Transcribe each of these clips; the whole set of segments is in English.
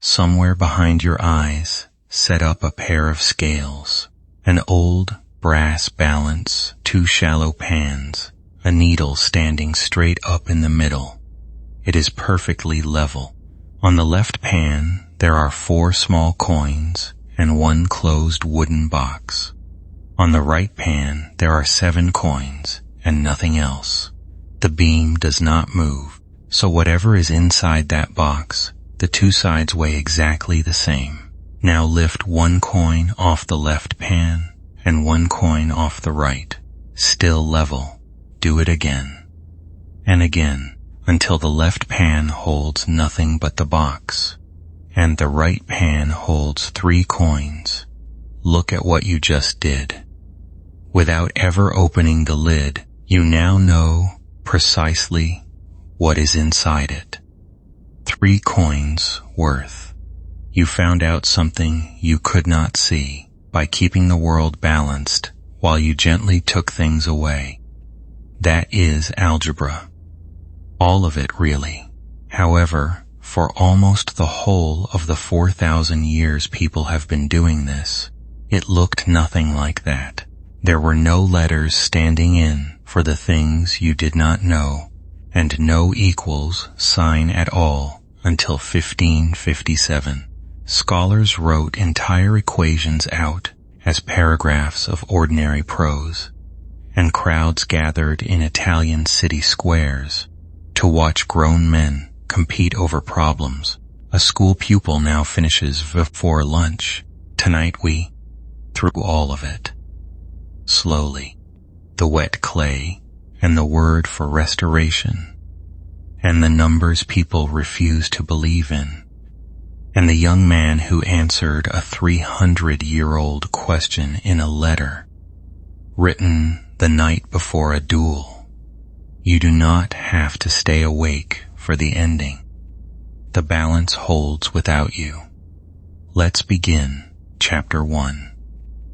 Somewhere behind your eyes, set up a pair of scales, an old brass balance, 2 shallow pans, a needle standing straight up in the middle. It is perfectly level. On the left pan, there are 4 small coins and 1 closed wooden box. On the right pan, there are 7 coins and nothing else. The beam does not move, so whatever is inside that box, the 2 sides weigh exactly the same. Now lift 1 coin off the left pan and 1 coin off the right. Still level. Do it again. And again, until the left pan holds nothing but the box, and the right pan holds 3 coins. Look at what you just did. Without ever opening the lid, you now know precisely what is inside it. 3 coins worth. You found out something you could not see by keeping the world balanced while you gently took things away. That is algebra. All of it, really. However, for almost the whole of the 4,000 years people have been doing this, it looked nothing like that. There were no letters standing in for the things you did not know, and no equals sign at all until 1557. Scholars wrote entire equations out as paragraphs of ordinary prose, and crowds gathered in Italian city squares to watch grown men compete over problems. A school pupil now finishes before lunch. Tonight we, through all of it. Slowly, the wet clay and the word for restoration, and the numbers people refuse to believe in, and the young man who answered a 300-year-old question in a letter, written the night before a duel. You do not have to stay awake for the ending. The balance holds without you. Let's begin Chapter 1.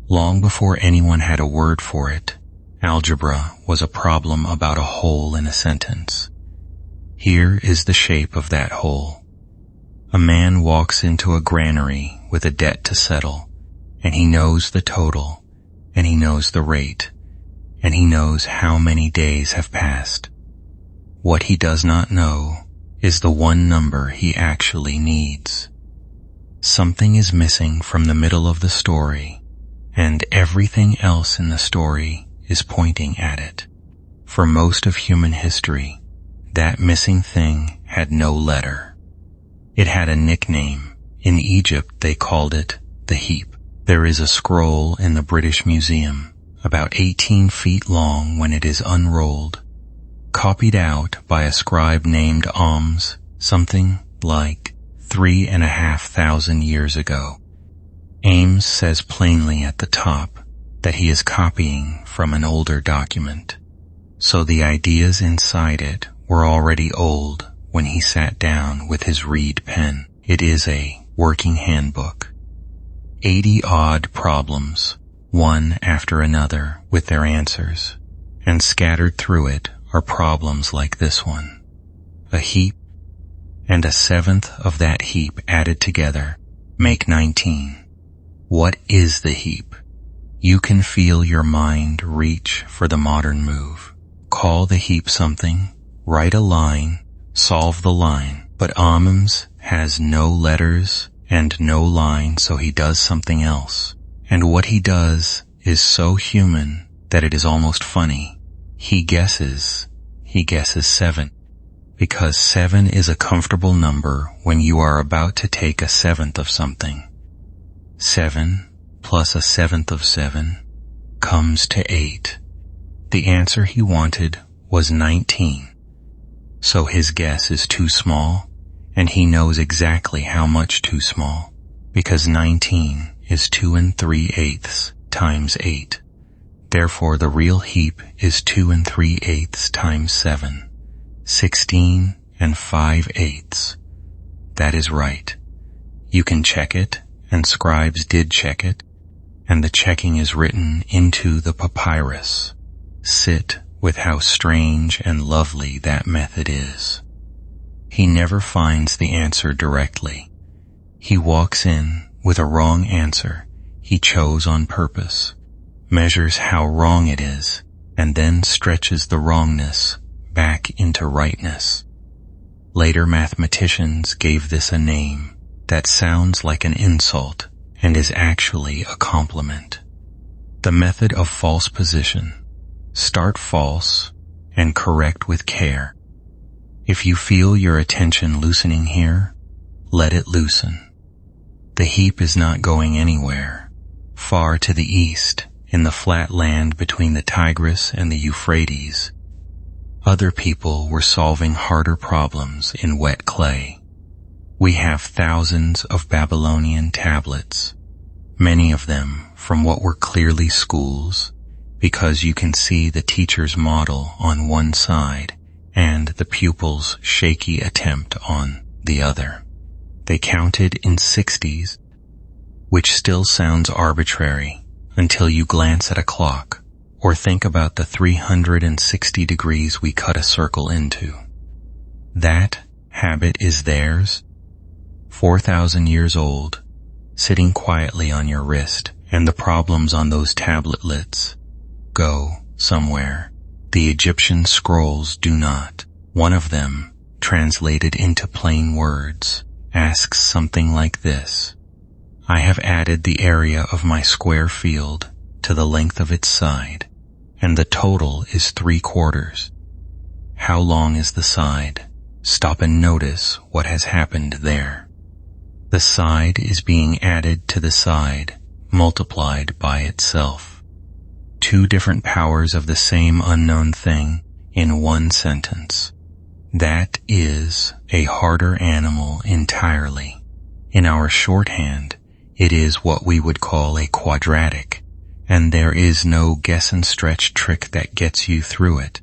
Long before anyone had a word for it, algebra was a problem about a hole in a sentence. Here is the shape of that hole. A man walks into a granary with a debt to settle, and he knows the total, and he knows the rate, and he knows how many days have passed. What he does not know is the one number he actually needs. Something is missing from the middle of the story, and everything else in the story is pointing at it. For most of human history, that missing thing had no letter. It had a nickname. In Egypt, they called it the heap. There is a scroll in the British Museum, about 18 feet long when it is unrolled, copied out by a scribe named Ahmes, something like 3,500 years ago. Ames says plainly at the top that he is copying from an older document, so the ideas inside it were already old when he sat down with his reed pen. It is a working handbook. 80-odd problems, one after another with their answers, and scattered through it are problems like this one. A heap and a seventh of that heap added together make 19. What is the heap? You can feel your mind reach for the modern move. Call the heap something, write a line, solve the line. But Ahmes has no letters and no line, so he does something else. And what he does is so human that it is almost funny. He guesses 7. Because 7 is a comfortable number when you are about to take a seventh of something. 7 plus a seventh of 7 comes to 8. The answer he wanted was 19. So his guess is too small, and he knows exactly how much too small, because 19 is 2 3/8 times 8. Therefore the real heap is 2 3/8 times 7, 16 5/8. That is right. You can check it, and scribes did check it, and the checking is written into the papyrus. Sit with how strange and lovely that method is. He never finds the answer directly. He walks in with a wrong answer he chose on purpose, measures how wrong it is, and then stretches the wrongness back into rightness. Later mathematicians gave this a name that sounds like an insult and is actually a compliment. The method of false position. Start false and correct with care. If you feel your attention loosening here, let it loosen. The heap is not going anywhere. Far to the east, in the flat land between the Tigris and the Euphrates, other people were solving harder problems in wet clay. We have thousands of Babylonian tablets, many of them from what were clearly schools, because you can see the teacher's model on one side and the pupil's shaky attempt on the other. They counted in 60s, which still sounds arbitrary until you glance at a clock or think about the 360 degrees we cut a circle into. That habit is theirs, 4,000 years old, sitting quietly on your wrist, and the problems on those tabletlets go somewhere. The Egyptian scrolls do not. One of them, translated into plain words, asks something like this: I have added the area of my square field to the length of its side, and the total is 3/4. How long is the side? Stop and notice what has happened there. The side is being added to the side, multiplied by itself. Two different powers of the same unknown thing in one sentence. That is a harder animal entirely. In our shorthand, it is what we would call a quadratic, and there is no guess and stretch trick that gets you through it,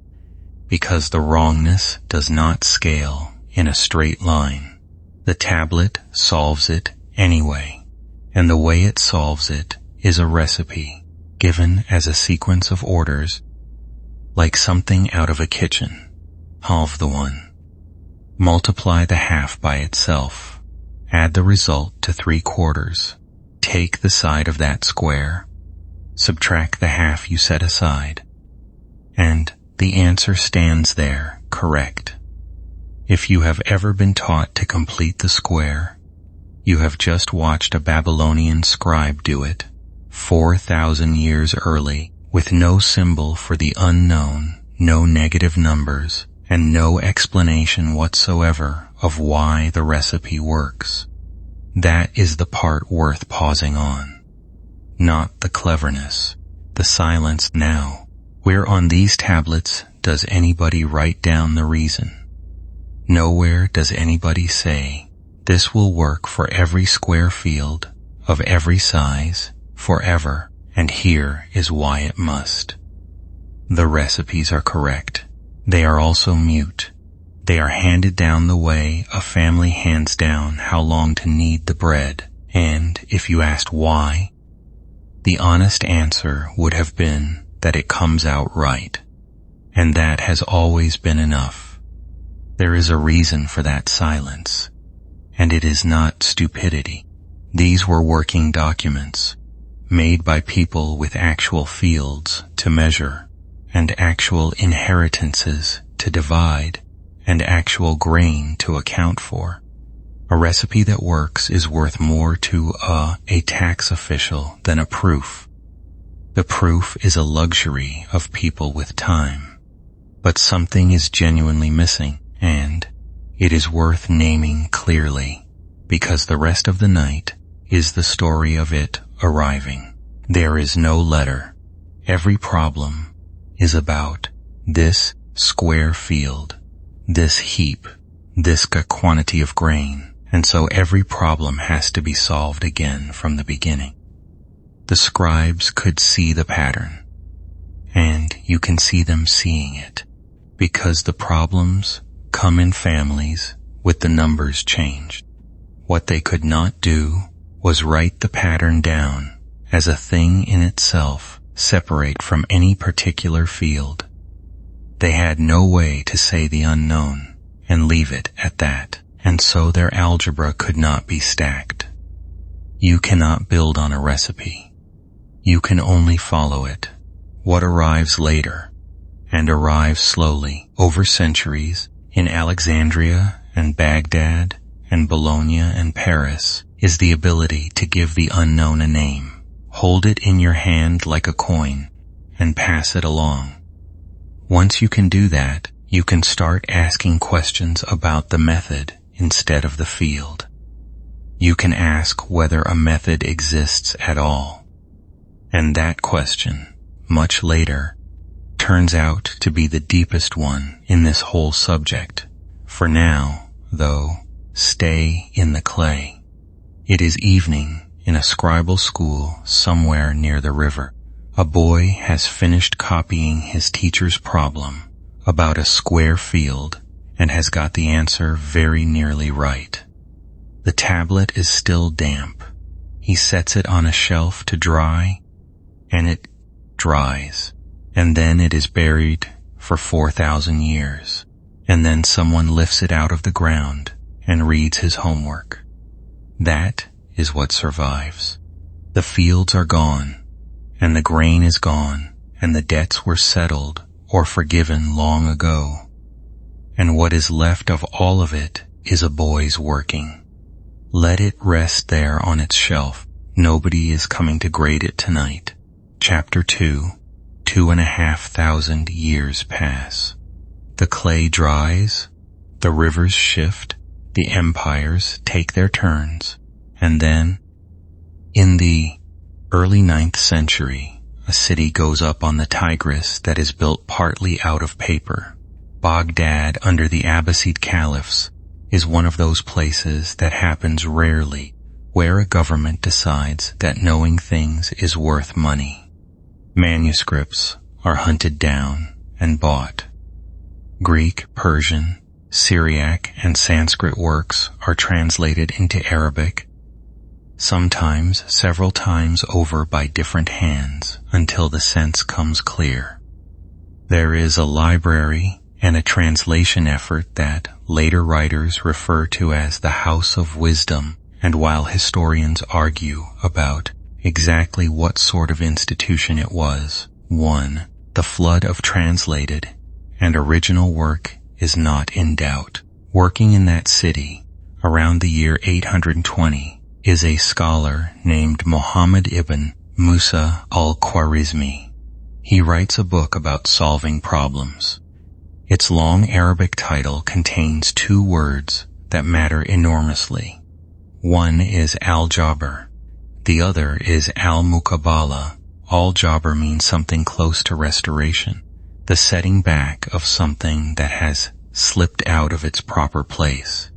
because the wrongness does not scale in a straight line. The tablet solves it anyway, and the way it solves it is a recipe given as a sequence of orders, like something out of a kitchen. Halve the one. Multiply the half by itself. Add the result to 3/4. Take the side of that square. Subtract the half you set aside. And the answer stands there, correct. If you have ever been taught to complete the square, you have just watched a Babylonian scribe do it, 4,000 years early, with no symbol for the unknown, no negative numbers, and no explanation whatsoever of why the recipe works. That is the part worth pausing on. Not the cleverness, the silence now. Where on these tablets does anybody write down the reason? Nowhere does anybody say, this will work for every square field, of every size, forever, and here is why it must. The recipes are correct. They are also mute. They are handed down the way a family hands down how long to knead the bread, and if you asked why, the honest answer would have been that it comes out right, and that has always been enough. There is a reason for that silence, and it is not stupidity. These were working documents, made by people with actual fields to measure, and actual inheritances to divide, and actual grain to account for. A recipe that works is worth more to a tax official than a proof. The proof is a luxury of people with time. But something is genuinely missing, and it is worth naming clearly, because the rest of the night is the story of it arriving. There is no letter. Every problem is about this square field, this heap, this quantity of grain, and so every problem has to be solved again from the beginning. The scribes could see the pattern, and you can see them seeing it, because the problems come in families with the numbers changed. What they could not do was write the pattern down as a thing in itself, separate from any particular field. They had no way to say the unknown and leave it at that, and so their algebra could not be stacked. You cannot build on a recipe. You can only follow it. What arrives later, and arrives slowly over centuries in Alexandria and Baghdad and Bologna and Paris, is the ability to give the unknown a name, hold it in your hand like a coin, and pass it along. Once you can do that, you can start asking questions about the method instead of the field. You can ask whether a method exists at all. And that question, much later, turns out to be the deepest one in this whole subject. For now, though, stay in the clay. It is evening in a scribal school somewhere near the river. A boy has finished copying his teacher's problem about a square field and has got the answer very nearly right. The tablet is still damp. He sets it on a shelf to dry, and it dries, and then it is buried for 4,000 years, and then someone lifts it out of the ground and reads his homework. That is what survives. The fields are gone, and the grain is gone, and the debts were settled or forgiven long ago. And what is left of all of it is a boy's working. Let it rest there on its shelf. Nobody is coming to grade it tonight. Chapter 2. 2,500 years pass. The clay dries, the rivers shift, the empires take their turns, and then, in the early 9th century, a city goes up on the Tigris that is built partly out of paper. Baghdad, under the Abbasid caliphs, is one of those places that happens rarely, where a government decides that knowing things is worth money. Manuscripts are hunted down and bought. Greek, Persian, Syriac, and Sanskrit works are translated into Arabic, sometimes several times over by different hands until the sense comes clear. There is a library and a translation effort that later writers refer to as the House of Wisdom, and while historians argue about exactly what sort of institution it was, 1. The flood of translated and original work is not in doubt. Working in that city, around the year 820, is a scholar named Muhammad ibn Musa al-Khwarizmi. He writes a book about solving problems. Its long Arabic title contains 2 words that matter enormously. One is Al-Jabr. The other is Al-Muqabala. Al-Jabr means something close to restoration, the setting back of something that has slipped out of its proper place.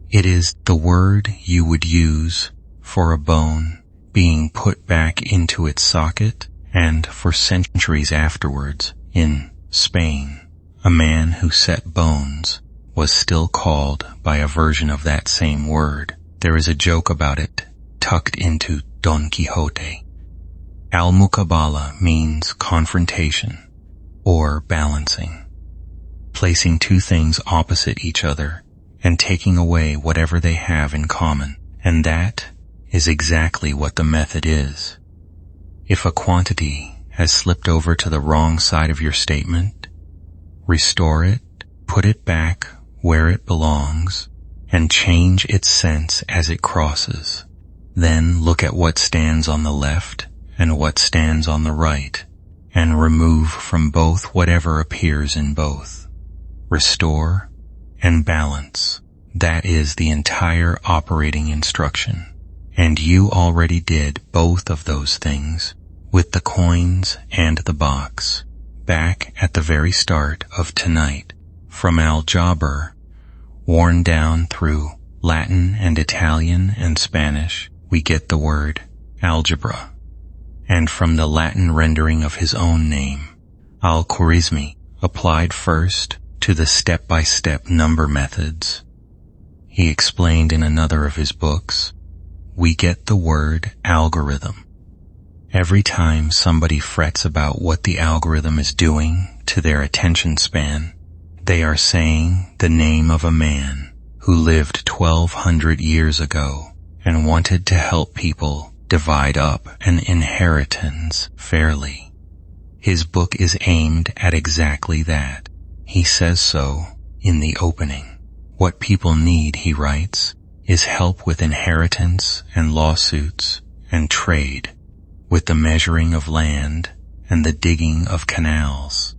It is the word you would use for a bone being put back into its socket, and for centuries afterwards, in Spain, a man who set bones was still called by a version of that same word. There is a joke about it tucked into Don Quixote. Al-Muqabala means confrontation or balancing, placing 2 things opposite each other and taking away whatever they have in common. And that is exactly what the method is. If a quantity has slipped over to the wrong side of your statement, restore it, put it back where it belongs, and change its sense as it crosses. Then look at what stands on the left and what stands on the right, and remove from both whatever appears in both. Restore and balance. That is the entire operating instruction. And you already did both of those things with the coins and the box. Back at the very start of tonight, from Al-Jabr, worn down through Latin and Italian and Spanish, we get the word algebra. And from the Latin rendering of his own name, Al-Khwarizmi, applied first to the step-by-step number methods, he explained in another of his books, we get the word algorithm. Every time somebody frets about what the algorithm is doing to their attention span, they are saying the name of a man who lived 1,200 years ago and wanted to help people divide up an inheritance fairly. His book is aimed at exactly that. He says so in the opening. What people need, he writes, is help with inheritance and lawsuits and trade, with the measuring of land and the digging of canals.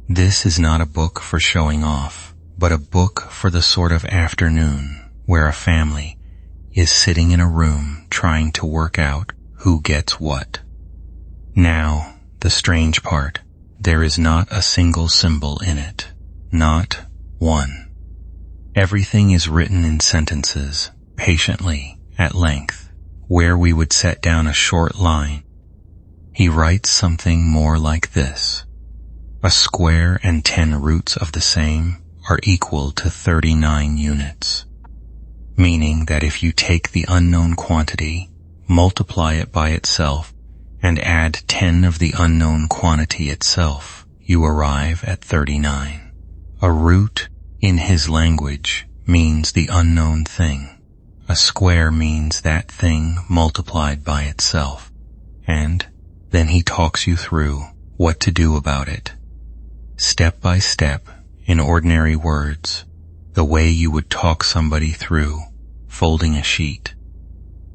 This is not a book for showing off, but a book for the sort of afternoon where a family is sitting in a room trying to work out who gets what. Now, the strange part, there is not a single symbol in it, not one. Everything is written in sentences, patiently, at length, where we would set down a short line. He writes something more like this: a square and 10 roots of the same are equal to 39 units, meaning that if you take the unknown quantity, multiply it by itself, and add 10 of the unknown quantity itself, you arrive at 39. A root, in his language, means the unknown thing. A square means that thing multiplied by itself. And then he talks you through what to do about it. Step by step, in ordinary words, the way you would talk somebody through folding a sheet.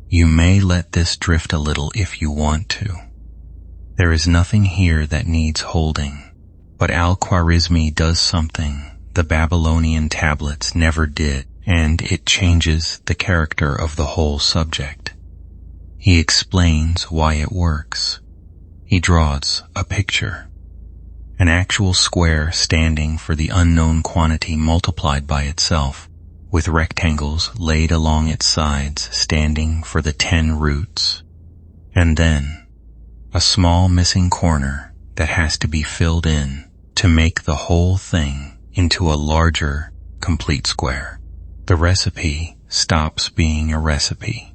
You may let this drift a little if you want to. There is nothing here that needs holding, but Al-Khwarizmi does something the Babylonian tablets never did, and it changes the character of the whole subject. He explains why it works. He draws a picture, an actual square standing for the unknown quantity multiplied by itself, with rectangles laid along its sides standing for the 10 roots, and then a small missing corner that has to be filled in to make the whole thing into a larger, complete square. The recipe stops being a recipe.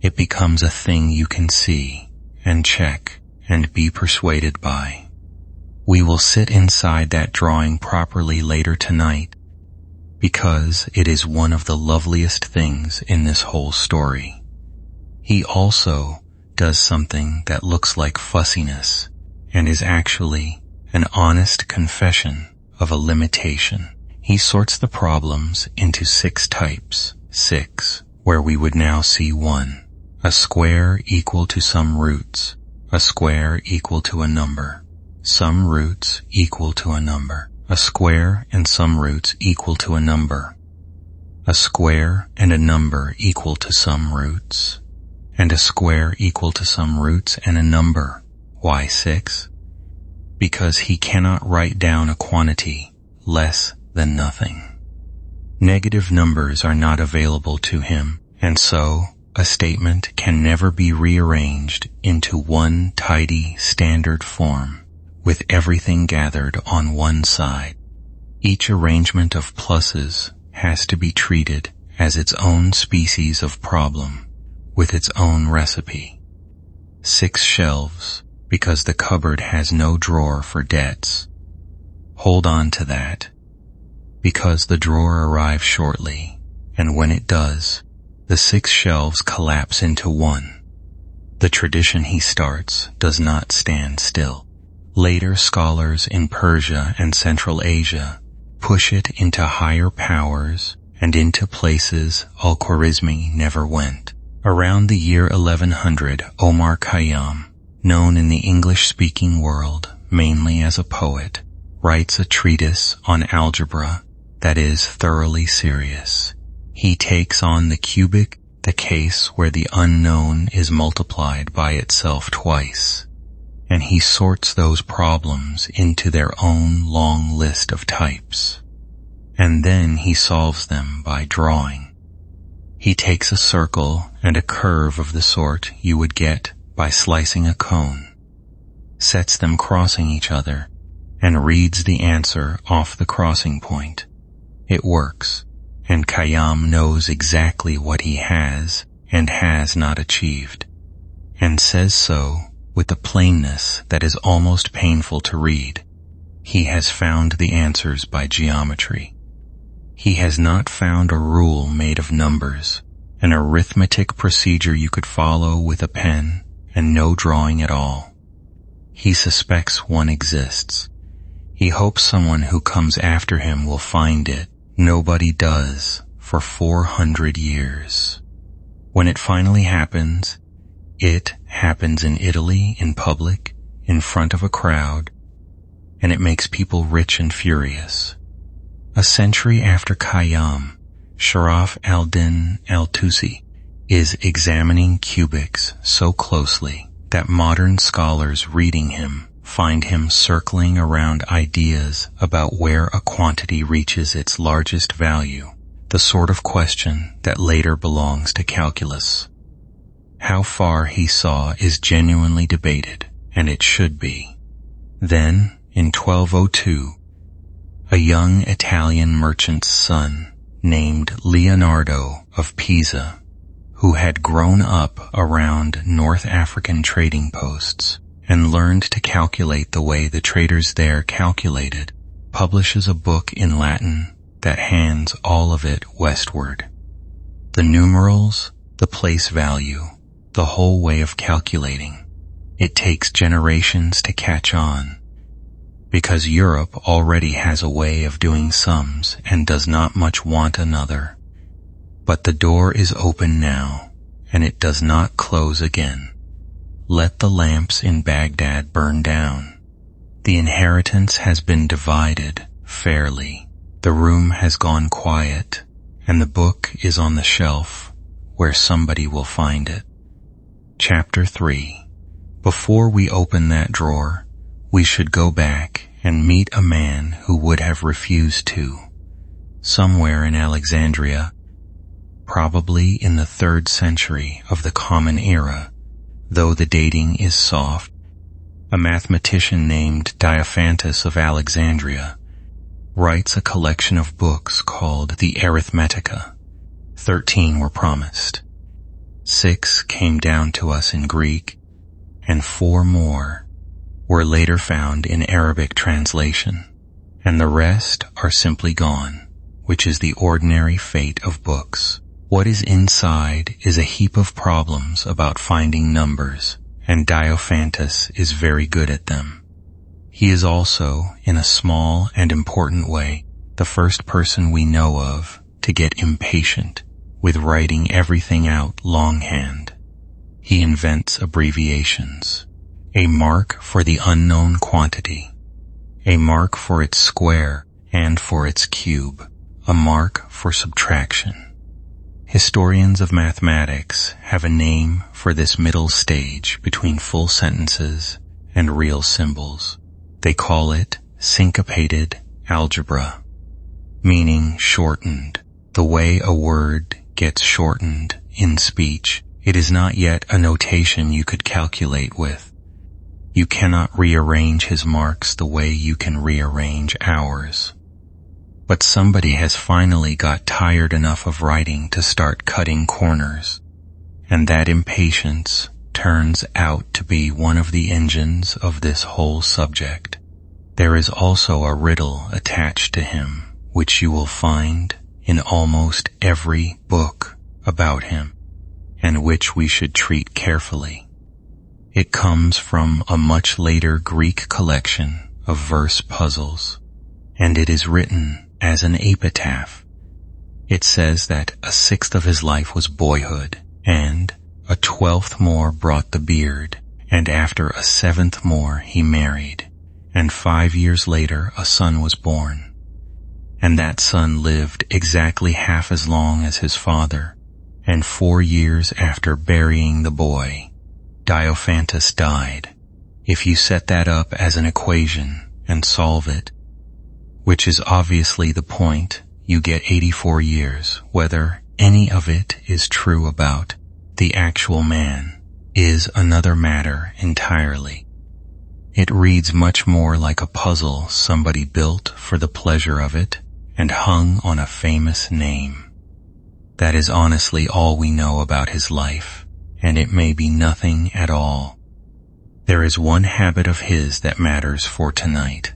It becomes a thing you can see and check and be persuaded by. We will sit inside that drawing properly later tonight, because it is one of the loveliest things in this whole story. He also does something that looks like fussiness and is actually an honest confession of a limitation. He sorts the problems into 6 types, 6, where we would now see 1. A square equal to some roots, a square equal to a number, some roots equal to a number, a square and some roots equal to a number, a square and a number equal to some roots, and a square equal to some roots and a number. Why 6? Because he cannot write down a quantity less than nothing. Negative numbers are not available to him, and so a statement can never be rearranged into one tidy standard form, with everything gathered on one side. Each arrangement of pluses has to be treated as its own species of problem, with its own recipe. 6 shelves, because the cupboard has no drawer for debts. Hold on to that, because the drawer arrives shortly, and when it does, the 6 shelves collapse into one. The tradition he starts does not stand still. Later scholars in Persia and Central Asia push it into higher powers and into places Al-Khwarizmi never went. Around the year 1100, Omar Khayyam, known in the English-speaking world mainly as a poet, writes a treatise on algebra that is thoroughly serious. He takes on the cubic, the case where the unknown is multiplied by itself twice, and he sorts those problems into their own long list of types. And then he solves them by drawing. He takes a circle and a curve of the sort you would get by slicing a cone, sets them crossing each other, and reads the answer off the crossing point. It works, and Khayyam knows exactly what he has and has not achieved, and says so with a plainness that is almost painful to read. He has found the answers by geometry. He has not found a rule made of numbers, an arithmetic procedure you could follow with a pen and no drawing at all. He suspects one exists. He hopes someone who comes after him will find it. Nobody does for 400 years. When it finally happens, it happens in Italy in public, in front of a crowd, and it makes people rich and furious. A century after Khayyam, Sharaf al-Din al-Tusi is examining cubics so closely that modern scholars reading him find him circling around ideas about where a quantity reaches its largest value, the sort of question that later belongs to calculus. How far he saw is genuinely debated, and it should be. Then, in 1202, a young Italian merchant's son named Leonardo of Pisa, who had grown up around North African trading posts and learned to calculate the way the traders there calculated, publishes a book in Latin that hands all of it westward. The numerals, the place value, the whole way of calculating. It takes generations to catch on, because Europe already has a way of doing sums and does not much want another. But the door is open now, and it does not close again. Let the lamps in Baghdad burn down. The inheritance has been divided fairly. The room has gone quiet, and the book is on the shelf where somebody will find it. Chapter 3. Before we open that drawer, we should go back and meet a man who would have refused to. Somewhere in Alexandria, probably in the 3rd century of the Common Era, though the dating is soft, a mathematician named Diophantus of Alexandria writes a collection of books called the Arithmetica. 13 were promised. 6 came down to us in Greek, and 4 more were later found in Arabic translation, and the rest are simply gone, which is the ordinary fate of books. What is inside is a heap of problems about finding numbers, and Diophantus is very good at them. He is also, in a small and important way, the first person we know of to get impatient with writing everything out longhand. He invents abbreviations. A mark for the unknown quantity, a mark for its square and for its cube, a mark for subtraction. Historians of mathematics have a name for this middle stage between full sentences and real symbols. They call it syncopated algebra, meaning shortened. The way a word gets shortened in speech, it is not yet a notation you could calculate with. You cannot rearrange his marks the way you can rearrange ours. But somebody has finally got tired enough of writing to start cutting corners, and that impatience turns out to be one of the engines of this whole subject. There is also a riddle attached to him, which you will find in almost every book about him, and which we should treat carefully. It comes from a much later Greek collection of verse puzzles, and it is written as an epitaph. It says that 1/6 of his life was boyhood, and 1/12 more brought the beard, and after 1/7 more he married, and 5 years later a son was born. And that son lived exactly half as long as his father, and 4 years after burying the boy, Diophantus died. If you set that up as an equation and solve it, which is obviously the point, you get 84 years. Whether any of it is true about the actual man is another matter entirely. It reads much more like a puzzle somebody built for the pleasure of it and hung on a famous name. That is honestly all we know about his life, and it may be nothing at all. There is one habit of his that matters for tonight.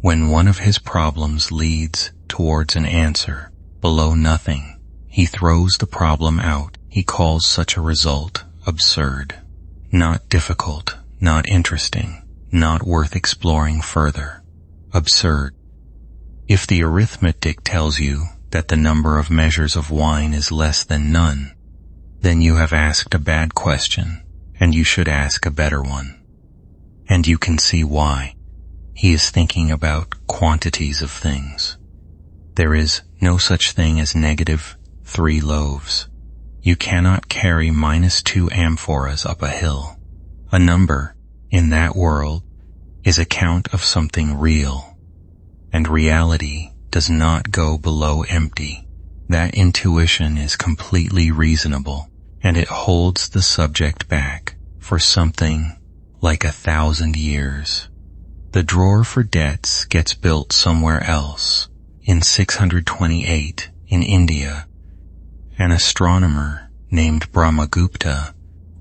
When one of his problems leads towards an answer below nothing, He throws the problem out. He calls such a result absurd. Not difficult, not interesting, not worth exploring further. Absurd. If the arithmetic tells you that the number of measures of wine is less than none, then you have asked a bad question, and you should ask a better one. And you can see why. He is thinking about quantities of things. There is no such thing as -3 loaves. You cannot carry -2 amphoras up a hill. A number, in that world, is a count of something real. And reality does not go below empty. That intuition is completely reasonable, and it holds the subject back for something like 1,000 years. The drawer for debts gets built somewhere else. In 628, in India, an astronomer named Brahmagupta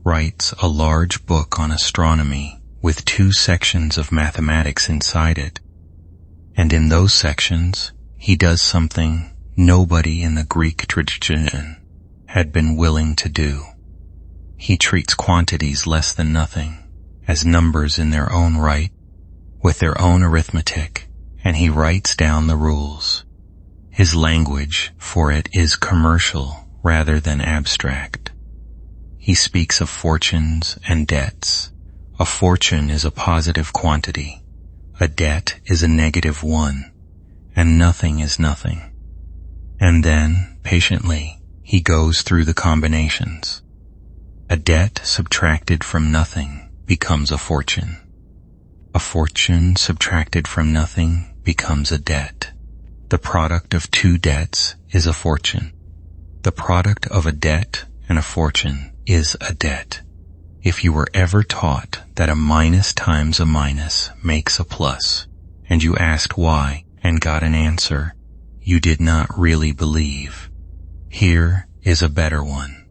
writes a large book on astronomy with 2 sections of mathematics inside it. And in those sections, he does something nobody in the Greek tradition had been willing to do. He treats quantities less than nothing as numbers in their own right, with their own arithmetic, and he writes down the rules. His language for it is commercial rather than abstract. He speaks of fortunes and debts. A fortune is a positive quantity. A debt is a -1, and nothing is nothing. And then, patiently, he goes through the combinations. A debt subtracted from nothing becomes a fortune. A fortune subtracted from nothing becomes a debt. The product of 2 debts is a fortune. The product of a debt and a fortune is a debt. If you were ever taught that a minus times a minus makes a plus, and you asked why and got an answer you did not really believe, here is a better one.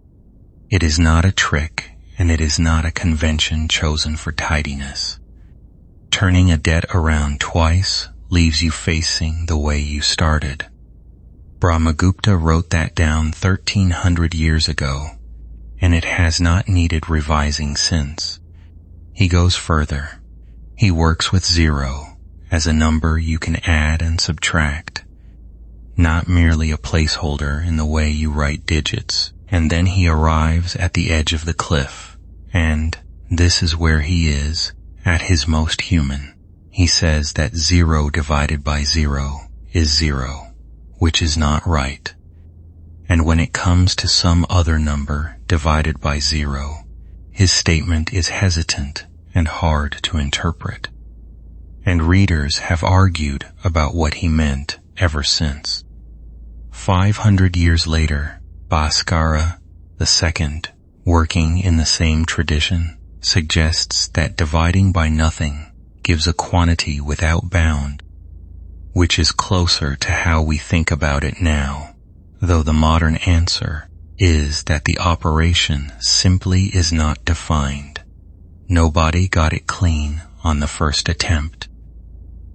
It is not a trick, and it is not a convention chosen for tidiness. Turning a debt around twice leaves you facing the way you started. Brahmagupta wrote that down 1,300 years ago, and it has not needed revising since. He goes further. He works with 0 as a number you can add and subtract, not merely a placeholder in the way you write digits. And then he arrives at the edge of the cliff, and this is where he is at his most human. He says that 0 divided by 0 is 0, which is not right. And when it comes to some other number divided by 0, his statement is hesitant and hard to interpret. And readers have argued about what he meant ever since. 500 years later, Bhaskara II, working in the same tradition, suggests that dividing by nothing gives a quantity without bound, which is closer to how we think about it now, though the modern answer is that the operation simply is not defined. Nobody got it clean on the first attempt.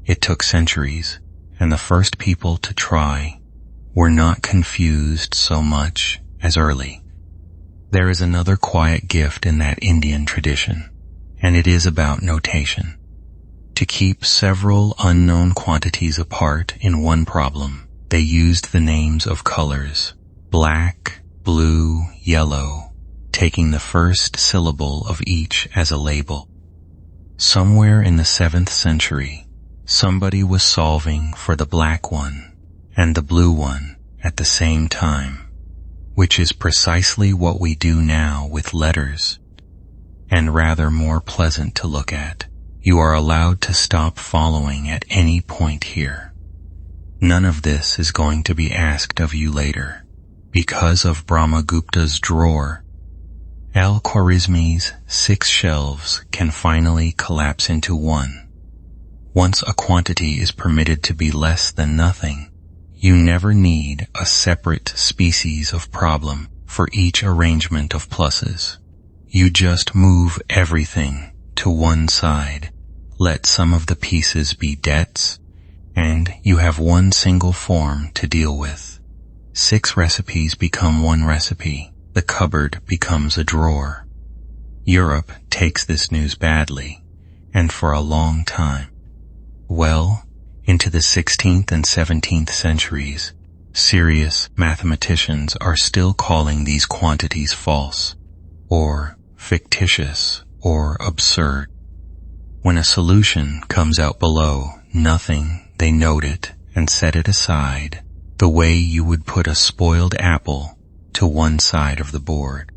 It took centuries, and the first people to try were not confused so much as early. There is another quiet gift in that Indian tradition, and it is about notation. To keep several unknown quantities apart in one problem, they used the names of colors, black, blue, yellow, taking the first syllable of each as a label. Somewhere in the 7th century, somebody was solving for the black one and the blue one at the same time, which is precisely what we do now with letters, and rather more pleasant to look at. You are allowed to stop following at any point here. None of this is going to be asked of you later. Because of Brahmagupta's drawer, Al-Khwarizmi's 6 shelves can finally collapse into one. Once a quantity is permitted to be less than nothing, you never need a separate species of problem for each arrangement of pluses. You just move everything to one side, let some of the pieces be debts, and you have one single form to deal with. 6 recipes become 1 recipe. The cupboard becomes a drawer. Europe takes this news badly, and for a long time. Well, into the 16th and 17th centuries, serious mathematicians are still calling these quantities false, or fictitious, or absurd. When a solution comes out below nothing, they note it and set it aside, the way you would put a spoiled apple to one side of the board.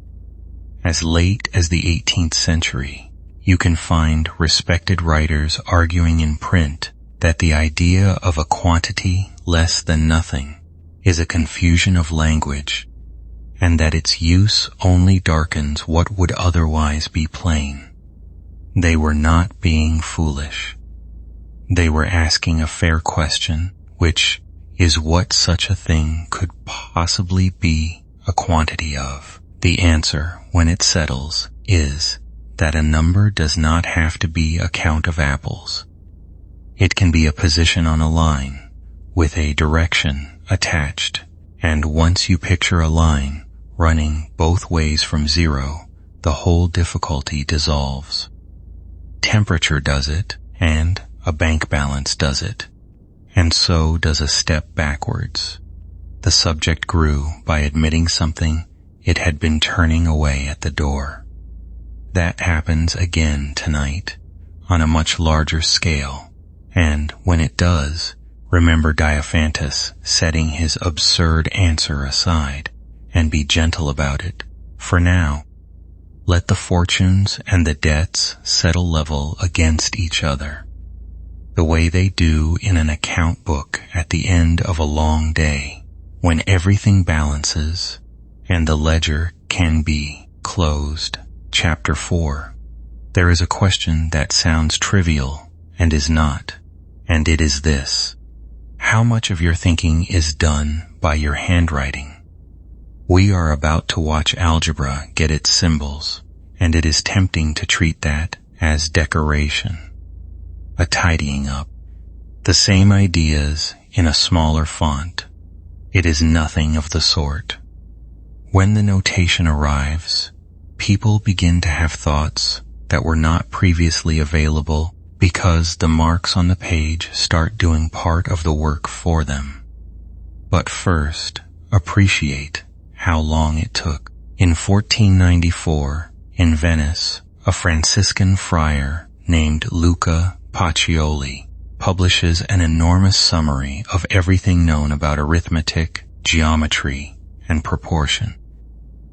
As late as the 18th century, you can find respected writers arguing in print that the idea of a quantity less than nothing is a confusion of language, and that its use only darkens what would otherwise be plain. They were not being foolish. They were asking a fair question, which is what such a thing could possibly be a quantity of. The answer, when it settles, is that a number does not have to be a count of apples. It can be a position on a line, with a direction attached, and once you picture a line running both ways from 0, the whole difficulty dissolves. Temperature does it, and a bank balance does it, and so does a step backwards. The subject grew by admitting something it had been turning away at the door. That happens again tonight, on a much larger scale, and when it does, remember Diophantus setting his absurd answer aside, and be gentle about it. For now, let the fortunes and the debts settle level against each other, the way they do in an account book at the end of a long day, when everything balances and the ledger can be closed. Chapter 4. There is a question that sounds trivial and is not, and it is this: how much of your thinking is done by your handwriting? We are about to watch algebra get its symbols, and it is tempting to treat that as decoration, a tidying up. The same ideas in a smaller font. It is nothing of the sort. When the notation arrives, people begin to have thoughts that were not previously available because the marks on the page start doing part of the work for them. But first, appreciate how long it took. In 1494, in Venice, a Franciscan friar named Luca Pacioli publishes an enormous summary of everything known about arithmetic, geometry, and proportion.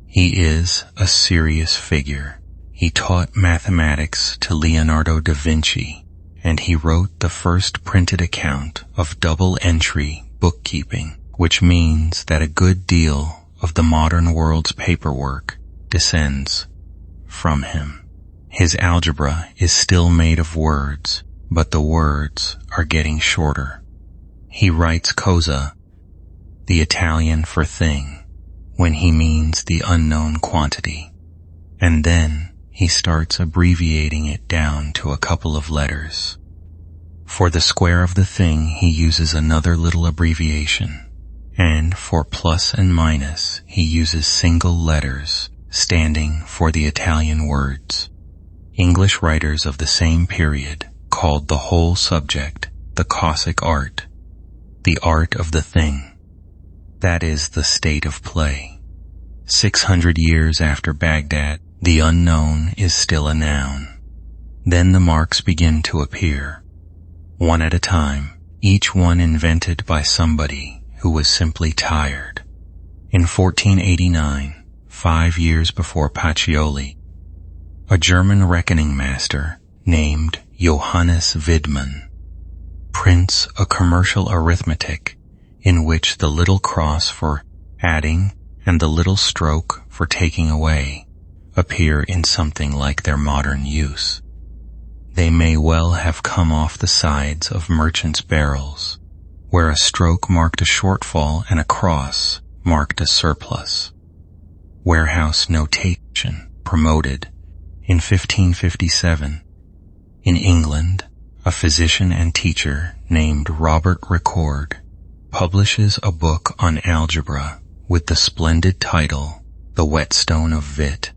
He is a serious figure. He taught mathematics to Leonardo da Vinci, and he wrote the first printed account of double-entry bookkeeping, which means that a good deal of the modern world's paperwork descends from him. His algebra is still made of words, but the words are getting shorter. He writes cosa, the Italian for thing, when he means the unknown quantity, and then he starts abbreviating it down to a couple of letters. For the square of the thing, he uses another little abbreviation, and for plus and minus, he uses single letters standing for the Italian words. English writers of the same period called the whole subject the Cossack art, the art of the thing. That is the state of play. 600 years after Baghdad, the unknown is still a noun. Then the marks begin to appear, one at a time, each one invented by somebody who was simply tired. In 1489, 5 years before Pacioli, a German reckoning master named Johannes Widmann prints a commercial arithmetic in which the little cross for adding and the little stroke for taking away appear in something like their modern use. They may well have come off the sides of merchants' barrels, where a stroke marked a shortfall and a cross marked a surplus. Warehouse notation promoted in 1557. In England, a physician and teacher named Robert Record publishes a book on algebra with the splendid title, The Whetstone of Vit,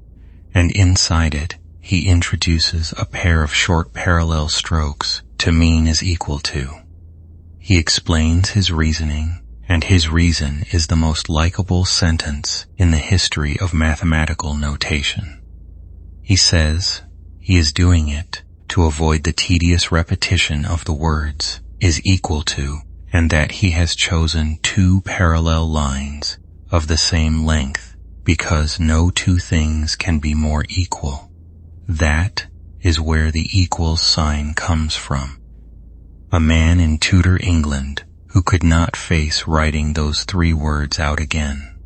and inside it he introduces a pair of short parallel strokes to mean is equal to. He explains his reasoning, and his reason is the most likable sentence in the history of mathematical notation. He says he is doing it to avoid the tedious repetition of the words is equal to, and that he has chosen two parallel lines of the same length because no two things can be more equal. That is where the equals sign comes from. A man in Tudor England who could not face writing those three words out again.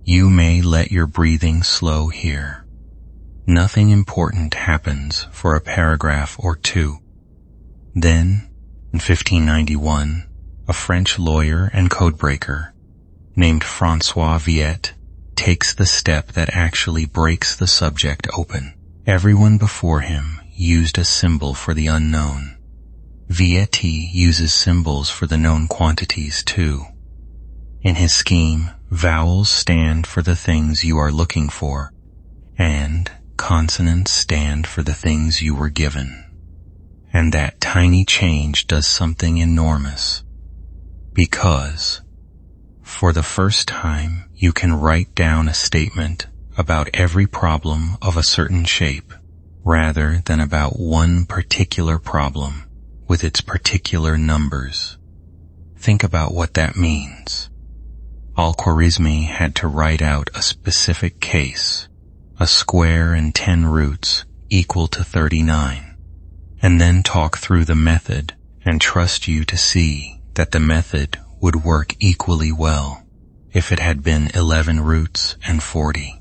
You may let your breathing slow here. Nothing important happens for a paragraph or two. Then, in 1591, a French lawyer and codebreaker named François Viet takes the step that actually breaks the subject open. Everyone before him used a symbol for the unknown. Viet uses symbols for the known quantities too. In his scheme, vowels stand for the things you are looking for, and consonants stand for the things you were given. And that tiny change does something enormous. Because, for the first time, you can write down a statement about every problem of a certain shape, rather than about one particular problem with its particular numbers. Think about what that means. Al-Khwarizmi had to write out a specific case, a square and 10 roots equal to 39, and then talk through the method and trust you to see that the method would work equally well if it had been 11 roots and 40.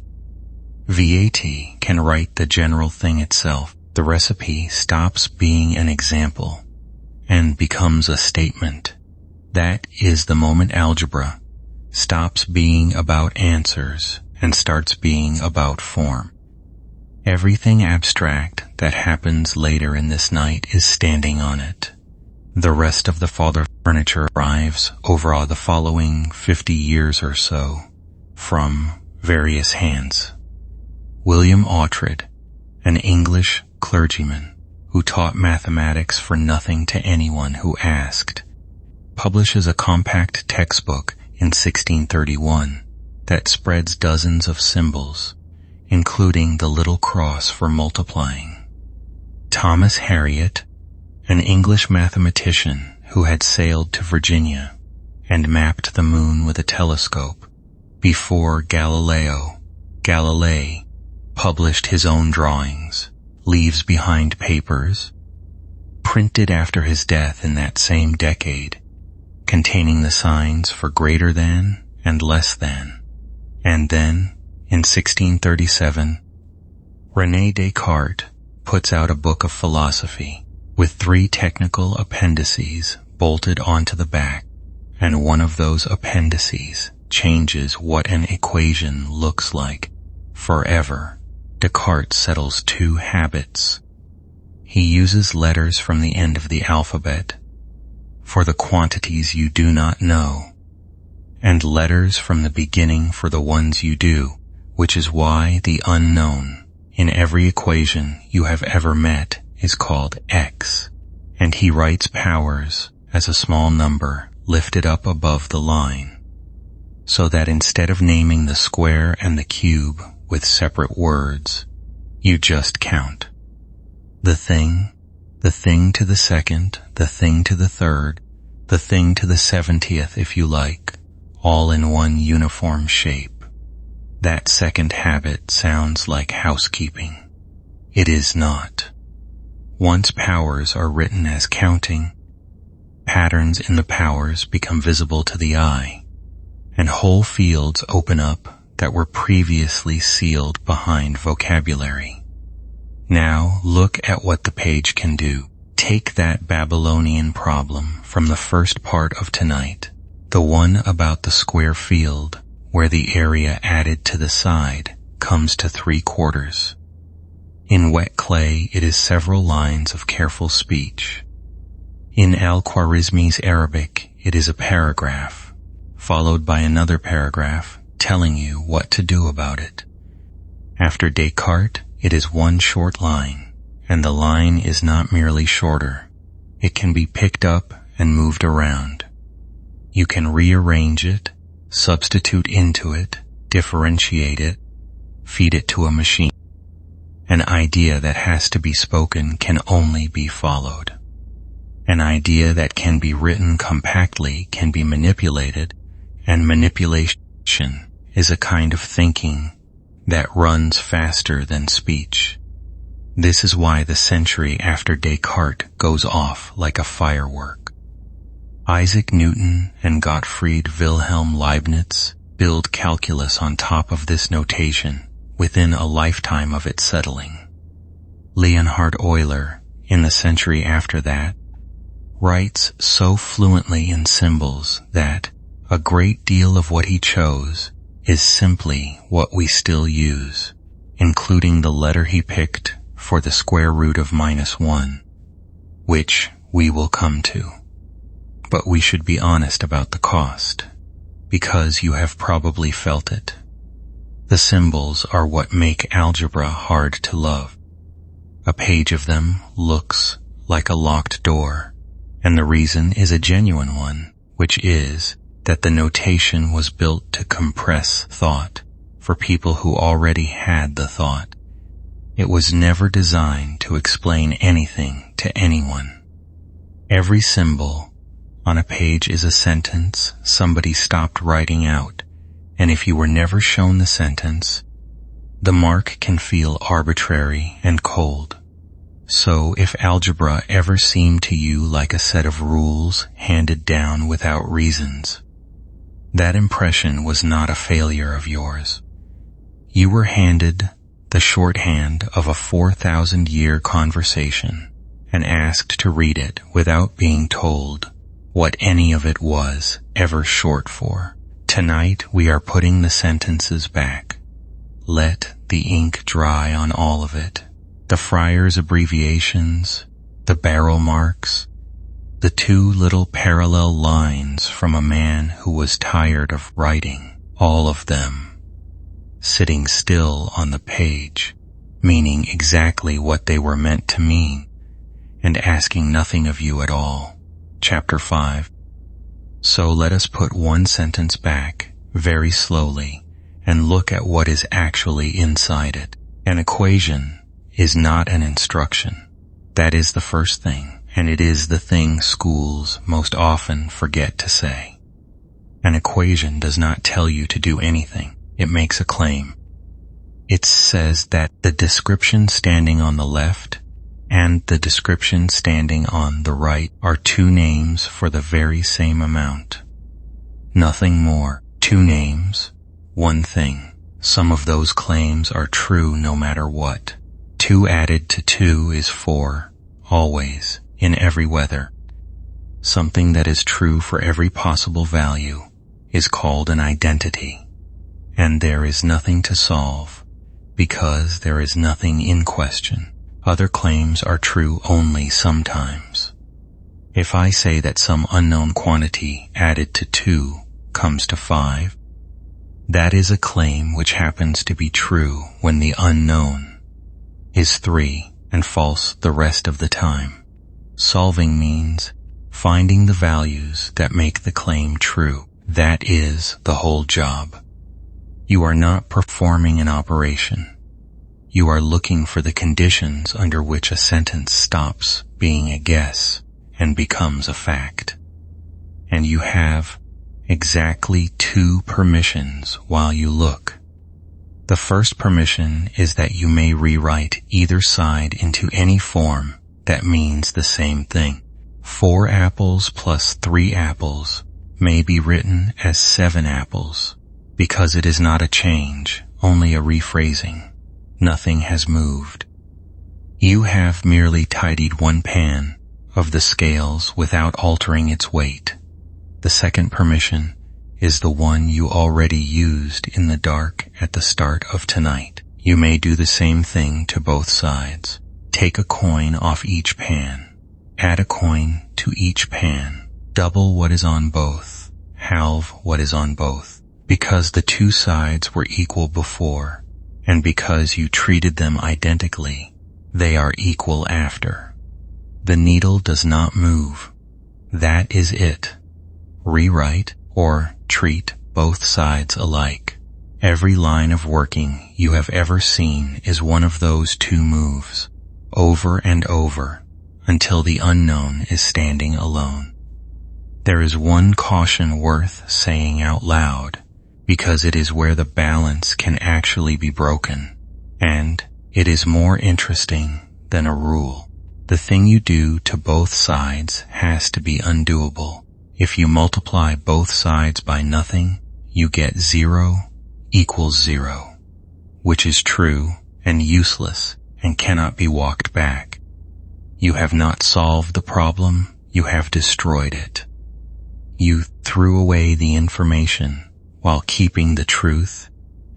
VAT can write the general thing itself. The recipe stops being an example and becomes a statement. That is the moment algebra stops being about answers and starts being about form. Everything abstract that happens later in this night is standing on it. The rest of the furniture arrives over the following 50 years or so from various hands. William Oughtred, an English clergyman who taught mathematics for nothing to anyone who asked, publishes a compact textbook in 1631 that spreads dozens of symbols, including the little cross for multiplying. Thomas Harriot, an English mathematician who had sailed to Virginia and mapped the moon with a telescope before Galilei published his own drawings, leaves behind papers, printed after his death in that same decade, containing the signs for greater than and less than. And then, in 1637, René Descartes puts out a book of philosophy with 3 technical appendices bolted onto the back, and one of those appendices changes what an equation looks like forever. Descartes settles 2 habits. He uses letters from the end of the alphabet for the quantities you do not know, and letters from the beginning for the ones you do, which is why the unknown in every equation you have ever met is called x, and he writes powers as a small number lifted up above the line, so that instead of naming the square and the cube with separate words, you just count. The thing to the second, the thing to the third, the thing to the 70th if you like, all in one uniform shape. That second habit sounds like housekeeping. It is not. Once powers are written as counting, patterns in the powers become visible to the eye, and whole fields open up that were previously sealed behind vocabulary. Now look at what the page can do. Take that Babylonian problem from the first part of tonight, the one about the square field where the area added to the side comes to 3/4. In wet clay it is several lines of careful speech. In Al-Khwarizmi's Arabic it is a paragraph, followed by another paragraph telling you what to do about it. After Descartes, it is one short line, and the line is not merely shorter. It can be picked up and moved around. You can rearrange it, substitute into it, differentiate it, feed it to a machine. An idea that has to be spoken can only be followed. An idea that can be written compactly can be manipulated, and manipulation is a kind of thinking that runs faster than speech. This is why the century after Descartes goes off like a firework. Isaac Newton and Gottfried Wilhelm Leibniz build calculus on top of this notation within a lifetime of its settling. Leonhard Euler, in the century after that, writes so fluently in symbols that a great deal of what he chose is simply what we still use, including the letter he picked for the square root of -1, which we will come to. But we should be honest about the cost, because you have probably felt it. The symbols are what make algebra hard to love. A page of them looks like a locked door, and the reason is a genuine one, which is that the notation was built to compress thought for people who already had the thought. It was never designed to explain anything to anyone. Every symbol on a page is a sentence somebody stopped writing out, and if you were never shown the sentence, the mark can feel arbitrary and cold. So if algebra ever seemed to you like a set of rules handed down without reasons, that impression was not a failure of yours. You were handed the shorthand of a 4,000-year conversation and asked to read it without being told what any of it was ever short for. Tonight we are putting the sentences back. Let the ink dry on all of it. The friar's abbreviations, the barrel marks, the 2 little parallel lines from a man who was tired of writing, all of them, sitting still on the page, meaning exactly what they were meant to mean, and asking nothing of you at all. Chapter 5. So let us put one sentence back, very slowly, and look at what is actually inside it. An equation is not an instruction. That is the first thing, and it is the thing schools most often forget to say. An equation does not tell you to do anything. It makes a claim. It says that the description standing on the left and the description standing on the right are 2 names for the very same amount. Nothing more. 2 names, 1 thing. Some of those claims are true no matter what. 2 added to 2 is 4, always, in every weather. Something that is true for every possible value is called an identity, and there is nothing to solve because there is nothing in question. Other claims are true only sometimes. If I say that some unknown quantity added to 2 comes to 5, that is a claim which happens to be true when the unknown is 3 and false the rest of the time. Solving means finding the values that make the claim true. That is the whole job. You are not performing an operation. You are looking for the conditions under which a sentence stops being a guess and becomes a fact. And you have exactly 2 permissions while you look. The first permission is that you may rewrite either side into any form that means the same thing. 4 apples plus 3 apples may be written as 7 apples because it is not a change, only a rephrasing. Nothing has moved. You have merely tidied 1 pan of the scales without altering its weight. The second permission is the one you already used in the dark at the start of tonight. You may do the same thing to both sides. Take a coin off each pan. Add a coin to each pan. double what is on both, halve what is on both, because the two sides were equal before, and because you treated them identically, they are equal after. The needle does not move. That is it. Rewrite or treat both sides alike. Every line of working you have ever seen is one of those two moves, over and over, until the unknown is standing alone. There is one caution worth saying out loud, because it is where the balance can actually be broken, and it is more interesting than a rule. The thing you do to both sides has to be undoable. If you multiply both sides by nothing, you get 0 equals 0, which is true and useless and cannot be walked back. You have not solved the problem, you have destroyed it. You threw away the information while keeping the truth,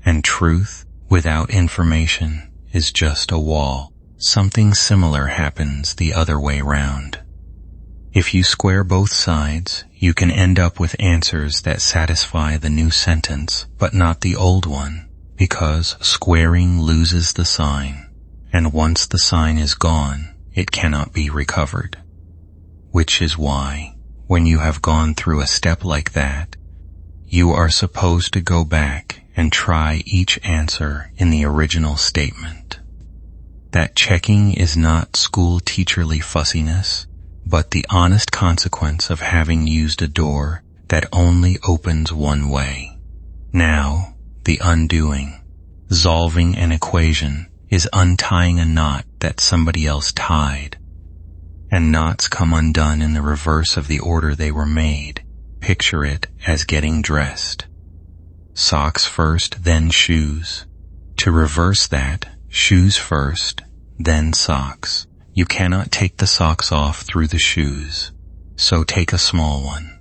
and truth without information is just a wall. Something similar happens the other way round. If you square both sides, you can end up with answers that satisfy the new sentence, but not the old one, because squaring loses the sign, and once the sign is gone, it cannot be recovered. Which is why, when you have gone through a step like that, you are supposed to go back and try each answer in the original statement. That checking is not school teacherly fussiness, but the honest consequence of having used a door that only opens one way. Now, the undoing. Solving an equation is untying a knot that somebody else tied, and knots come undone in the reverse of the order they were made. Picture it as getting dressed. Socks first, then shoes. To reverse that, shoes first, then socks. You cannot take the socks off through the shoes, so take a small one.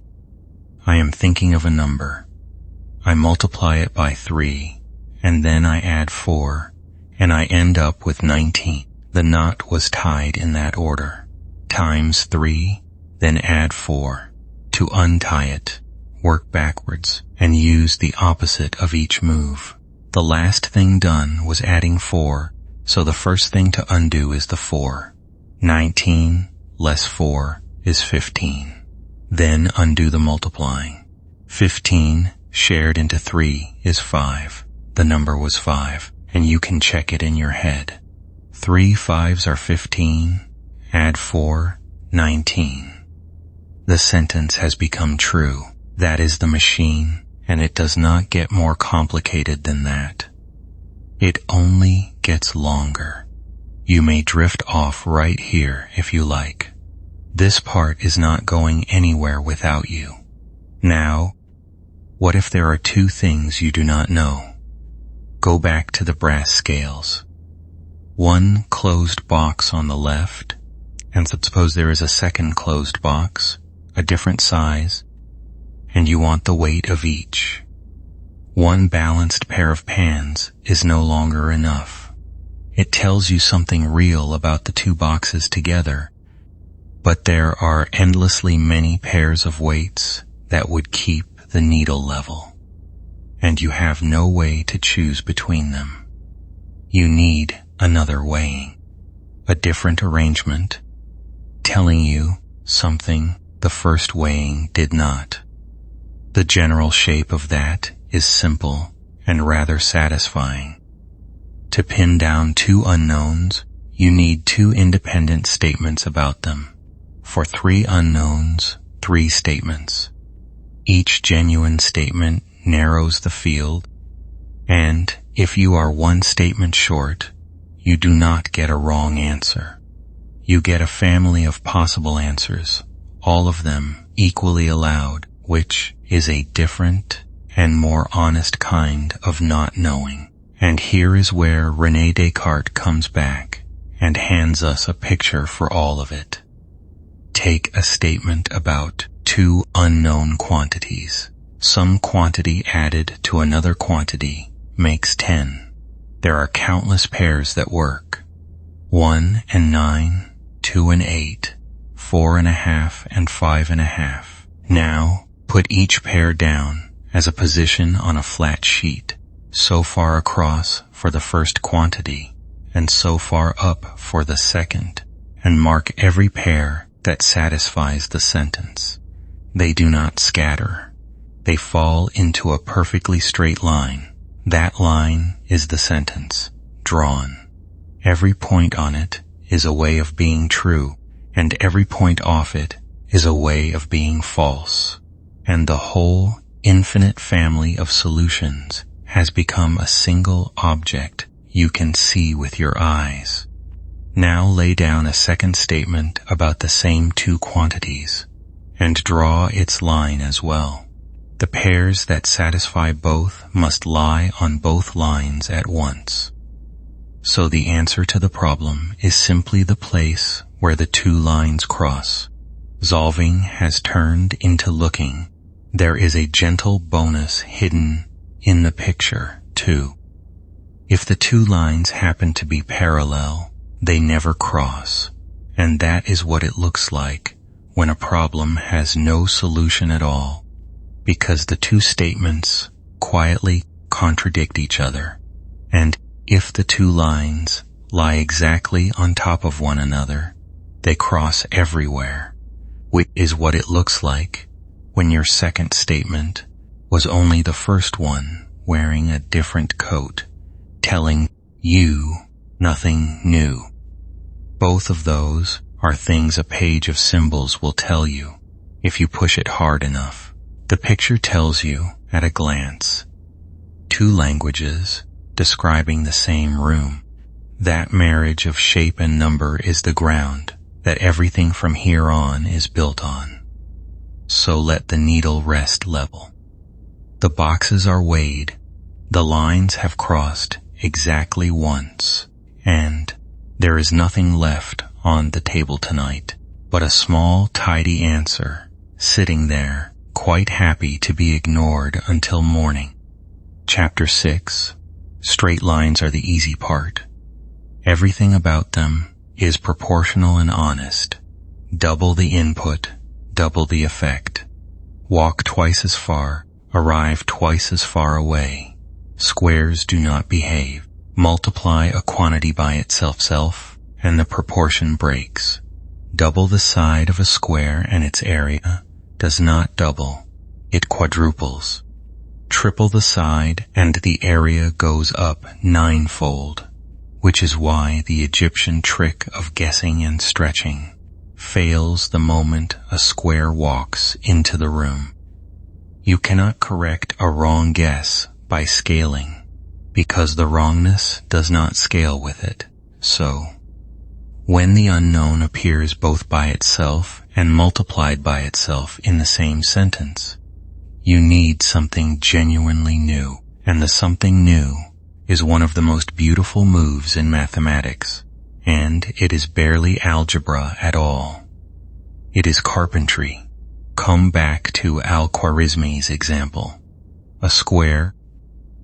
I am thinking of a number. I multiply it by 3, and then I add 4, and I end up with 19. The knot was tied in that order. Times 3, then add 4. To untie it, work backwards, and use the opposite of each move. The last thing done was adding 4, so the first thing to undo is the 4. 19 less 4 is 15. Then undo the multiplying. 15 shared into 3 is 5. The number was 5, and you can check it in your head. 3 5s are 15, add 4, 19. The sentence has become true. That is the machine, and it does not get more complicated than that. It only gets longer. You may drift off right here if you like. This part is not going anywhere without you. Now, what if there are two things you do not know? Go back to the brass scales. One closed box on the left, and suppose there is a second closed box, a different size, and you want the weight of each. One balanced pair of pans is no longer enough. It tells you something real about the two boxes together, but there are endlessly many pairs of weights that would keep the needle level, and you have no way to choose between them. You need another weighing, a different arrangement, telling you something the first weighing did not. The general shape of that is simple and rather satisfying. To pin down two unknowns, you need two independent statements about them. For 3 unknowns, 3 statements. Each genuine statement narrows the field, and if you are one statement short, you do not get a wrong answer. You get a family of possible answers, all of them equally allowed, which is a different and more honest kind of not knowing. And here is where René Descartes comes back and hands us a picture for all of it. Take a statement about 2 unknown quantities. Some quantity added to another quantity makes 10. There are countless pairs that work. 1 and 9, 2 and 8, 4 and a half and 5 and a half. Now, put each pair down as a position on a flat sheet, so far across for the first quantity, and so far up for the second, and mark every pair that satisfies the sentence. They do not scatter. They fall into a perfectly straight line. That line is the sentence, drawn. Every point on it is a way of being true, and every point off it is a way of being false. And the whole infinite family of solutions has become a single object you can see with your eyes. Now lay down a second statement about the same two quantities, and draw its line as well. The pairs that satisfy both must lie on both lines at once. So the answer to the problem is simply the place where the two lines cross. Solving has turned into looking. There is a gentle bonus hidden in the picture, too. If the two lines happen to be parallel, they never cross, and that is what it looks like when a problem has no solution at all, because the two statements quietly contradict each other. And if the two lines lie exactly on top of one another, they cross everywhere, which is what it looks like when your second statement was only the first one wearing a different coat, telling you nothing new. Both of those are things a page of symbols will tell you if you push it hard enough. The picture tells you at a glance. Two languages describing the same room. That marriage of shape and number is the ground that everything from here on is built on. So let the needle rest level. The boxes are weighed. The lines have crossed exactly once, and there is nothing left on the table tonight but a small, tidy answer sitting there, quite happy to be ignored until morning. Chapter 6. Straight lines are the easy part. Everything about them is proportional and honest. Double the input, double the effect. Walk twice as far, arrive twice as far away. Squares do not behave. Multiply a quantity by itself, and the proportion breaks. Double the side of a square and its area does not double, it quadruples. Triple the side and the area goes up ninefold, which is why the Egyptian trick of guessing and stretching fails the moment a square walks into the room. You cannot correct a wrong guess by scaling, because the wrongness does not scale with it. So, when the unknown appears both by itself and multiplied by itself in the same sentence, you need something genuinely new, and the something new is one of the most beautiful moves in mathematics, and it is barely algebra at all. It is carpentry. Come back to Al-Khwarizmi's example. A square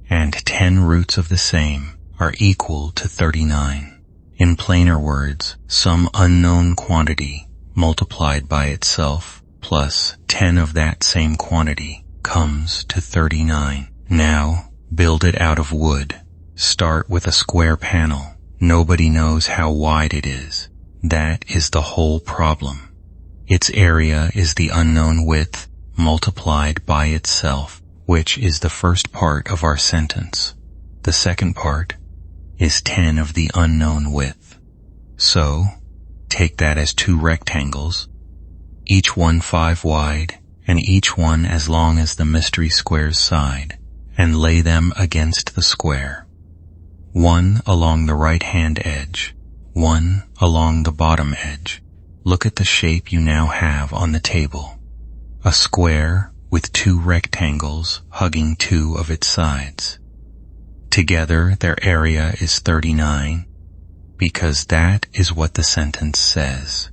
and 10 roots of the same are equal to 39. In plainer words, some unknown quantity multiplied by itself plus 10 of that same quantity comes to 39. Now, build it out of wood. Start with a square panel. Nobody knows how wide it is. That is the whole problem. Its area is the unknown width multiplied by itself, which is the first part of our sentence. The second part is 10 of the unknown width. So, take that as two rectangles, each one 5 wide, and each one as long as the mystery square's side, and lay them against the square. One along the right-hand edge, one along the bottom edge. Look at the shape you now have on the table. A square with 2 rectangles hugging 2 of its sides. Together their area is 39, because that is what the sentence says.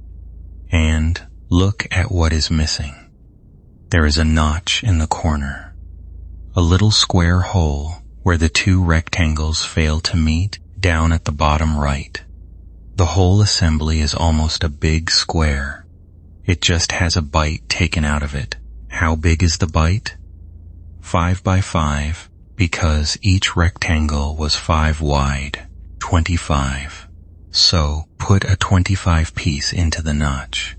And look at what is missing. There is a notch in the corner. A little square hole where the 2 rectangles fail to meet down at the bottom right. The whole assembly is almost a big square. It just has a bite taken out of it, How big is the bite? 5 by 5, because each rectangle was 5 wide, 25. So put a 25 piece into the notch.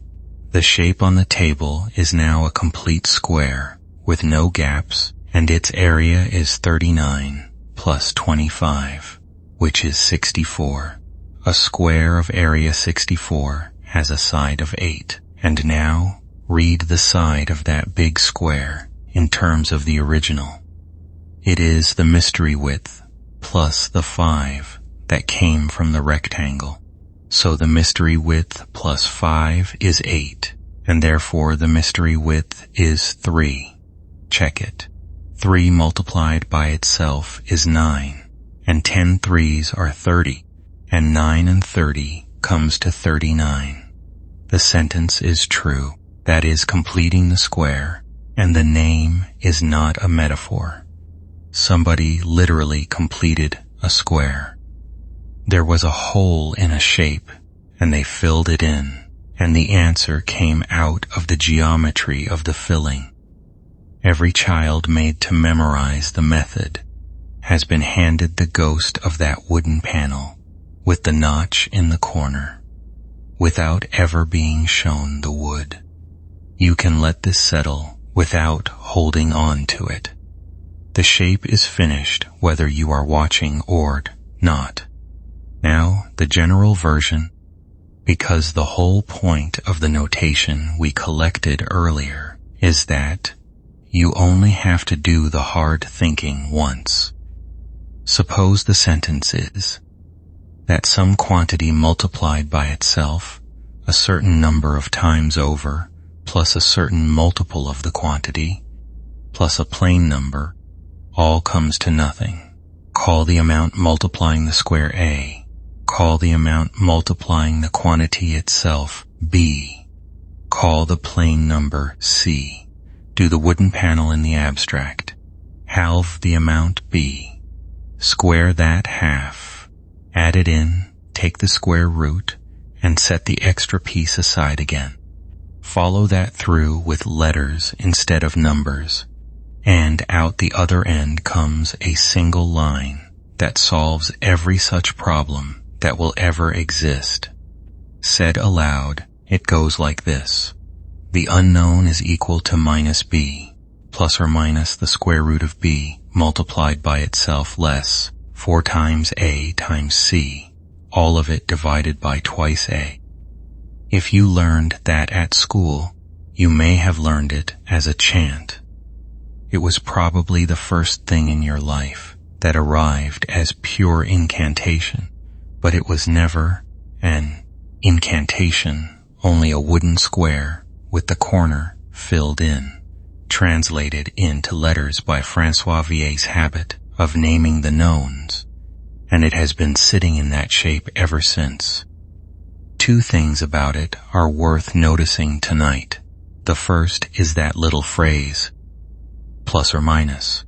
The shape on the table is now a complete square with no gaps, and its area is 39 plus 25, which is 64. A square of area 64 has a side of 8, and now read the side of that big square in terms of the original. It is the mystery width plus the 5 that came from the rectangle. So the mystery width plus 5 is 8, and therefore the mystery width is 3. Check it. 3 multiplied by itself is 9, and 10 threes are 30, and 9 and 30 comes to 39. The sentence is true. That is completing the square, and the name is not a metaphor. Somebody literally completed a square. There was a hole in a shape, and they filled it in, and the answer came out of the geometry of the filling. Every child made to memorize the method has been handed the ghost of that wooden panel with the notch in the corner, without ever being shown the wood. You can let this settle without holding on to it. The shape is finished whether you are watching or not. Now, the general version, because the whole point of the notation we collected earlier is that you only have to do the hard thinking once. Suppose the sentence is that some quantity multiplied by itself a certain number of times over plus a certain multiple of the quantity plus a plain number all comes to nothing. Call the amount multiplying the square A. Call the amount multiplying the quantity itself B. Call the plain number C. Do the wooden panel in the abstract. Halve the amount B. Square that half. Add it in, take the square root, and set the extra piece aside again. Follow that through with letters instead of numbers, and out the other end comes a single line that solves every such problem that will ever exist. Said aloud, it goes like this. The unknown is equal to minus b, plus or minus the square root of b multiplied by itself less 4 times a times c, all of it divided by twice a. If you learned that at school, you may have learned it as a chant. It was probably the first thing in your life that arrived as pure incantation, but it was never an incantation, only a wooden square with the corner filled in, translated into letters by Francois Vier's habit of naming the knowns, and it has been sitting in that shape ever since. 2 things about it are worth noticing tonight. The first is that little phrase, plus or minus.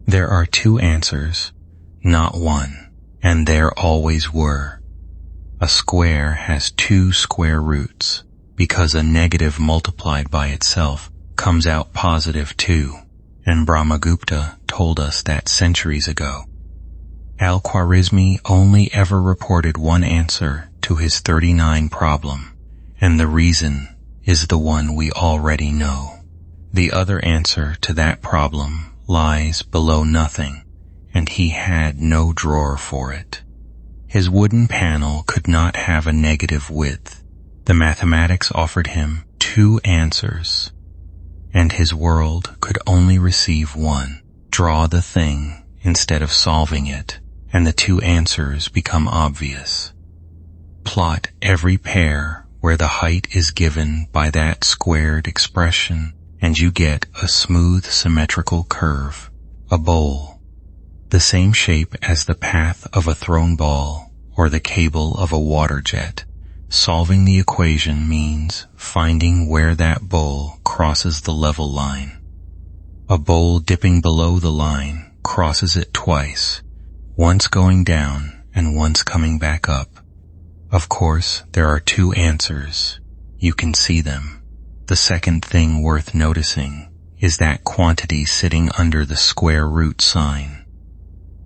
There are 2 answers, not one, and there always were. A square has 2 square roots, because a negative multiplied by itself comes out positive 2, and Brahmagupta told us that centuries ago. Al-Khwarizmi only ever reported one answer to his 39 problem, and the reason is the one we already know. The other answer to that problem lies below nothing, and he had no drawer for it. His wooden panel could not have a negative width. The mathematics offered him 2 answers, and his world could only receive one. Draw the thing instead of solving it, and the 2 answers become obvious. Plot every pair where the height is given by that squared expression, and you get a smooth symmetrical curve, a bowl, the same shape as the path of a thrown ball or the cable of a water jet. Solving the equation means finding where that bowl crosses the level line. A bowl dipping below the line crosses it twice, once going down and once coming back up. Of course, there are 2 answers. You can see them. The second thing worth noticing is that quantity sitting under the square root sign.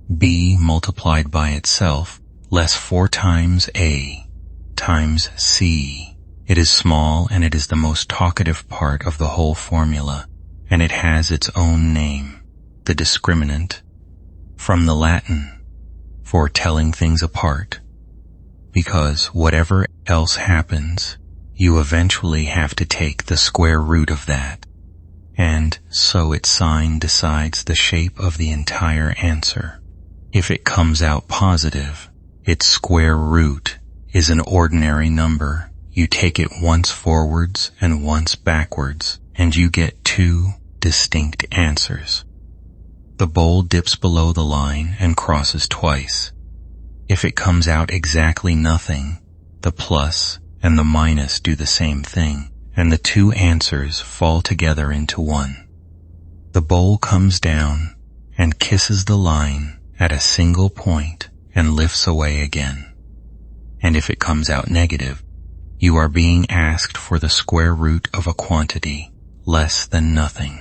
B multiplied by itself less 4 times A times C. It is small and it is the most talkative part of the whole formula, and it has its own name, the discriminant, from the Latin, for telling things apart. Because whatever else happens, you eventually have to take the square root of that, and so its sign decides the shape of the entire answer. If it comes out positive, its square root is an ordinary number. You take it once forwards and once backwards, and you get 2 distinct answers. The bowl dips below the line and crosses twice. If it comes out exactly nothing, the plus and the minus do the same thing, and the 2 answers fall together into one. The bowl comes down and kisses the line at a single point and lifts away again. And if it comes out negative, you are being asked for the square root of a quantity less than nothing.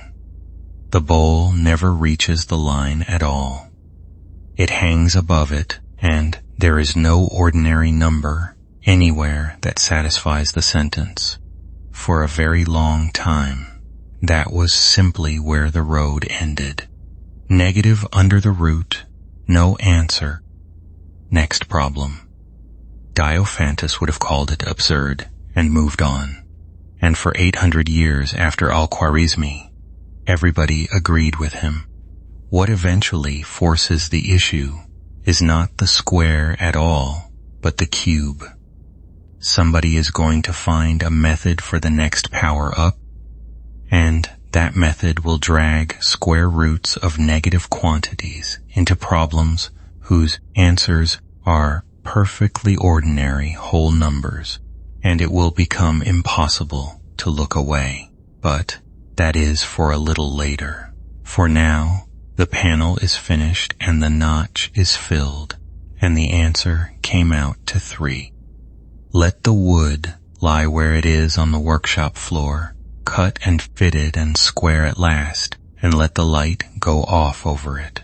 The bowl never reaches the line at all. It hangs above it, and there is no ordinary number anywhere that satisfies the sentence. For a very long time, that was simply where the road ended. Negative under the root, no answer. Next problem. Diophantus would have called it absurd and moved on. And for 800 years after Al-Khwarizmi, everybody agreed with him. What eventually forces the issue is not the square at all, but the cube. Somebody is going to find a method for the next power up, and that method will drag square roots of negative quantities into problems whose answers are perfectly ordinary whole numbers, and it will become impossible to look away. But that is for a little later. For now, the panel is finished and the notch is filled, and the answer came out to 3. Let the wood lie where it is on the workshop floor, cut and fitted and square at last, and let the light go off over it.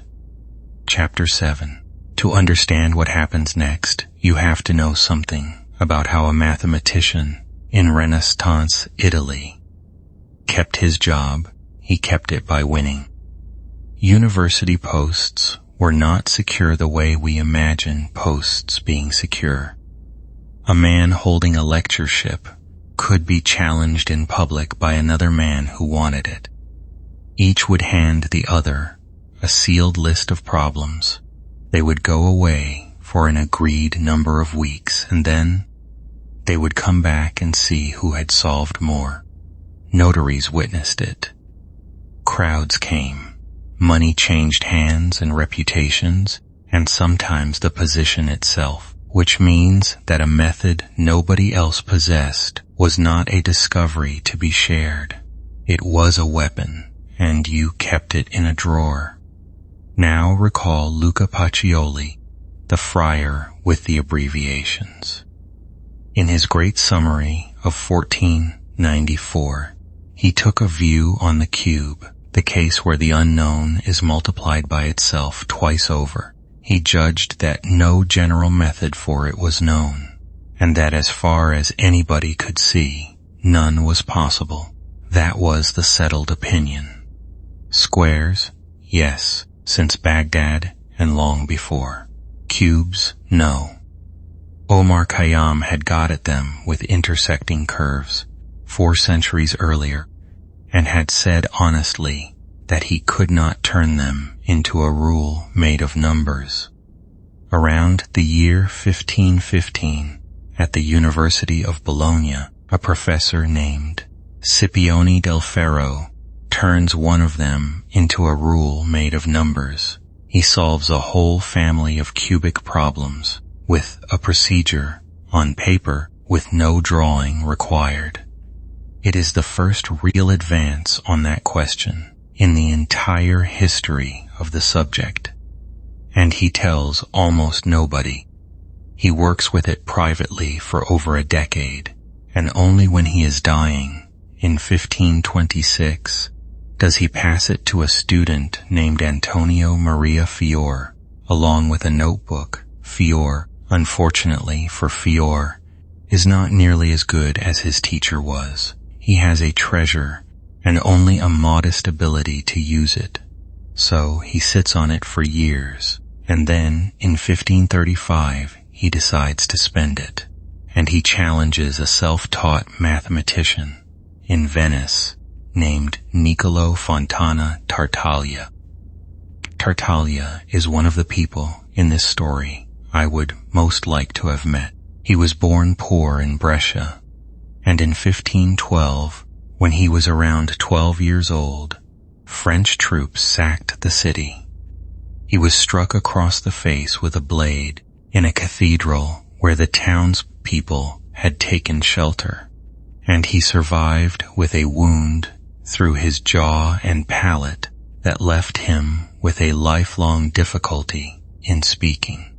Chapter 7. To understand what happens next, you have to know something about how a mathematician in Renaissance Italy kept his job. He kept it by winning. University posts were not secure the way we imagine posts being secure. A man holding a lectureship could be challenged in public by another man who wanted it. Each would hand the other a sealed list of problems. They would go away for an agreed number of weeks, and then they would come back and see who had solved more. Notaries witnessed it. Crowds came. Money changed hands and reputations, and sometimes the position itself, which means that a method nobody else possessed was not a discovery to be shared. It was a weapon, and you kept it in a drawer. Now recall Luca Pacioli, the friar with the abbreviations. In his great summary of 1494, he took a view on the cube, the case where the unknown is multiplied by itself twice over. He judged that no general method for it was known, and that as far as anybody could see, none was possible. That was the settled opinion. Squares? Yes, since Baghdad and long before. Cubes? No. Omar Khayyam had got at them with intersecting curves 4 centuries earlier, and had said honestly that he could not turn them into a rule made of numbers. Around the year 1515, at the University of Bologna, a professor named Scipione del Ferro turns one of them into a rule made of numbers. He solves a whole family of cubic problems with a procedure on paper with no drawing required. It is the first real advance on that question in the entire history of the subject, and he tells almost nobody. He works with it privately for over a decade, and only when he is dying in 1526, does he pass it to a student named Antonio Maria Fior, along with a notebook. Fior, unfortunately for Fior, is not nearly as good as his teacher was. He has a treasure and only a modest ability to use it. So he sits on it for years, and then in 1535 he decides to spend it, and he challenges a self-taught mathematician in Venice named Niccolò Fontana Tartaglia. Tartaglia is one of the people in this story I would most like to have met. He was born poor in Brescia, and in 1512, when he was around 12 years old, French troops sacked the city. He was struck across the face with a blade in a cathedral where the townspeople had taken shelter, and he survived with a wound through his jaw and palate that left him with a lifelong difficulty in speaking.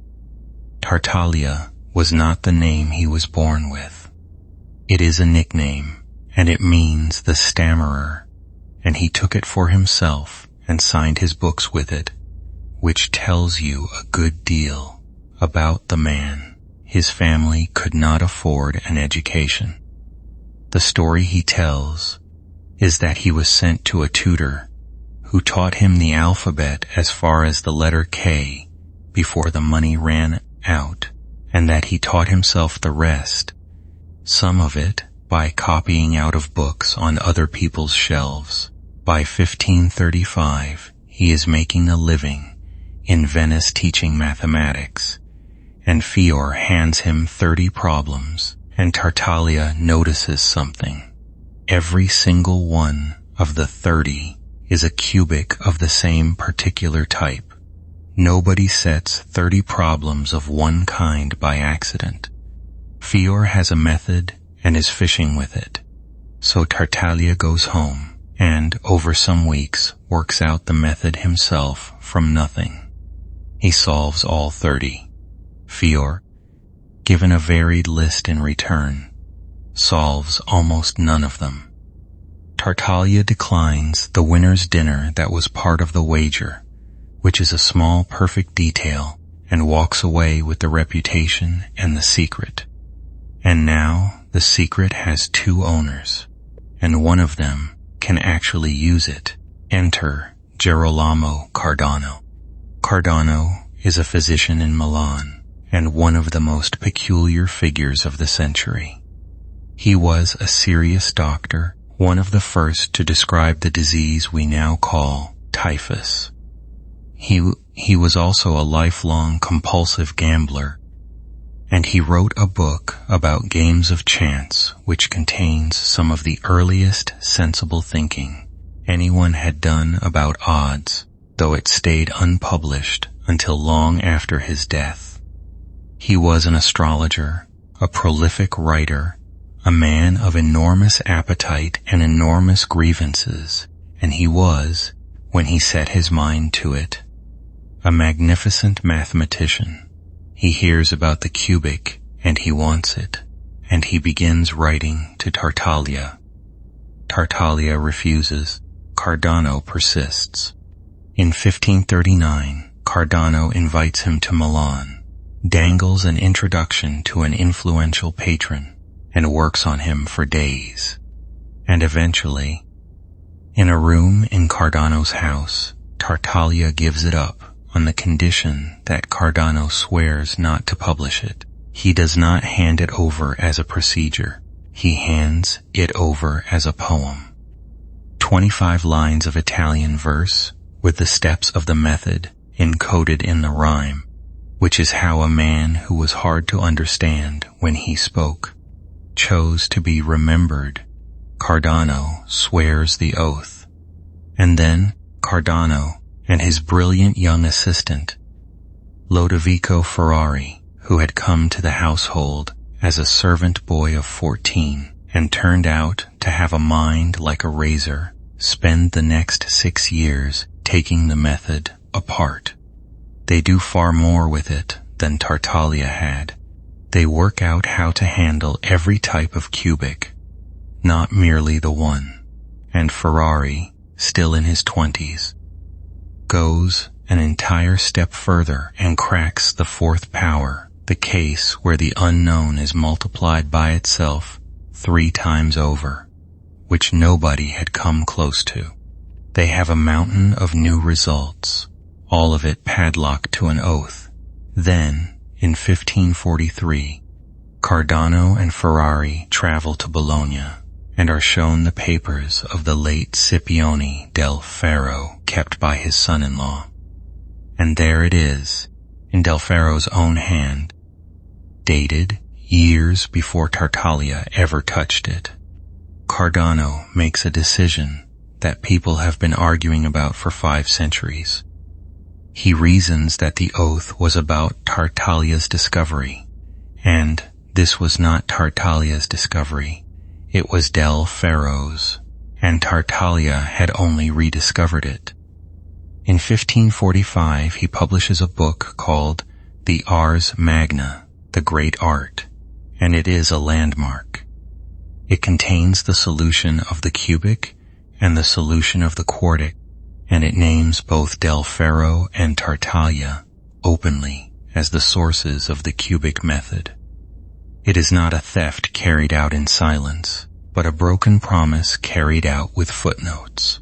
Tartaglia was not the name he was born with. It is a nickname, and it means the stammerer, and he took it for himself and signed his books with it, which tells you a good deal about the man. His family could not afford an education. The story he tells is that he was sent to a tutor who taught him the alphabet as far as the letter K before the money ran out, and that he taught himself the rest, some of it by copying out of books on other people's shelves. By 1535, he is making a living in Venice teaching mathematics, and Fior hands him 30 problems, and Tartaglia notices something. Every single one of the 30 is a cubic of the same particular type. Nobody sets 30 problems of one kind by accident. Fior has a method and is fishing with it. So Tartaglia goes home and, over some weeks, works out the method himself from nothing. He solves all 30. Fior, given a varied list in return, solves almost none of them. Tartaglia declines the winner's dinner that was part of the wager, which is a small perfect detail, and walks away with the reputation and the secret. And now the secret has 2 owners, and one of them can actually use it. Enter Girolamo Cardano. Cardano is a physician in Milan, and one of the most peculiar figures of the century. He was a serious doctor, one of the first to describe the disease we now call typhus. He was also a lifelong compulsive gambler, and he wrote a book about games of chance which contains some of the earliest sensible thinking anyone had done about odds, though it stayed unpublished until long after his death. He was an astrologer, a prolific writer, a man of enormous appetite and enormous grievances, and he was, when he set his mind to it, a magnificent mathematician. He hears about the cubic, and he wants it, and he begins writing to Tartaglia. Tartaglia refuses. Cardano persists. In 1539, Cardano invites him to Milan, dangles an introduction to an influential patron, and works on him for days. And eventually, in a room in Cardano's house, Tartaglia gives it up on the condition that Cardano swears not to publish it. He does not hand it over as a procedure. He hands it over as a poem. 25 lines of Italian verse with the steps of the method encoded in the rhyme, which is how a man who was hard to understand when he spoke chose to be remembered. Cardano swears the oath. And then Cardano and his brilliant young assistant, Lodovico Ferrari, who had come to the household as a servant boy of 14 and turned out to have a mind like a razor, spend the next 6 years taking the method apart. They do far more with it than Tartaglia had. They work out how to handle every type of cubic. not merely the one, and Ferrari, still in his 20s, goes an entire step further and cracks the fourth power, the case where the unknown is multiplied by itself 3 times over, which nobody had come close to. They have a mountain of new results, all of it padlocked to an oath. Then, in 1543, Cardano and Ferrari travel to Bologna and are shown the papers of the late Scipione del Ferro kept by his son-in-law. And there it is, in Del Ferro's own hand, dated years before Tartaglia ever touched it. Cardano makes a decision that people have been arguing about for 5 centuries. He reasons that the oath was about Tartaglia's discovery, and this was not Tartaglia's discovery, it was Del Ferro's, and Tartaglia had only rediscovered it. In 1545 he publishes a book called the Ars Magna, the Great Art, and it is a landmark. It contains the solution of the cubic and the solution of the quartic, and it names both Del Ferro and Tartaglia openly as the sources of the cubic method. It is not a theft carried out in silence, but a broken promise carried out with footnotes.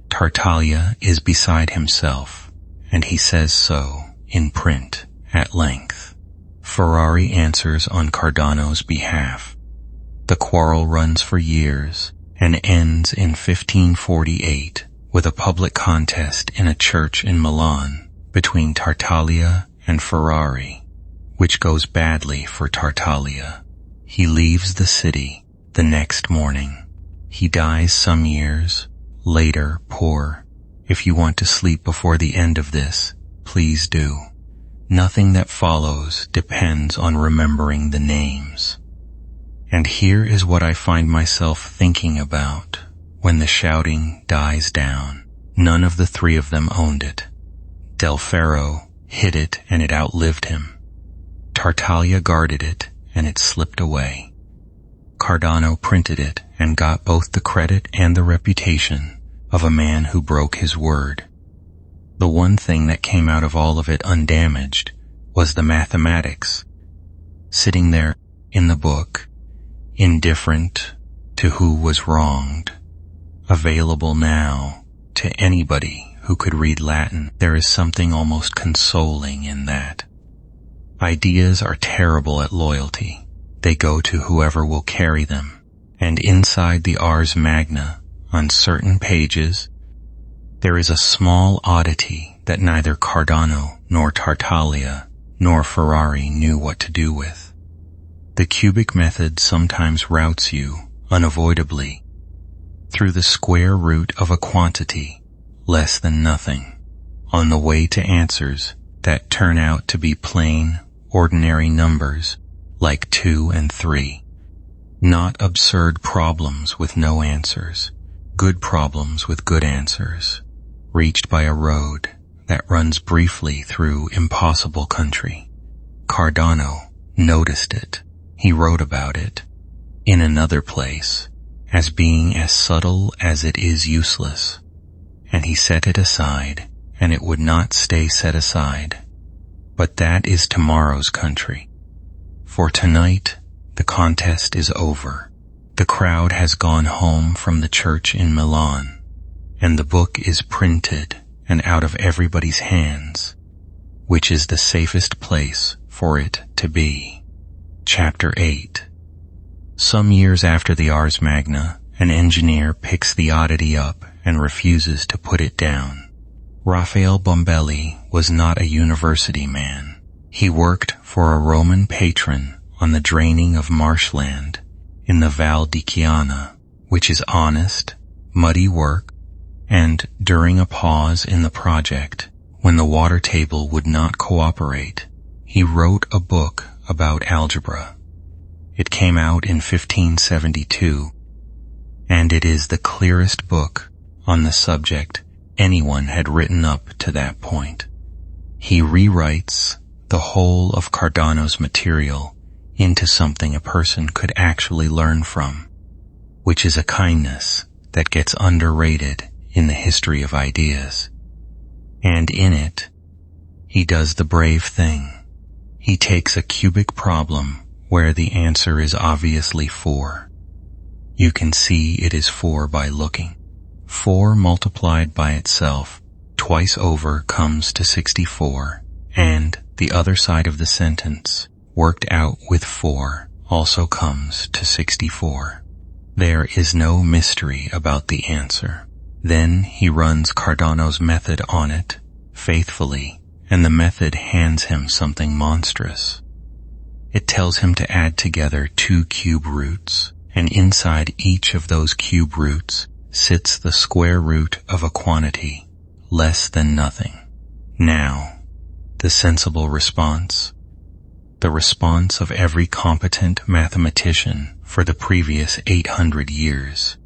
Tartaglia is beside himself, and he says so in print at length. Ferrari answers on Cardano's behalf. The quarrel runs for years and ends in 1548 with a public contest in a church in Milan between Tartaglia and Ferrari, which goes badly for Tartaglia. He leaves the city the next morning. He dies some years later poor. If you want to sleep before the end of this, please do. Nothing that follows depends on remembering the names. And here is what I find myself thinking about when the shouting dies down. None of the 3 of them owned it. Del Ferro hid it and it outlived him. Tartaglia guarded it and it slipped away. Cardano printed it and got both the credit and the reputation of a man who broke his word. The one thing that came out of all of it undamaged was the mathematics, sitting there in the book, indifferent to who was wronged, available now to anybody who could read Latin. There is something almost consoling in that. Ideas are terrible at loyalty. They go to whoever will carry them. And inside the Ars Magna, on certain pages, there is a small oddity that neither Cardano nor Tartaglia nor Ferrari knew what to do with. The cubic method sometimes routes you, unavoidably, through the square root of a quantity less than nothing, on the way to answers that turn out to be plain, ordinary numbers like 2 and 3. Not absurd problems with no answers, good problems with good answers, reached by a road that runs briefly through impossible country. Cardano noticed it. He wrote about it in another place as being as subtle as it is useless, and he set it aside, and it would not stay set aside. But that is tomorrow's country. For tonight, the contest is over. The crowd has gone home from the church in Milan, and the book is printed and out of everybody's hands, which is the safest place for it to be. Chapter 8. Some years after the Ars Magna, an engineer picks the oddity up and refuses to put it down. Raphael Bombelli was not a university man. He worked for a Roman patron on the draining of marshland in the Val di Chiana, which is honest, muddy work, and during a pause in the project, when the water table would not cooperate, he wrote a book about algebra. It came out in 1572, and it is the clearest book on the subject anyone had written up to that point. He rewrites the whole of Cardano's material into something a person could actually learn from, which is a kindness that gets underrated in the history of ideas. And in it, he does the brave thing. He takes a cubic problem where the answer is obviously 4. You can see it is 4 by looking. 4 multiplied by itself twice over comes to 64, and the other side of the sentence, worked out with 4, also comes to 64. There is no mystery about the answer. Then he runs Cardano's method on it, faithfully, and the method hands him something monstrous. It tells him to add together 2 cube roots, and inside each of those cube roots sits the square root of a quantity, less than nothing. Now, the sensible response? The response of every competent mathematician for the previous 800 years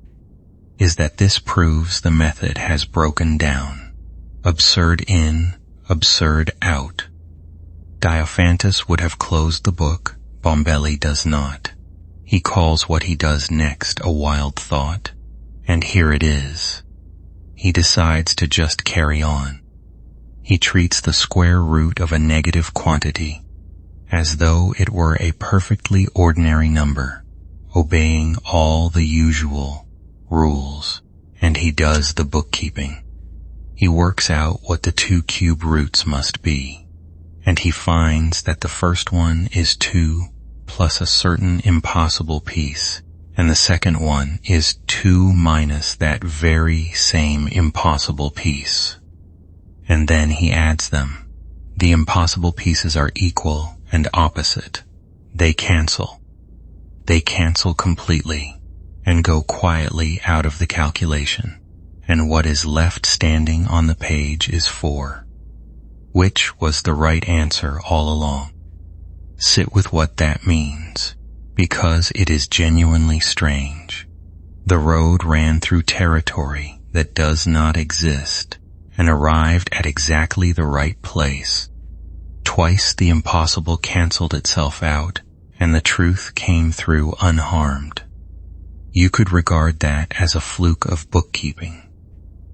is that this proves the method has broken down. Absurd in, absurd out. Diophantus would have closed the book, Bombelli does not. He calls what he does next a wild thought, and here it is. He decides to just carry on. He treats the square root of a negative quantity as though it were a perfectly ordinary number, obeying all the usual rules, and he does the bookkeeping. He works out what the 2 cube roots must be, and he finds that the first one is 2 plus a certain impossible piece, and the second one is 2 minus that very same impossible piece. And then he adds them. The impossible pieces are equal and opposite. They cancel. They cancel completely and go quietly out of the calculation, and what is left standing on the page is 4, which was the right answer all along. Sit with what that means, because it is genuinely strange. The road ran through territory that does not exist and arrived at exactly the right place. Twice the impossible canceled itself out, and the truth came through unharmed. You could regard that as a fluke of bookkeeping.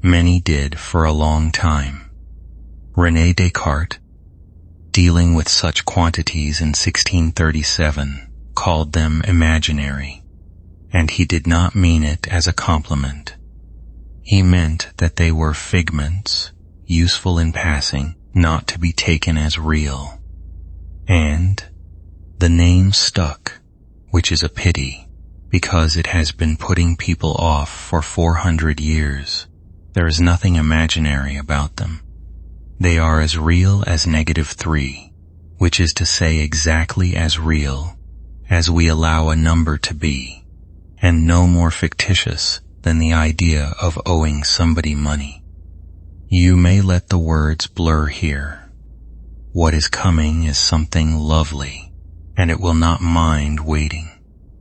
Many did for a long time. René Descartes, dealing with such quantities in 1637, called them imaginary, and he did not mean it as a compliment. He meant that they were figments, useful in passing, not to be taken as real. And the name stuck, which is a pity, because it has been putting people off for 400 years. There is nothing imaginary about them. They are as real as -3, which is to say exactly as real as we allow a number to be, and no more fictitious than the idea of owing somebody money. You may let the words blur here. What is coming is something lovely, and it will not mind waiting.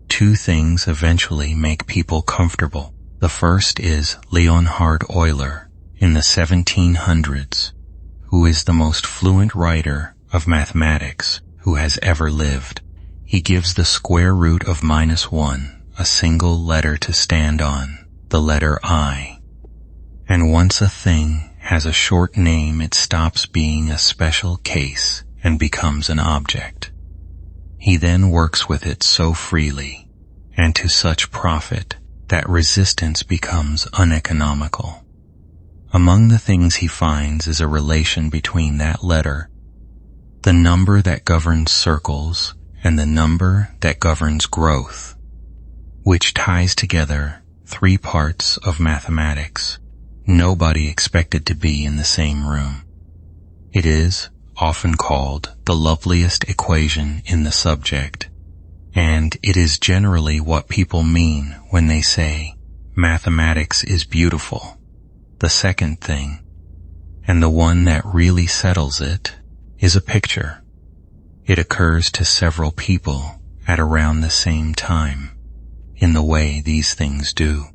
2 things eventually make people comfortable. The first is Leonhard Euler in the 1700s, who is the most fluent writer of mathematics who has ever lived. He gives the square root of -1 a single letter to stand on, the letter I. And once a thing has a short name, it stops being a special case and becomes an object. He then works with it so freely and to such profit that resistance becomes uneconomical. Among the things he finds is a relation between that letter, the number that governs circles, and the number that governs growth, which ties together 3 parts of mathematics nobody expected to be in the same room. It is often called the loveliest equation in the subject, and it is generally what people mean when they say mathematics is beautiful. The second thing, and the one that really settles it, is a picture. It occurs to several people at around the same time, in the way these things do.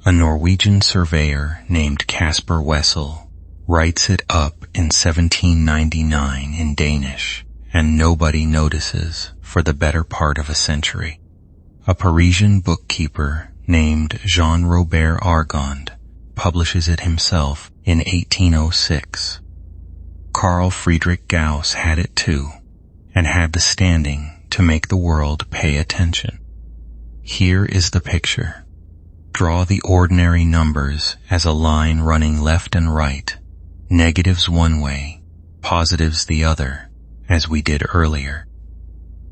A Norwegian surveyor named Caspar Wessel writes it up in 1799 in Danish, and nobody notices for the better part of a century. A Parisian bookkeeper named Jean-Robert Argand publishes it himself in 1806. Carl Friedrich Gauss had it too, and had the standing to make the world pay attention. Here is the picture. Draw the ordinary numbers as a line running left and right, negatives one way, positives the other, as we did earlier.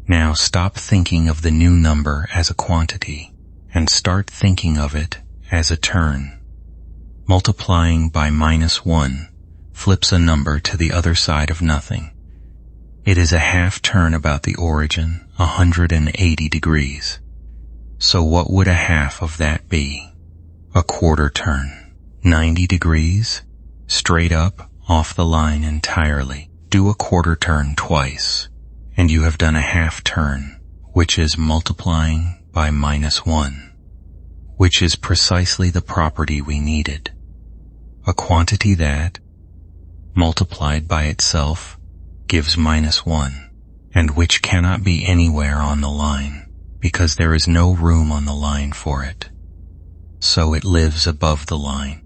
Now stop thinking of the new number as a quantity and start thinking of it as a turn. Multiplying by -1 flips a number to the other side of nothing. It is a half turn about the origin, 180 degrees. So what would a half of that be? A quarter turn. 90 degrees? Straight up, off the line entirely. Do a quarter turn twice, and you have done a half turn, which is multiplying by -1, which is precisely the property we needed. A quantity that, multiplied by itself, gives -1, and which cannot be anywhere on the line, because there is no room on the line for it. So it lives above the line,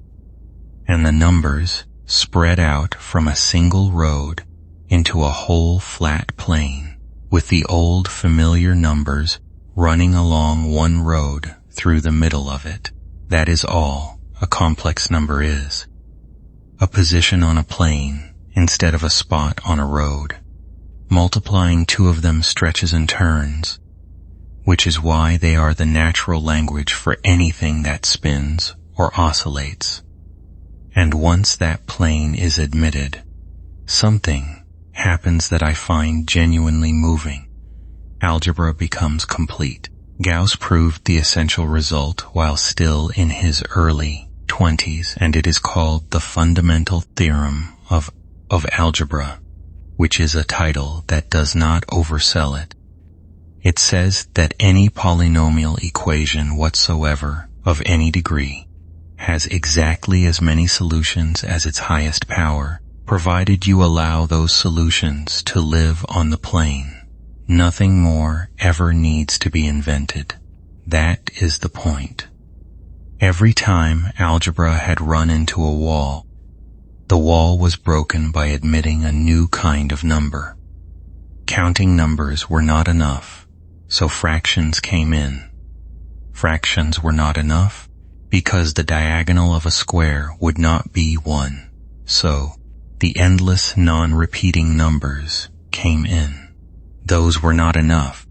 and the numbers spread out from a single road into a whole flat plane, with the old familiar numbers running along one road through the middle of it. That is all a complex number is. A position on a plane instead of a spot on a road. Multiplying two of them stretches and turns, which is why they are the natural language for anything that spins or oscillates. And once that plane is admitted, something happens that I find genuinely moving. Algebra becomes complete. Gauss proved the essential result while still in his early 20s, and it is called the fundamental theorem of algebra, which is a title that does not oversell it. It says that any polynomial equation whatsoever of any degree has exactly as many solutions as its highest power, provided you allow those solutions to live on the plane. Nothing more ever needs to be invented. That is the point. Every time algebra had run into a wall, the wall was broken by admitting a new kind of number. Counting numbers were not enough, so fractions came in. Fractions were not enough because the diagonal of a square would not be 1, so the endless non-repeating numbers came in. Those were not enough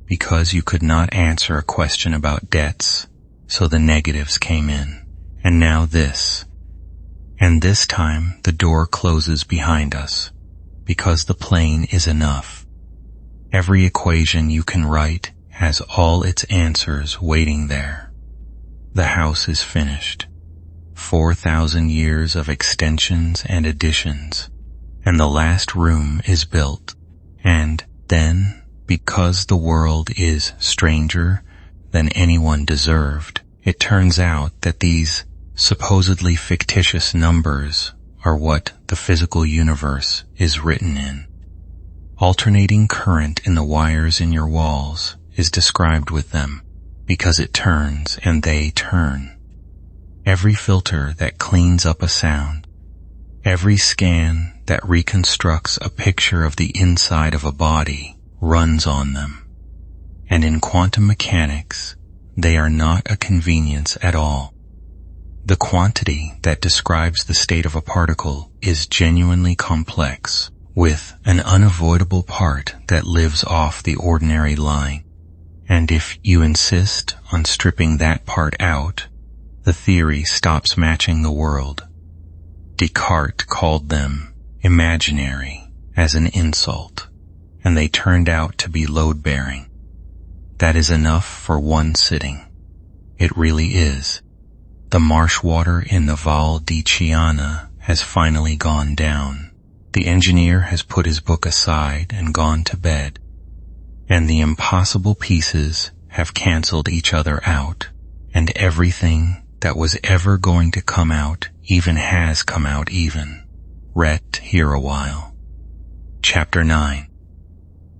because you could not answer a question about debts, so the negatives came in. And now this. And this time the door closes behind us because the plane is enough. Every equation you can write has all its answers waiting there. The house is finished. 4,000 years of extensions and additions, and the last room is built. And then, because the world is stranger than anyone deserved, it turns out that these supposedly fictitious numbers are what the physical universe is written in. Alternating current in the wires in your walls is described with them because it turns and they turn. Every filter that cleans up a sound, every scan that reconstructs a picture of the inside of a body runs on them. And in quantum mechanics, they are not a convenience at all. The quantity that describes the state of a particle is genuinely complex, with an unavoidable part that lives off the ordinary line. And if you insist on stripping that part out, the theory stops matching the world. Descartes called them imaginary as an insult, and they turned out to be load-bearing. That is enough for one sitting. It really is. The marsh water in the Val di Chiana has finally gone down. The engineer has put his book aside and gone to bed, and the impossible pieces have canceled each other out, and everything that was ever going to come out even has come out even. Rhet here a while. Chapter 9.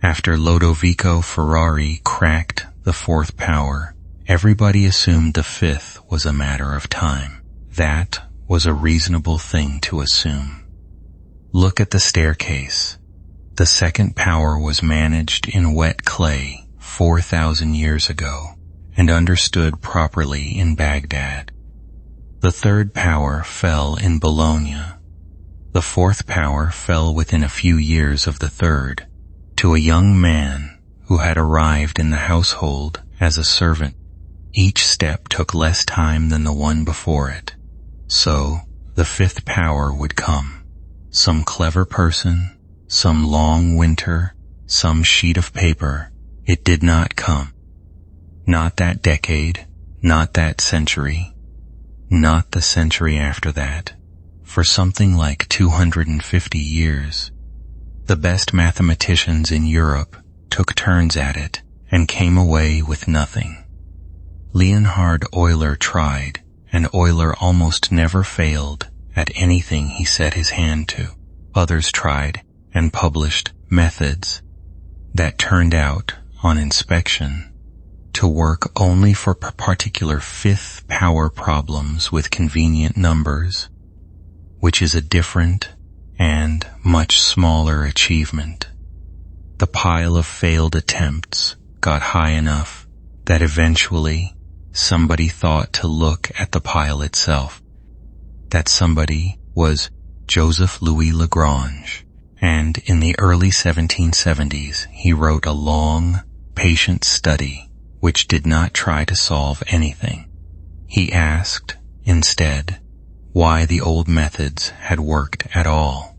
After Lodovico Ferrari cracked the fourth power, Everybody assumed the fifth was a matter of time. That was a reasonable thing to assume. Look at the staircase. The second power was managed in wet clay 4,000 years ago and understood properly in Baghdad. The third power fell in Bologna. The fourth power fell within a few years of the third to a young man who had arrived in the household as a servant. Each step took less time than the one before it. So the fifth power would come. Some clever person, some long winter, some sheet of paper. It did not come. Not that decade, not that century, not the century after that. For something like 250 years, the best mathematicians in Europe took turns at it and came away with nothing. Leonhard Euler tried, and Euler almost never failed at anything he set his hand to. Others tried and published methods that turned out, on inspection, to work only for particular fifth power problems with convenient numbers, which is a different and much smaller achievement. The pile of failed attempts got high enough that eventually somebody thought to look at the pile itself. That somebody was Joseph Louis Lagrange, and in the early 1770s he wrote a long, patient study which did not try to solve anything. He asked, instead, why the old methods had worked at all.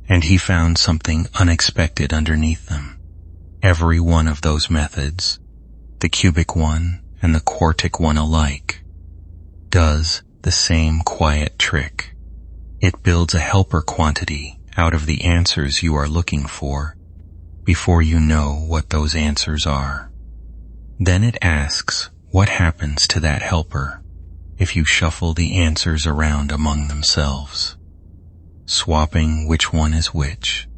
And he found something unexpected underneath them. Every one of those methods, the cubic one and the quartic one alike, does the same quiet trick. It builds a helper quantity out of the answers you are looking for before you know what those answers are. Then it asks what happens to that helper if you shuffle the answers around among themselves, swapping which one is which.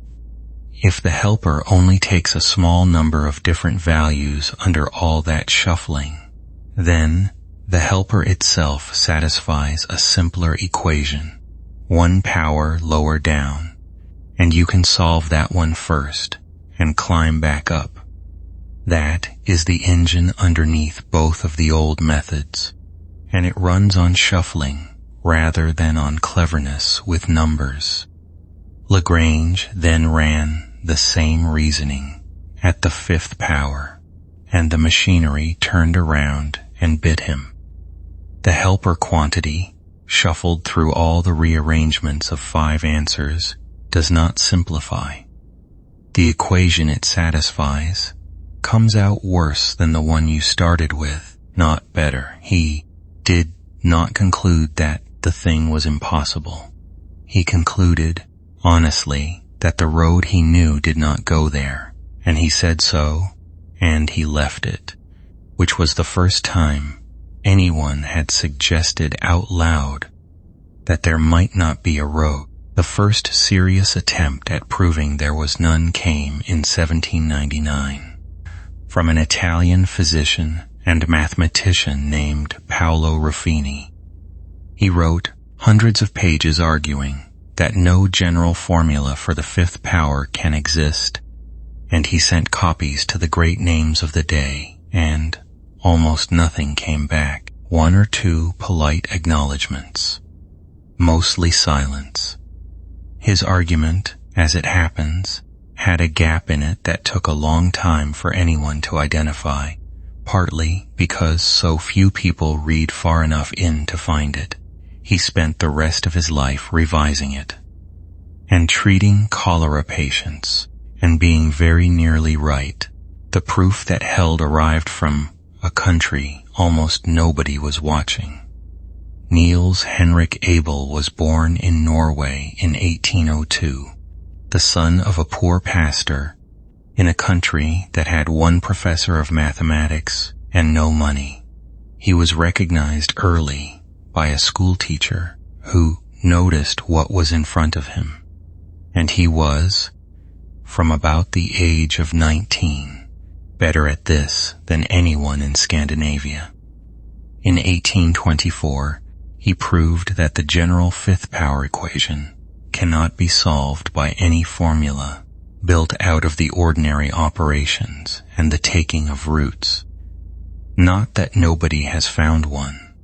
If the helper only takes a small number of different values under all that shuffling, then the helper itself satisfies a simpler equation, one power lower down, and you can solve that one first and climb back up. That is the engine underneath both of the old methods, and it runs on shuffling rather than on cleverness with numbers. Lagrange then ran the same reasoning at the fifth power, and the machinery turned around and bit him. The helper quantity, shuffled through all the rearrangements of 5 answers, does not simplify. The equation it satisfies comes out worse than the one you started with, not better. He did not conclude that the thing was impossible. He concluded, honestly, that the road he knew did not go there, and he said so, and he left it, which was the first time anyone had suggested out loud that there might not be a road. The first serious attempt at proving there was none came in 1799 from an Italian physician and mathematician named Paolo Ruffini. He wrote hundreds of pages arguing that no general formula for the fifth power can exist, and he sent copies to the great names of the day, and almost nothing came back. 1 or 2 polite acknowledgments, mostly silence. His argument, as it happens, had a gap in it that took a long time for anyone to identify, partly because so few people read far enough in to find it. He spent the rest of his life revising it, and treating cholera patients, and being very nearly right. The proof that held arrived from a country almost nobody was watching. Niels Henrik Abel was born in Norway in 1802, the son of a poor pastor in a country that had 1 professor of mathematics and no money. He was recognized early by a school teacher who noticed what was in front of him, and he was, from about the age of 19, better at this than anyone in Scandinavia. In 1824, he proved that the general fifth power equation cannot be solved by any formula built out of the ordinary operations and the taking of roots. Not that nobody has found one,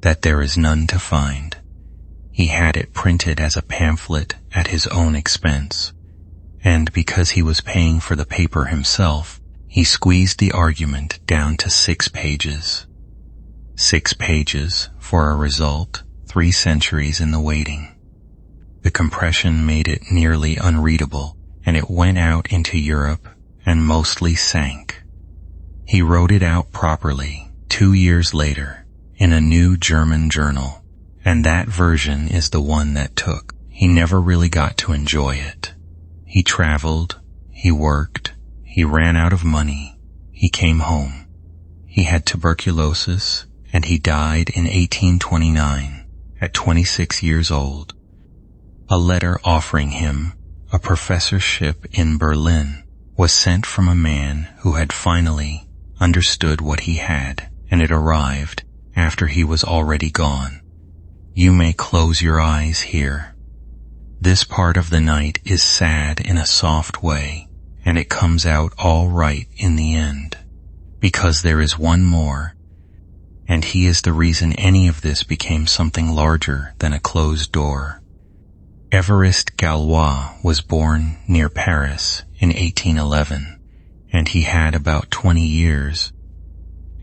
that there is none to find. He had it printed as a pamphlet at his own expense, and because he was paying for the paper himself, he squeezed the argument down to 6 pages. 6 pages for a result 3 centuries in the waiting. The compression made it nearly unreadable, and it went out into Europe and mostly sank. He wrote it out properly 2 years later in a new German journal, and that version is the one that took. He never really got to enjoy it. He traveled, he worked, he ran out of money, he came home. He had tuberculosis, and he died in 1829 at 26 years old. A letter offering him a professorship in Berlin was sent from a man who had finally understood what he had, and it arrived after he was already gone. You may close your eyes here. This part of the night is sad in a soft way, and it comes out all right in the end, because there is one more, and he is the reason any of this became something larger than a closed door. Évariste Galois was born near Paris in 1811, and he had about 20 years,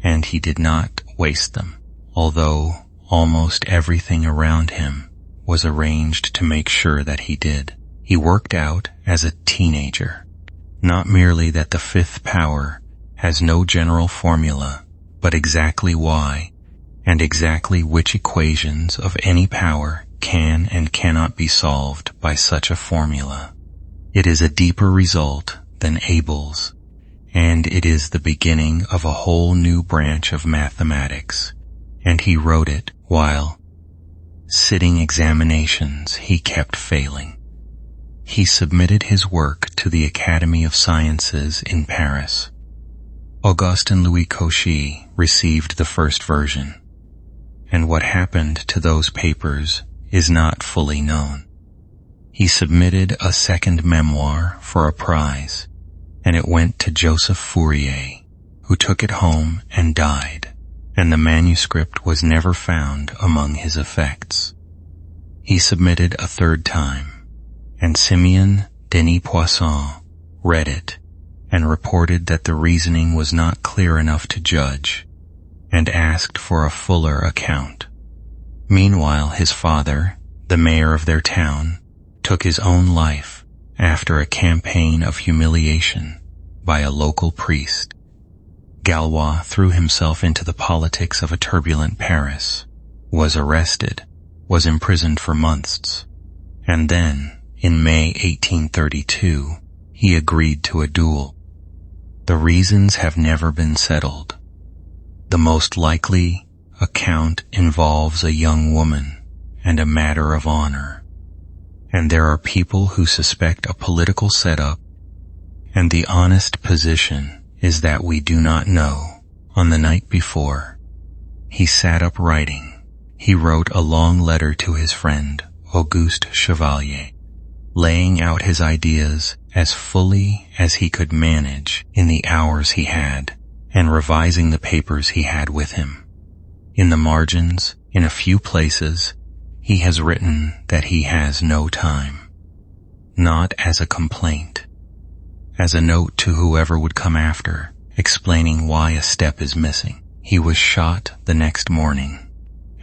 and he did not waste them, although almost everything around him was arranged to make sure that he did. He worked out as a teenager, not merely that the fifth power has no general formula, but exactly why and exactly which equations of any power can and cannot be solved by such a formula. It is a deeper result than Abel's, and it is the beginning of a whole new branch of mathematics, and he wrote it while sitting examinations he kept failing. He submitted his work to the Academy of Sciences in Paris. Augustin Louis Cauchy received the first version, and what happened to those papers is not fully known. He submitted a second memoir for a prize, and it went to Joseph Fourier, who took it home and died, and the manuscript was never found among his effects. He submitted a third time, and Simeon Denis Poisson read it and reported that the reasoning was not clear enough to judge, and asked for a fuller account. Meanwhile, his father, the mayor of their town, took his own life after a campaign of humiliation by a local priest. Galois threw himself into the politics of a turbulent Paris, was arrested, was imprisoned for months, and then, in May 1832, he agreed to a duel. The reasons have never been settled. The most likely account involves a young woman and a matter of honor, and there are people who suspect a political setup, and the honest position is that we do not know. On the night before, he sat up writing. He wrote a long letter to his friend, Auguste Chevalier, laying out his ideas as fully as he could manage in the hours he had, and revising the papers he had with him. In the margins, in a few places, he has written that he has no time, not as a complaint, as a note to whoever would come after, explaining why a step is missing. He was shot the next morning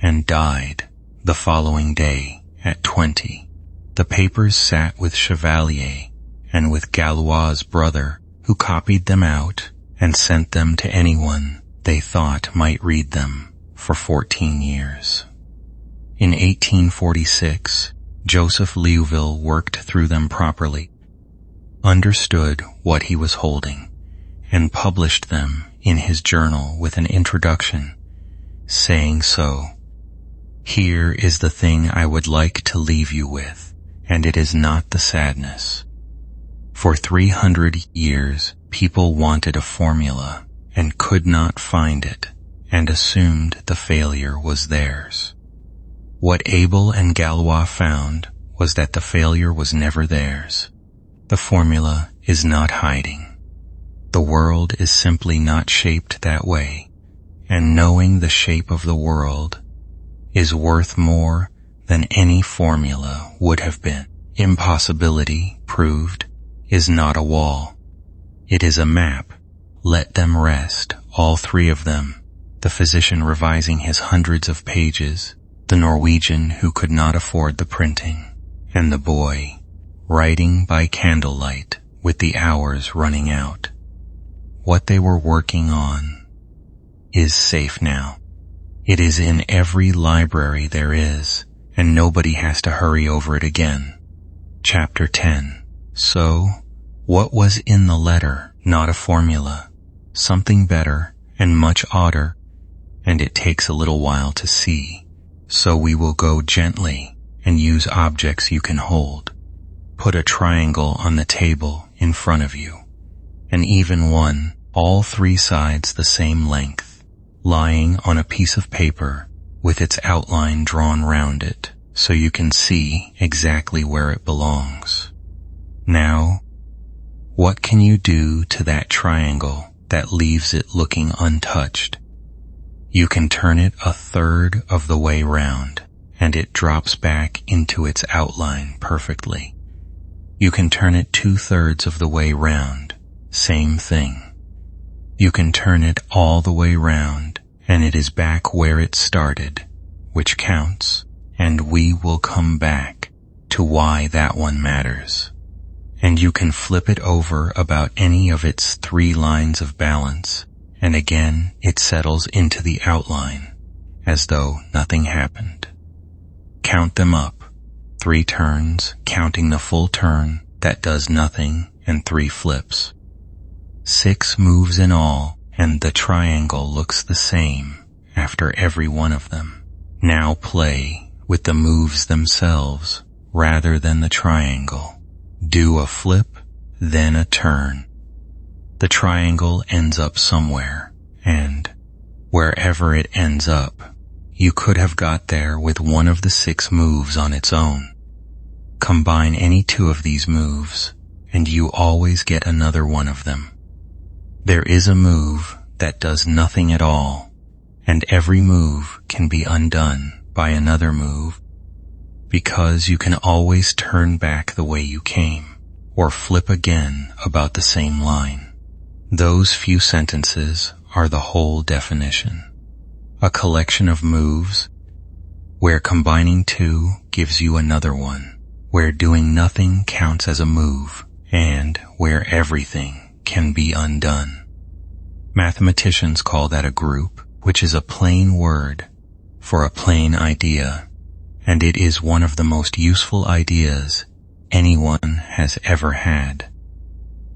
and died the following day at 20. The papers sat with Chevalier and with Galois' brother, who copied them out and sent them to anyone they thought might read them for 14 years. In 1846, Joseph Liouville worked through them properly, understood what he was holding, and published them in his journal with an introduction, saying so, "Here is the thing I would like to leave you with, and it is not the sadness. For 300 years, people wanted a formula and could not find it and assumed the failure was theirs. What Abel and Galois found was that the failure was never theirs. The formula is not hiding. The world is simply not shaped that way, and knowing the shape of the world is worth more than any formula would have been. Impossibility, proved, is not a wall. It is a map. Let them rest, all three of them, the physician revising his hundreds of pages, the Norwegian who could not afford the printing, and the boy, writing by candlelight with the hours running out. What they were working on is safe now. It is in every library there is, and nobody has to hurry over it again. Chapter 10. So, what was in the letter? Not a formula. Something better and much odder, and it takes a little while to see. So we will go gently and use objects you can hold. Put a triangle on the table in front of you, an even one, all three sides the same length, lying on a piece of paper with its outline drawn round it, so you can see exactly where it belongs. Now, what can you do to that triangle that leaves it looking untouched? You can turn it a third of the way round, and it drops back into its outline perfectly. You can turn it 2/3 of the way round, same thing. You can turn it all the way round, and it is back where it started, which counts, and we will come back to why that one matters. And you can flip it over about any of its 3 lines of balance, and again it settles into the outline, as though nothing happened. Count them up, 3 turns, counting the full turn that does nothing, and 3 flips. 6 moves in all, and the triangle looks the same after every one of them. Now play with the moves themselves rather than the triangle. Do a flip, then a turn. The triangle ends up somewhere, and wherever it ends up, you could have got there with one of the 6 moves on its own. Combine any 2 of these moves, and you always get another one of them. There is a move that does nothing at all, and every move can be undone by another move, because you can always turn back the way you came, or flip again about the same line. Those few sentences are the whole definition. A collection of moves where combining 2 gives you another one, where doing nothing counts as a move, and where everything can be undone. Mathematicians call that a group, which is a plain word for a plain idea, and it is one of the most useful ideas anyone has ever had.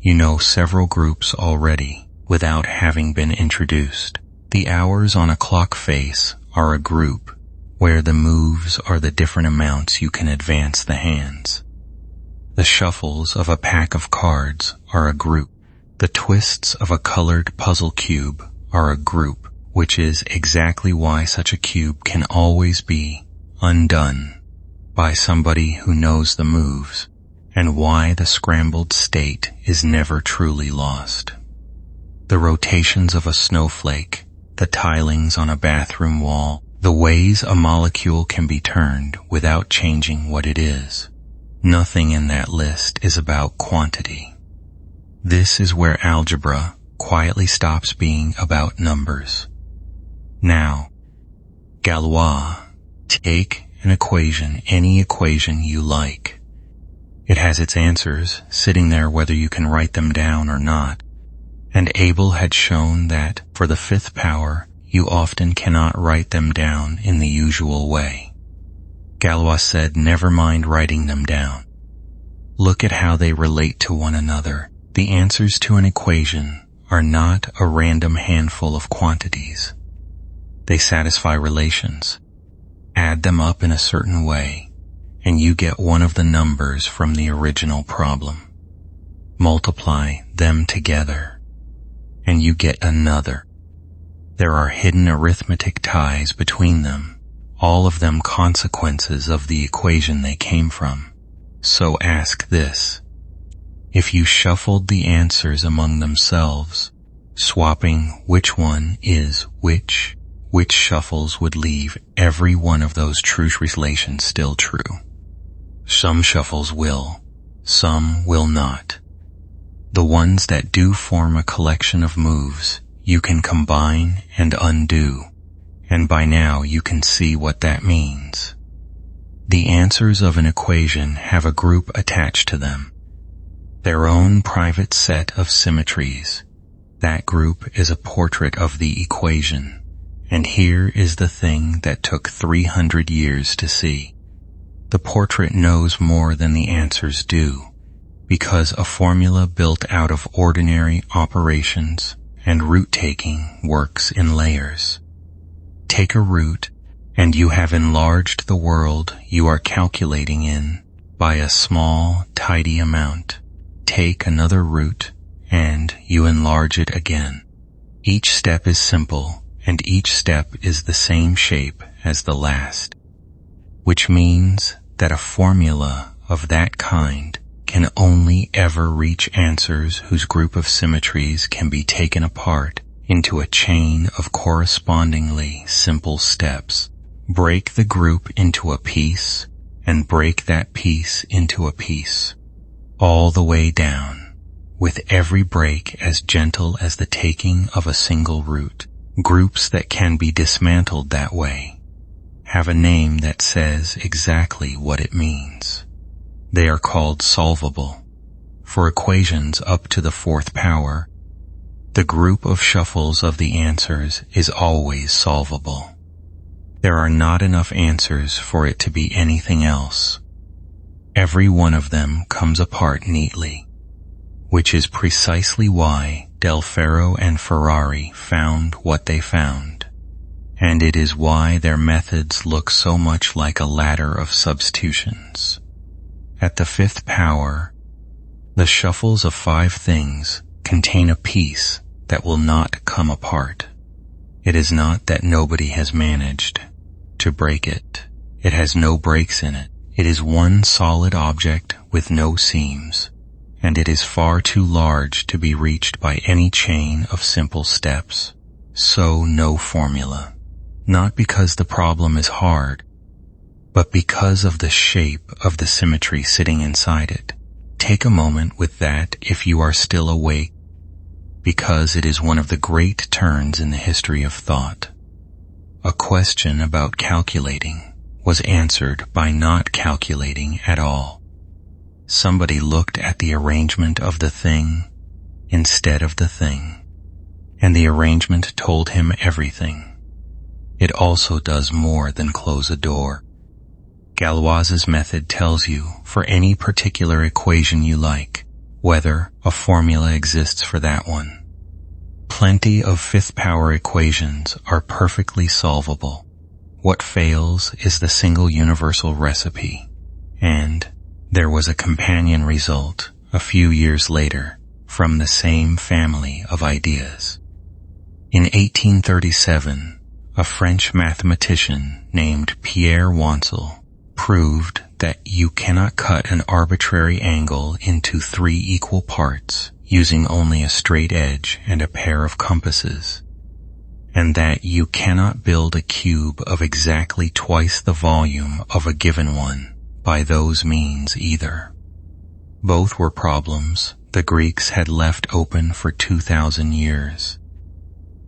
You know several groups already without having been introduced. The hours on a clock face are a group where the moves are the different amounts you can advance the hands. The shuffles of a pack of cards are a group. The twists of a colored puzzle cube are a group, which is exactly why such a cube can always be undone by somebody who knows the moves, and why the scrambled state is never truly lost. The rotations of a snowflake, the tilings on a bathroom wall, the ways a molecule can be turned without changing what it is. Nothing in that list is about quantity. This is where algebra quietly stops being about numbers. Now, Galois, take an equation, any equation you like. It has its answers sitting there whether you can write them down or not. And Abel had shown that for the 5th power, you often cannot write them down in the usual way. Galois said, never mind writing them down. Look at how they relate to one another. The answers to an equation are not a random handful of quantities. They satisfy relations. Add them up in a certain way, and you get one of the numbers from the original problem. Multiply them together, and you get another. There are hidden arithmetic ties between them, all of them consequences of the equation they came from. So ask this. If you shuffled the answers among themselves, swapping which one is which shuffles would leave every one of those truth relations still true? Some shuffles will, some will not. The ones that do form a collection of moves you can combine and undo, and by now you can see what that means. The answers of an equation have a group attached to them, their own private set of symmetries. That group is a portrait of the equation, and here is the thing that took 300 years to see. The portrait knows more than the answers do, because a formula built out of ordinary operations and root-taking works in layers. Take a root, and you have enlarged the world you are calculating in by a small, tidy amount. Take another root, and you enlarge it again. Each step is simple, and each step is the same shape as the last, which means that a formula of that kind can only ever reach answers whose group of symmetries can be taken apart into a chain of correspondingly simple steps. Break the group into a piece, and break that piece into a piece, all the way down, with every break as gentle as the taking of a single root. Groups that can be dismantled that way have a name that says exactly what it means. They are called solvable. For equations up to the fourth power, the group of shuffles of the answers is always solvable. There are not enough answers for it to be anything else. Every one of them comes apart neatly, which is precisely why Del Ferro and Ferrari found what they found, and it is why their methods look so much like a ladder of substitutions. At the fifth power, the shuffles of 5 things contain a piece that will not come apart. It is not that nobody has managed to break it. It has no breaks in it. It is one solid object with no seams, and it is far too large to be reached by any chain of simple steps. So no formula. Not because the problem is hard, but because of the shape of the symmetry sitting inside it. Take a moment with that if you are still awake, because it is one of the great turns in the history of thought. A question about calculating was answered by not calculating at all. Somebody looked at the arrangement of the thing instead of the thing, and the arrangement told him everything. It also does more than close a door. Galois's method tells you for any particular equation you like, whether a formula exists for that one. Plenty of fifth power equations are perfectly solvable. What fails is the single universal recipe, and there was a companion result a few years later from the same family of ideas. In 1837, a French mathematician named Pierre Wansel proved that you cannot cut an arbitrary angle into 3 equal parts using only a straight edge and a pair of compasses, and that you cannot build a cube of exactly twice the volume of a given one by those means either. Both were problems the Greeks had left open for 2,000 years.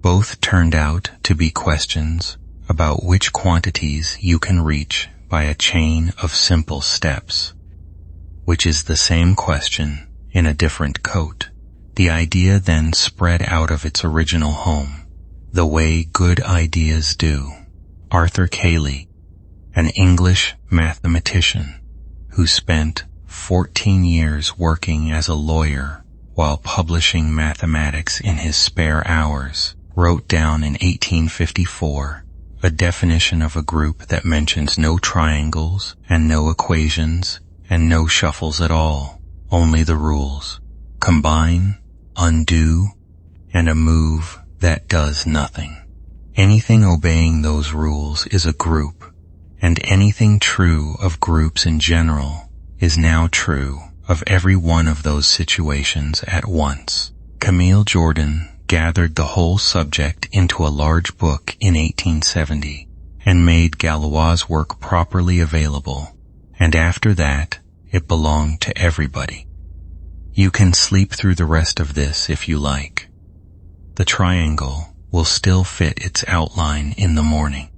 Both turned out to be questions about which quantities you can reach by a chain of simple steps, which is the same question in a different coat. The idea then spread out of its original home, the way good ideas do. Arthur Cayley, an English mathematician who spent 14 years working as a lawyer while publishing mathematics in his spare hours, wrote down in 1854 a definition of a group that mentions no triangles and no equations and no shuffles at all, only the rules. combine, undo, and a move that does nothing. Anything obeying those rules is a group, and anything true of groups in general is now true of every one of those situations at once. Camille Jordan gathered the whole subject into a large book in 1870 and made Galois' work properly available, and after that it belonged to everybody. You can sleep through the rest of this if you like. The triangle will still fit its outline in the morning.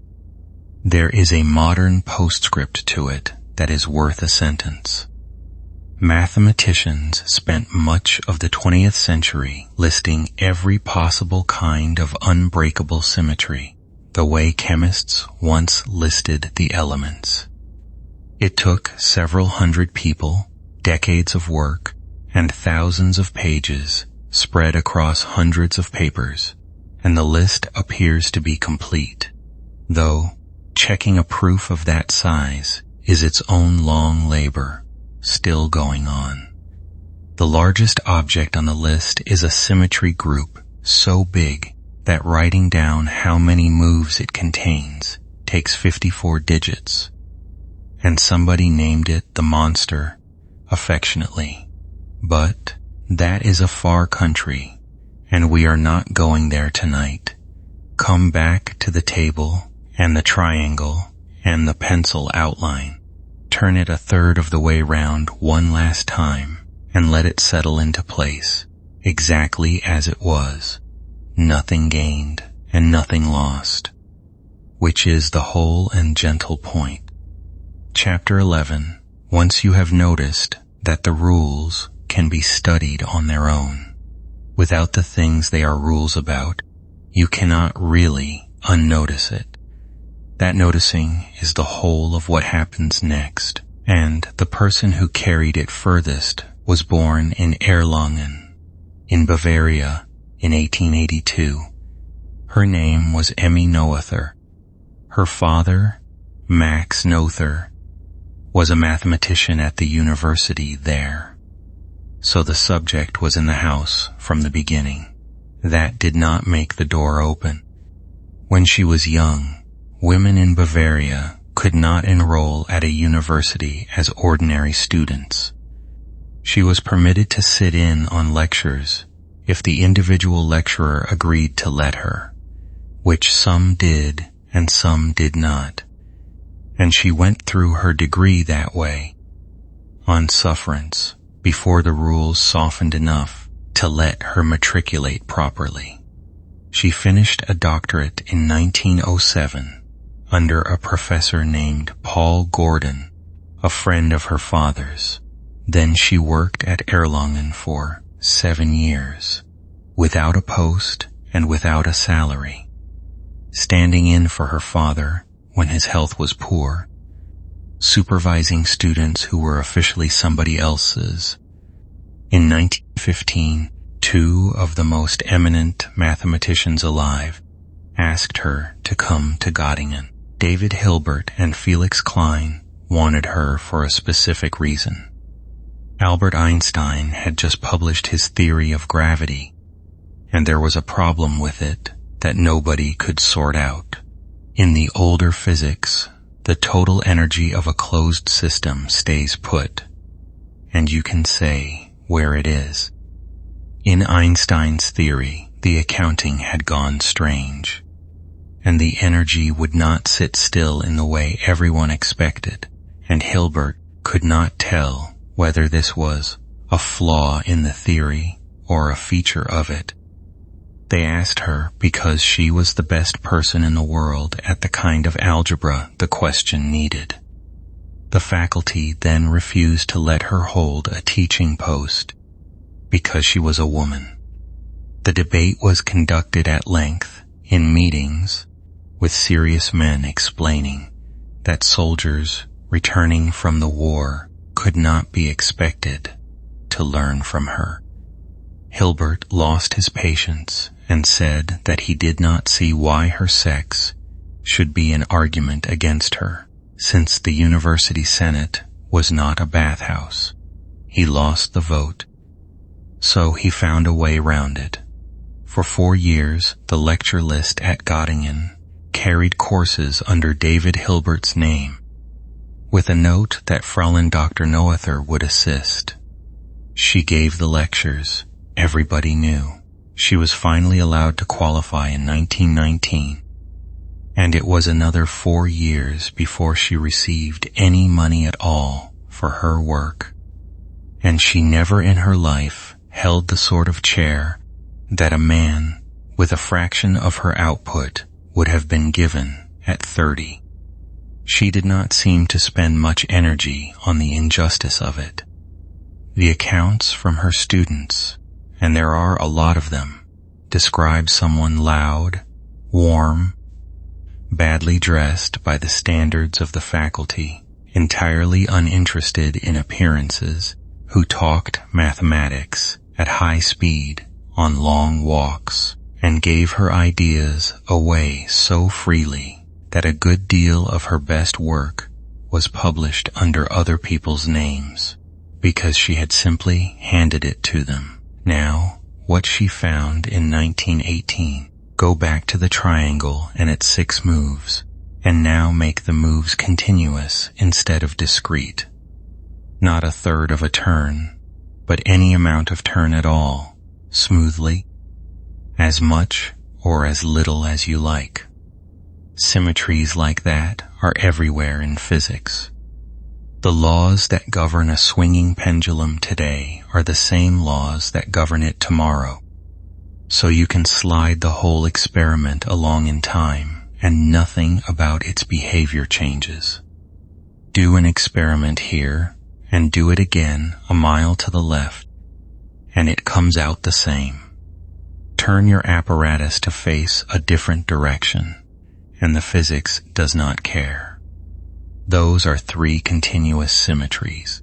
There is a modern postscript to it that is worth a sentence. Mathematicians spent much of the 20th century listing every possible kind of unbreakable symmetry, the way chemists once listed the elements. It took several hundred people, decades of work, and thousands of pages spread across hundreds of papers, and the list appears to be complete, though checking a proof of that size is its own long labor, still going on. The largest object on the list is a symmetry group so big that writing down how many moves it contains takes 54 digits, and somebody named it the monster, affectionately. But that is a far country, and we are not going there tonight. Come back to the table and the triangle and the pencil outline. Turn it a third of the way round one last time and let it settle into place, exactly as it was. Nothing gained and nothing lost, which is the whole and gentle point. Chapter 11. Once you have noticed that the rules can be studied on their own, without the things they are rules about, you cannot really unnotice it. That noticing is the whole of what happens next, and the person who carried it furthest was born in Erlangen, in Bavaria, in 1882. Her name was Emmy Noether. Her father, Max Noether, was a mathematician at the university there. So the subject was in the house from the beginning. That did not make the door open. When she was young, women in Bavaria could not enroll at a university as ordinary students. She was permitted to sit in on lectures if the individual lecturer agreed to let her, which some did and some did not, and she went through her degree that way, on sufferance, before the rules softened enough to let her matriculate properly. She finished a doctorate in 1907 under a professor named Paul Gordon, a friend of her father's. Then she worked at Erlangen for 7 years, without a post and without a salary, standing in for her father when his health was poor, supervising students who were officially somebody else's. In 1915, 2 of the most eminent mathematicians alive asked her to come to Göttingen. David Hilbert and Felix Klein wanted her for a specific reason. Albert Einstein had just published his theory of gravity, and there was a problem with it that nobody could sort out. In the older physics, the total energy of a closed system stays put, and you can say where it is. In Einstein's theory, the accounting had gone strange, and the energy would not sit still in the way everyone expected, and Hilbert could not tell whether this was a flaw in the theory or a feature of it. They asked her because she was the best person in the world at the kind of algebra the question needed. The faculty then refused to let her hold a teaching post because she was a woman. The debate was conducted at length in meetings with serious men explaining that soldiers returning from the war could not be expected to learn from her. Hilbert lost his patience and said that he did not see why her sex should be an argument against her, since the university senate was not a bathhouse. He lost the vote. so he found a way round it. For 4 years, the lecture list at Göttingen carried courses under David Hilbert's name, with a note that Fräulein Dr. Noether would assist. She gave the lectures. Everybody knew. She was finally allowed to qualify in 1919, and it was another 4 years before she received any money at all for her work. And she never in her life held the sort of chair that a man with a fraction of her output would have been given at 30. She did not seem to spend much energy on the injustice of it. The accounts from her students, and there are a lot of them, describe someone loud, warm, badly dressed by the standards of the faculty, entirely uninterested in appearances, who talked mathematics at high speed on long walks and gave her ideas away so freely that a good deal of her best work was published under other people's names because she had simply handed it to them. Now, what she found in 1918, go back to the triangle and its 6 moves, and now make the moves continuous instead of discrete. Not a third of a turn, but any amount of turn at all, smoothly, as much or as little as you like. Symmetries like that are everywhere in physics. The laws that govern a swinging pendulum today are the same laws that govern it tomorrow. So you can slide the whole experiment along in time, and nothing about its behavior changes. Do an experiment here, and do it again a mile to the left, and it comes out the same. Turn your apparatus to face a different direction, and the physics does not care. Those are 3 continuous symmetries.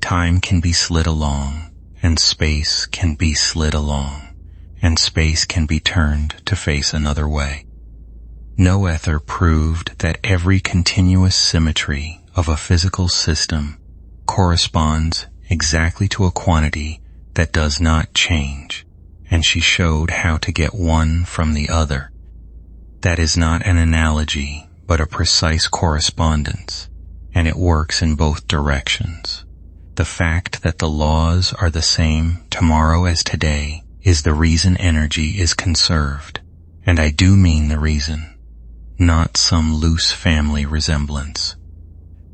Time can be slid along, and space can be slid along, and space can be turned to face another way. Noether proved that every continuous symmetry of a physical system corresponds exactly to a quantity that does not change, and she showed how to get one from the other. That is not an analogy, but a precise correspondence, and it works in both directions. The fact that the laws are the same tomorrow as today is the reason energy is conserved, and I do mean the reason, not some loose family resemblance.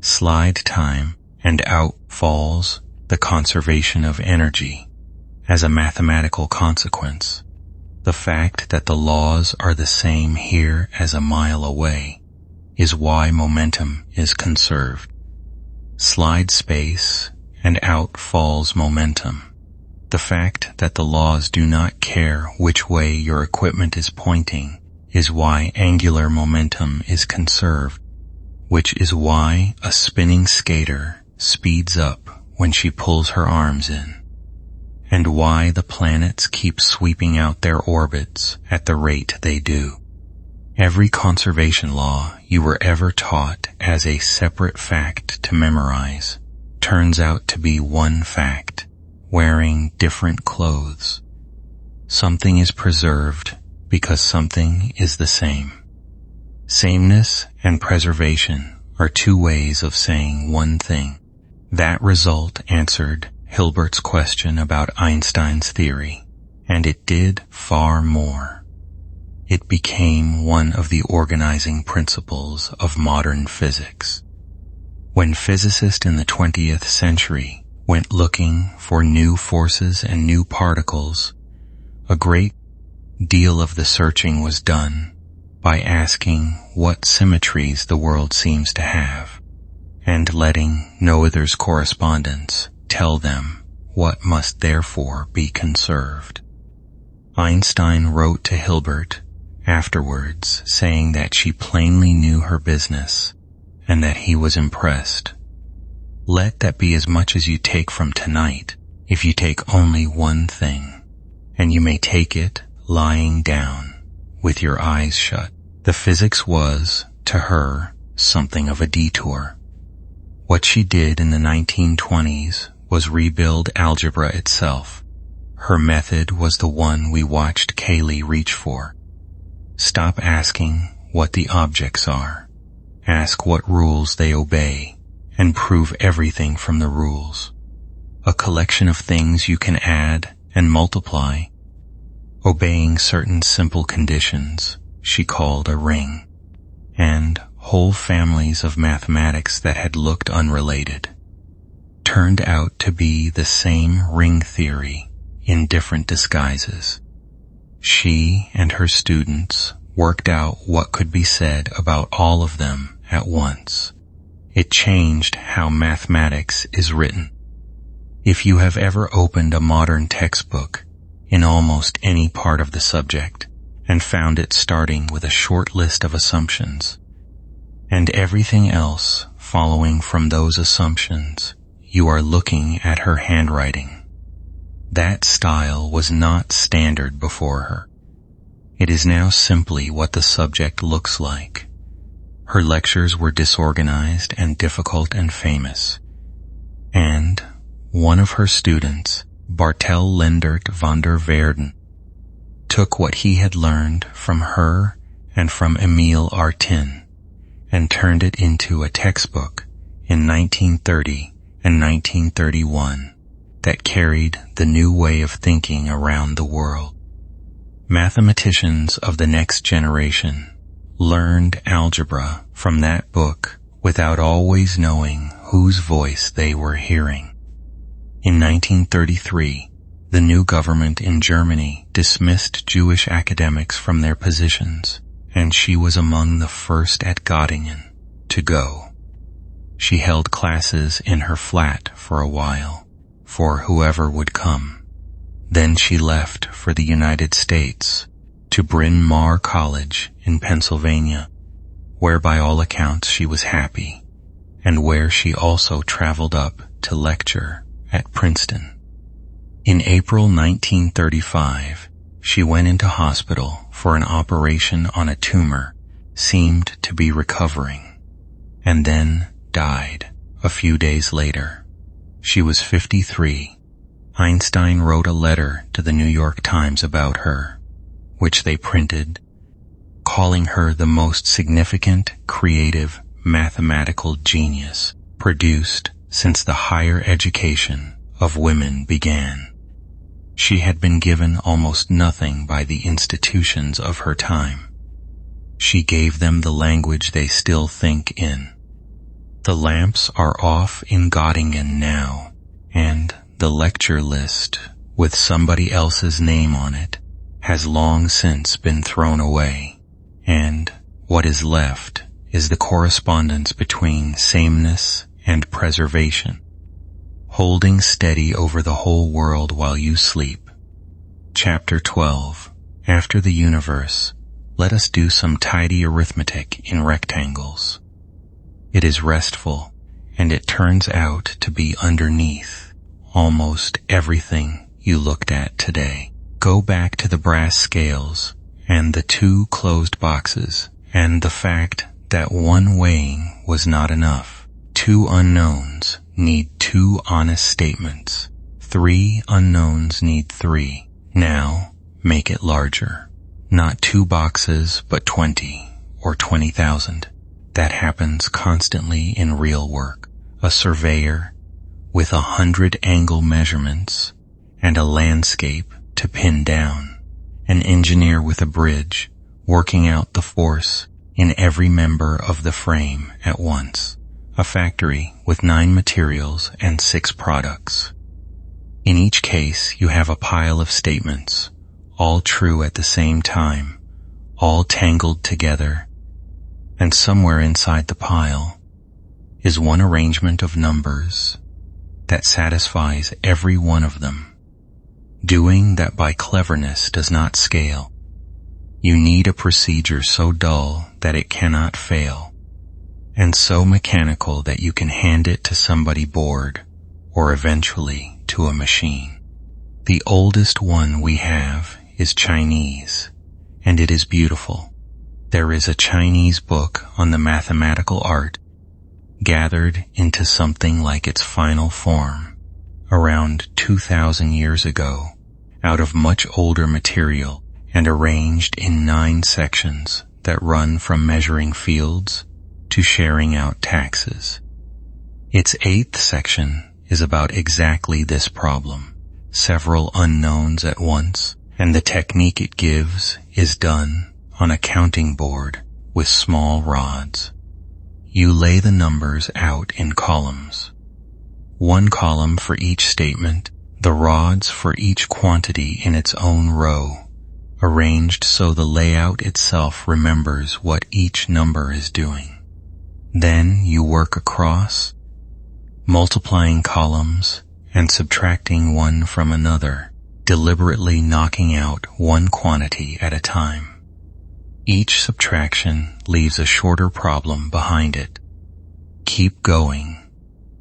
Slide time, and out falls the conservation of energy as a mathematical consequence. The fact that the laws are the same here as a mile away is why momentum is conserved. Slide space, and out falls momentum. The fact that the laws do not care which way your equipment is pointing is why angular momentum is conserved, which is why a spinning skater speeds up when she pulls her arms in, and why the planets keep sweeping out their orbits at the rate they do. Every conservation law you were ever taught as a separate fact to memorize turns out to be one fact, wearing different clothes. Something is preserved because something is the same. Sameness and preservation are 2 ways of saying one thing. That result answered Hilbert's question about Einstein's theory, and it did far more. It became one of the organizing principles of modern physics. When physicists in the 20th century went looking for new forces and new particles, a great deal of the searching was done by asking what symmetries the world seems to have, and letting Noether's correspondence tell them what must therefore be conserved. Einstein wrote to Hilbert afterwards saying that she plainly knew her business and that he was impressed. Let that be as much as you take from tonight if you take only one thing, and you may take it lying down with your eyes shut. The physics was, to her, something of a detour. What she did in the 1920s was rebuild algebra itself, Her method was the one we watched Kaylee reach for. Stop asking what the objects are. Ask what rules they obey, and prove everything from the rules. A collection of things you can add and multiply. Obeying certain simple conditions she called a ring, and whole families of mathematics that had looked unrelated turned out to be the same ring theory in different disguises. She and her students worked out what could be said about all of them at once. It changed how mathematics is written. If you have ever opened a modern textbook in almost any part of the subject and found it starting with a short list of assumptions, and everything else following from those assumptions, you are looking at her handwriting. That style was not standard before her. It is now simply what the subject looks like. Her lectures were disorganized and difficult and famous. And one of her students, Bartel Lendert van der Verden, took what he had learned from her and from Emile Artin and turned it into a textbook in 1930 and 1931 that carried the new way of thinking around the world. Mathematicians of the next generation learned algebra from that book without always knowing whose voice they were hearing. In 1933, the new government in Germany dismissed Jewish academics from their positions, and she was among the first at Göttingen to go. She held classes in her flat for a while, for whoever would come. Then she left for the United States to Bryn Mawr College in Pennsylvania, where by all accounts she was happy, and where she also traveled up to lecture at Princeton. In April 1935, she went into hospital for an operation on a tumor, seemed to be recovering, and then died a few days later. She was 53. Einstein wrote a letter to the New York Times about her, which they printed, calling her the most significant, creative, mathematical genius produced since the higher education of women began. She had been given almost nothing by the institutions of her time. She gave them the language they still think in. The lamps are off in Göttingen now, and the lecture list, with somebody else's name on it, has long since been thrown away, and what is left is the correspondence between sameness and preservation, holding steady over the whole world while you sleep. Chapter 12. After the universe, let us do some tidy arithmetic in rectangles. It is restful, and it turns out to be underneath almost everything you looked at today. Go back to the brass scales and the two closed boxes and the fact that one weighing was not enough. Two unknowns need two honest statements. Three unknowns need three. Now make it larger. Not two boxes, but 20 or 20,000. That happens constantly in real work. A surveyor with 100 angle measurements and a landscape to pin down. An engineer with a bridge working out the force in every member of the frame at once. A factory with 9 materials and 6 products. In each case, you have a pile of statements, all true at the same time, all tangled together, and somewhere inside the pile is one arrangement of numbers that satisfies every one of them. Doing that by cleverness does not scale. You need a procedure so dull that it cannot fail, and so mechanical that you can hand it to somebody bored, or eventually to a machine. The oldest one we have is Chinese, and it is beautiful. There is a Chinese book on the mathematical art, gathered into something like its final form, around 2,000 years ago, out of much older material and arranged in 9 sections that run from measuring fields to sharing out taxes. Its 8th section is about exactly this problem, several unknowns at once, and the technique it gives is done on a counting board with small rods. You lay the numbers out in columns. 1 column for each statement, the rods for each quantity in its own row, arranged so the layout itself remembers what each number is doing. Then you work across, multiplying columns and subtracting one from another, deliberately knocking out one quantity at a time. Each subtraction leaves a shorter problem behind it. Keep going,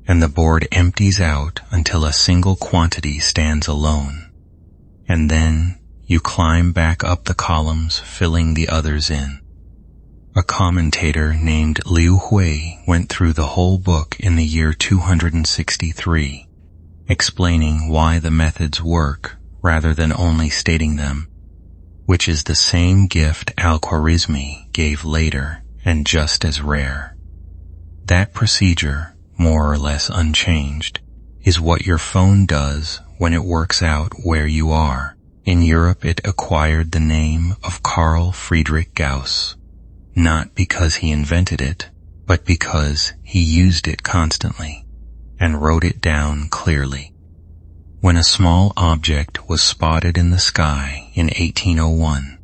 and the board empties out until a single quantity stands alone. And then you climb back up the columns, filling the others in. A commentator named Liu Hui went through the whole book in the year 263, explaining why the methods work rather than only stating them, which is the same gift Al-Khwarizmi gave later and just as rare. That procedure, more or less unchanged, is what your phone does when it works out where you are. In Europe it acquired the name of Carl Friedrich Gauss, not because he invented it, but because he used it constantly and wrote it down clearly. When a small object was spotted in the sky in 1801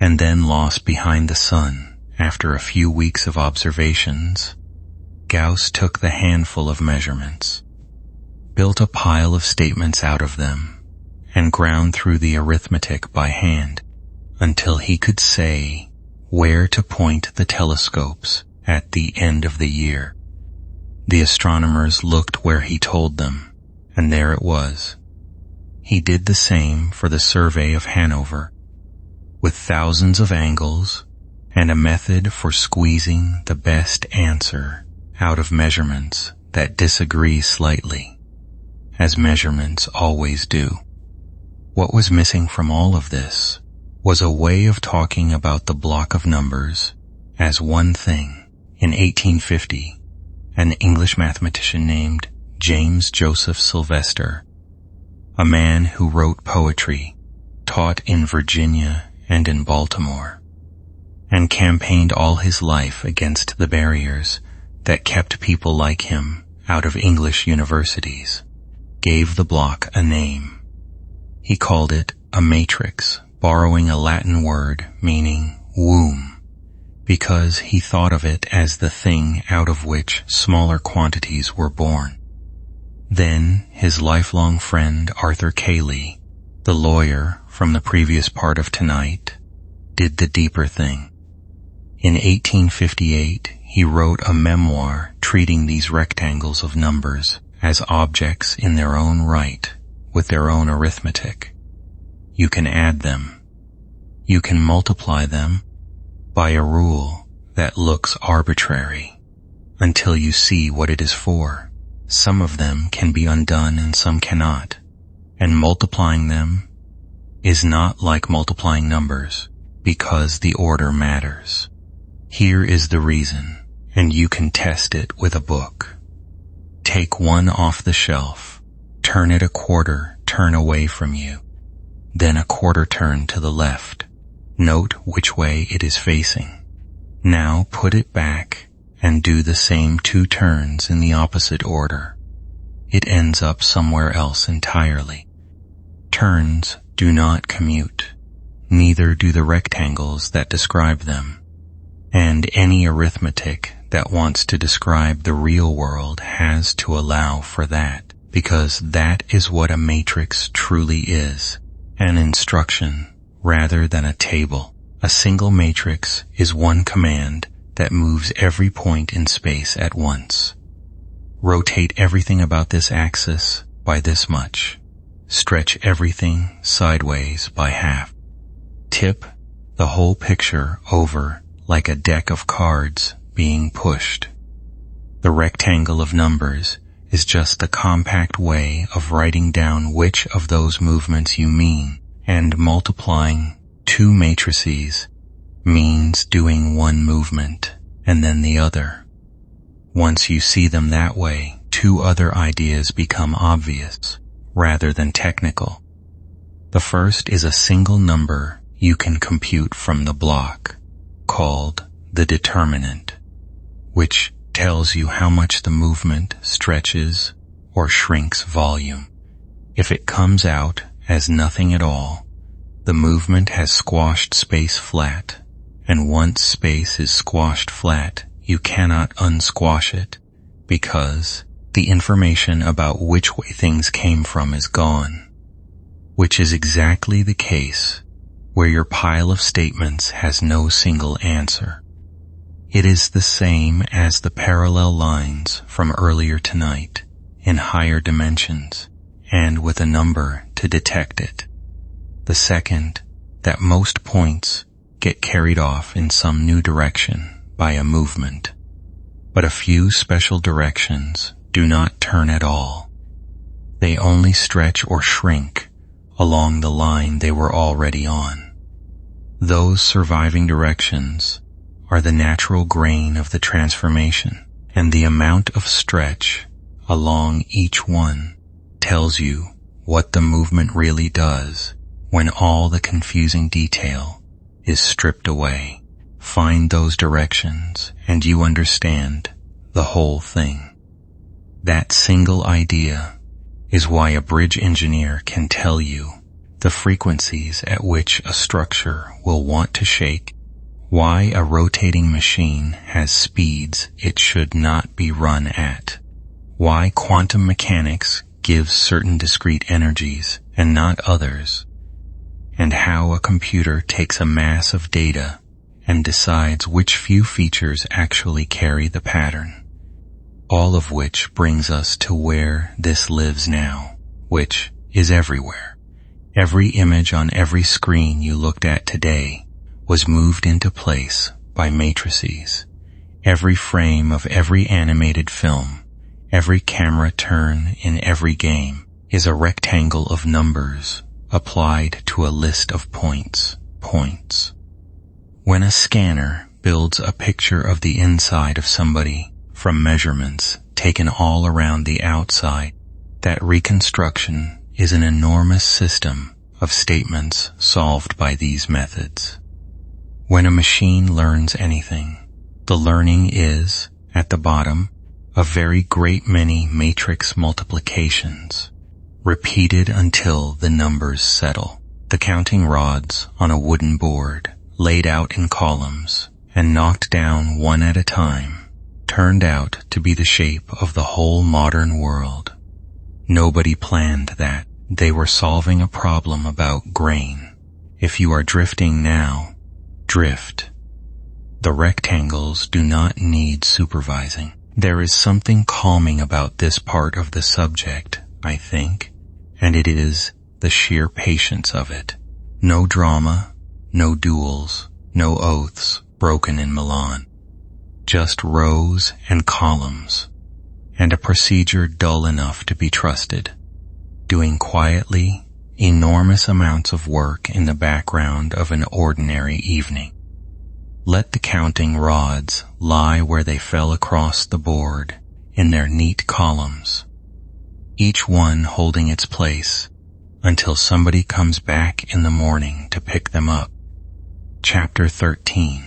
and then lost behind the sun after a few weeks of observations, Gauss took the handful of measurements, built a pile of statements out of them, and ground through the arithmetic by hand until he could say where to point the telescopes at the end of the year. The astronomers looked where he told them, and there it was. He did the same for the survey of Hanover, with thousands of angles and a method for squeezing the best answer out of measurements that disagree slightly, as measurements always do. What was missing from all of this was a way of talking about the block of numbers as one thing. In 1850, an English mathematician named James Joseph Sylvester, a man who wrote poetry, taught in Virginia and in Baltimore, and campaigned all his life against the barriers that kept people like him out of English universities, gave the block a name. He called it a matrix, borrowing a Latin word meaning womb, because he thought of it as the thing out of which smaller quantities were born. Then his lifelong friend Arthur Cayley, the lawyer from the previous part of tonight, did the deeper thing. In 1858, he wrote a memoir treating these rectangles of numbers as objects in their own right, with their own arithmetic. You can add them. You can multiply them by a rule that looks arbitrary until you see what it is for. Some of them can be undone and some cannot, and multiplying them is not like multiplying numbers because the order matters. Here is the reason, and you can test it with a book. Take one off the shelf, turn it a quarter turn away from you, then a quarter turn to the left. Note which way it is facing. Now put it back and do the same 2 turns in the opposite order. It ends up somewhere else entirely. Turns do not commute, neither do the rectangles that describe them, and any arithmetic that wants to describe the real world has to allow for that, because that is what a matrix truly is, an instruction rather than a table. A single matrix is one command that moves every point in space at once. Rotate everything about this axis by this much. Stretch everything sideways by half. Tip the whole picture over like a deck of cards being pushed. The rectangle of numbers is just the compact way of writing down which of those movements you mean, and multiplying two matrices means doing one movement and then the other. Once you see them that way, two other ideas become obvious rather than technical. The first is a single number you can compute from the block, called the determinant, which tells you how much the movement stretches or shrinks volume. If it comes out as nothing at all, the movement has squashed space flat, and once space is squashed flat, you cannot unsquash it, because the information about which way things came from is gone, which is exactly the case where your pile of statements has no single answer. It is the same as the parallel lines from earlier tonight in higher dimensions and with a number to detect it. The second, that most points get carried off in some new direction by a movement, but a few special directions do not turn at all. They only stretch or shrink along the line they were already on. Those surviving directions are the natural grain of the transformation, and the amount of stretch along each one tells you what the movement really does when all the confusing detail is stripped away. Find those directions and you understand the whole thing. That single idea is why a bridge engineer can tell you the frequencies at which a structure will want to shake, why a rotating machine has speeds it should not be run at, why quantum mechanics gives certain discrete energies and not others, and how a computer takes a mass of data and decides which few features actually carry the pattern. All of which brings us to where this lives now, which is everywhere. Every image on every screen you looked at today was moved into place by matrices. Every frame of every animated film, every camera turn in every game is a rectangle of numbers applied to a list of points. When a scanner builds a picture of the inside of somebody from measurements taken all around the outside, that reconstruction is an enormous system of statements solved by these methods. When a machine learns anything, the learning is, at the bottom, a very great many matrix multiplications, repeated until the numbers settle. The counting rods on a wooden board, laid out in columns and knocked down one at a time, turned out to be the shape of the whole modern world. Nobody planned that. They were solving a problem about grain. If you are drifting now, drift. The rectangles do not need supervising. There is something calming about this part of the subject, I think, and it is the sheer patience of it. No drama, no duels, no oaths broken in Milan. Just rows and columns, and a procedure dull enough to be trusted. Doing quietly enormous amounts of work in the background of an ordinary evening. Let the counting rods lie where they fell across the board in their neat columns, each one holding its place until somebody comes back in the morning to pick them up. Chapter 13.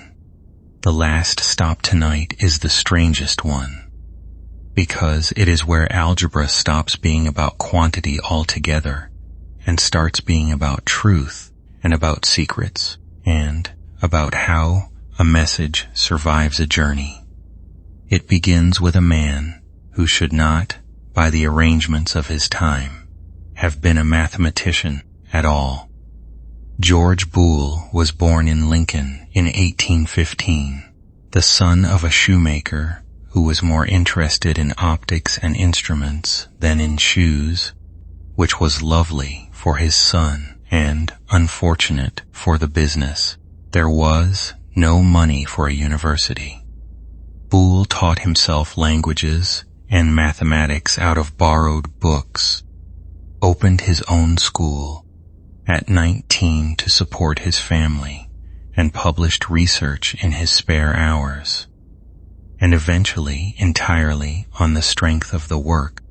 The last stop tonight is the strangest one, because it is where algebra stops being about quantity altogether and starts being about truth and about secrets and about how a message survives a journey. It begins with a man who should not, by the arrangements of his time, have been a mathematician at all. George Boole was born in Lincoln in 1815, the son of a shoemaker who was more interested in optics and instruments than in shoes, which was lovely for his son and unfortunate for the business. There was no money for a university. Boole taught himself languages and mathematics out of borrowed books, opened his own school at 19 to support his family, and published research in his spare hours, and eventually, entirely on the strength of the work,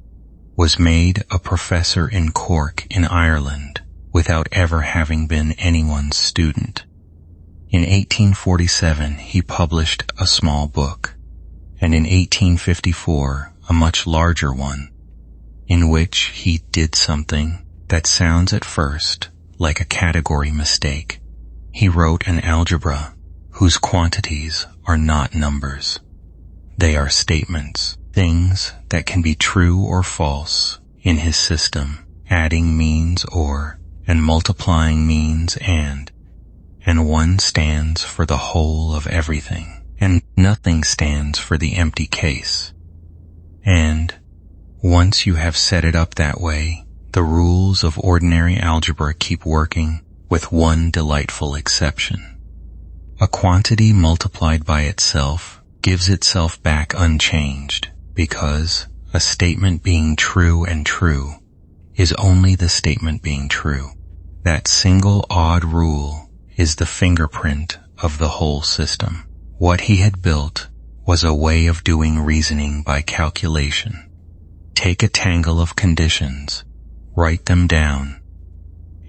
was made a professor in Cork in Ireland without ever having been anyone's student. In 1847 he published a small book, and in 1854 a much larger one, in which he did something that sounds at first like a category mistake. He wrote an algebra whose quantities are not numbers. They are statements, things that can be true or false in his system. Adding means or, and multiplying means and one stands for the whole of everything, and nothing stands for the empty case. And once you have set it up that way, the rules of ordinary algebra keep working, with one delightful exception. A quantity multiplied by itself gives itself back unchanged, because a statement being true and true is only the statement being true. That single odd rule is the fingerprint of the whole system. What he had built was a way of doing reasoning by calculation. Take a tangle of conditions, write them down,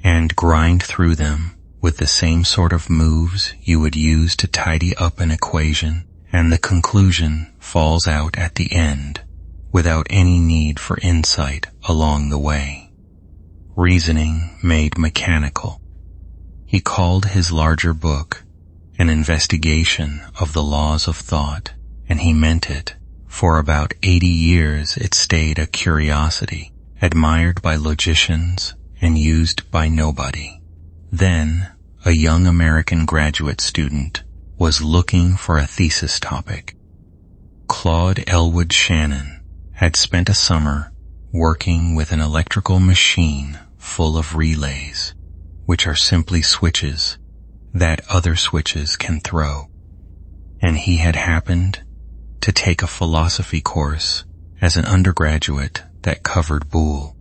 and grind through them with the same sort of moves you would use to tidy up an equation, and the conclusion falls out at the end without any need for insight along the way. Reasoning made mechanical. He called his larger book An Investigation of the Laws of Thought, and he meant it. For about 80 years it stayed a curiosity, admired by logicians and used by nobody. Then, a young American graduate student was looking for a thesis topic. Claude Elwood Shannon had spent a summer working with an electrical machine full of relays, which are simply switches that other switches can throw. And he had happened to take a philosophy course as an undergraduate that covered Boole.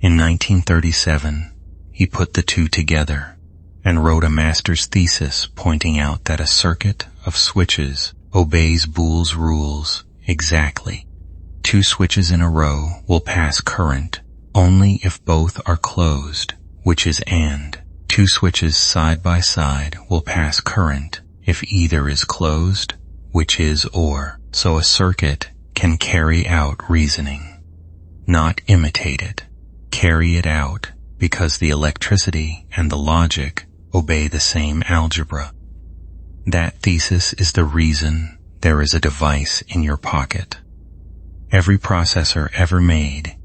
In 1937, he put the two together and wrote a master's thesis pointing out that a circuit of switches obeys Boole's rules exactly. Two switches in a row will pass current only if both are closed, which is and. Two switches side by side will pass current if either is closed, which is or. So a circuit can carry out reasoning, not imitate it. Carry it out because the electricity and the logic obey the same algebra. That thesis is the reason there is a device in your pocket. Every processor ever made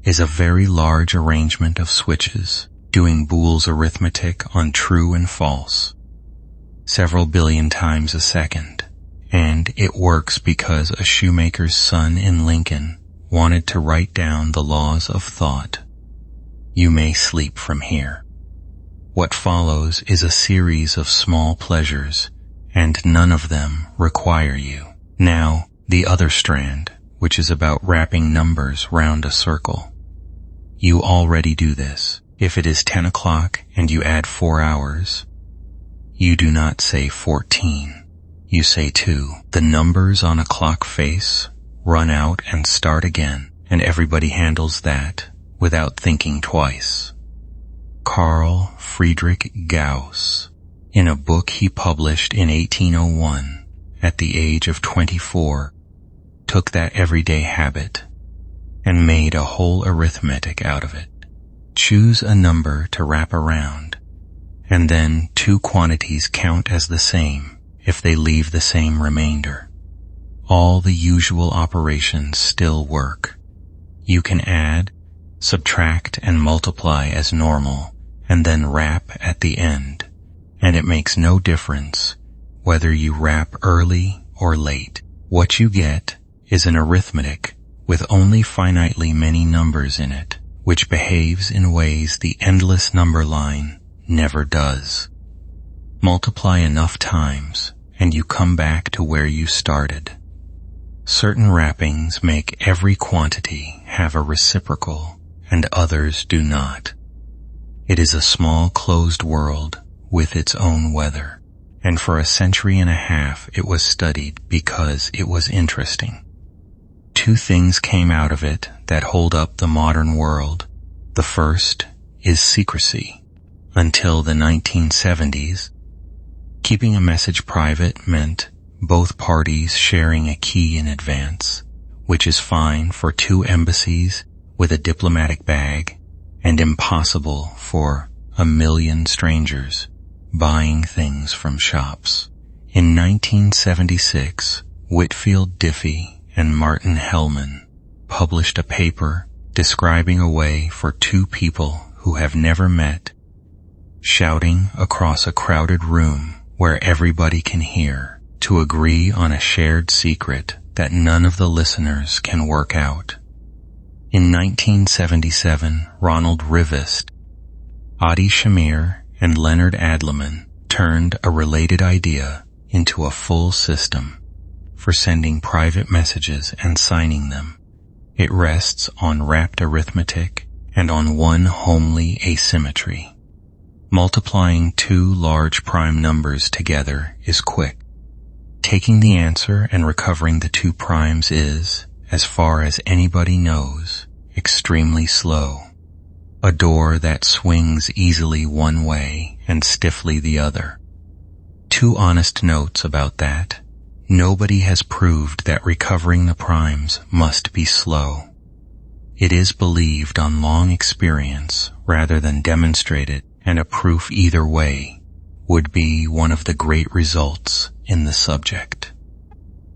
is a very large arrangement of switches doing Boole's arithmetic on true and false several billion times a second. And it works because a shoemaker's son in Lincoln wanted to write down the laws of thought. You may sleep from here. What follows is a series of small pleasures, and none of them require you. Now, the other strand, which is about wrapping numbers round a circle. You already do this. If it is 10 o'clock and you add 4 hours, you do not say 14. You say 2. The numbers on a clock face run out and start again, and everybody handles that without thinking twice. Carl Friedrich Gauss, in a book he published in 1801, at the age of 24, took that everyday habit and made a whole arithmetic out of it. Choose a number to wrap around, and then two quantities count as the same if they leave the same remainder. All the usual operations still work. You can add, subtract, and multiply as normal, and then wrap at the end, and it makes no difference whether you wrap early or late. What you get is an arithmetic with only finitely many numbers in it, which behaves in ways the endless number line never does. Multiply enough times, and you come back to where you started. Certain wrappings make every quantity have a reciprocal, and others do not. It is a small closed world with its own weather, and for a century and a half it was studied because it was interesting. Two things came out of it that hold up the modern world. The first is secrecy. Until the 1970s, keeping a message private meant both parties sharing a key in advance, which is fine for two embassies with a diplomatic bag and impossible for 1 million strangers buying things from shops. In 1976, Whitfield Diffie and Martin Hellman published a paper describing a way for two people who have never met, shouting across a crowded room where everybody can hear, to agree on a shared secret that none of the listeners can work out. In 1977, Ronald Rivest, Adi Shamir, and Leonard Adleman turned a related idea into a full system for sending private messages and signing them. It rests on wrapped arithmetic and on one homely asymmetry. Multiplying two large prime numbers together is quick. Taking the answer and recovering the two primes is, as far as anybody knows, extremely slow. A door that swings easily one way and stiffly the other. Two honest notes about that. Nobody has proved that recovering the primes must be slow. It is believed on long experience rather than demonstrated, and a proof either way would be one of the great results in the subject.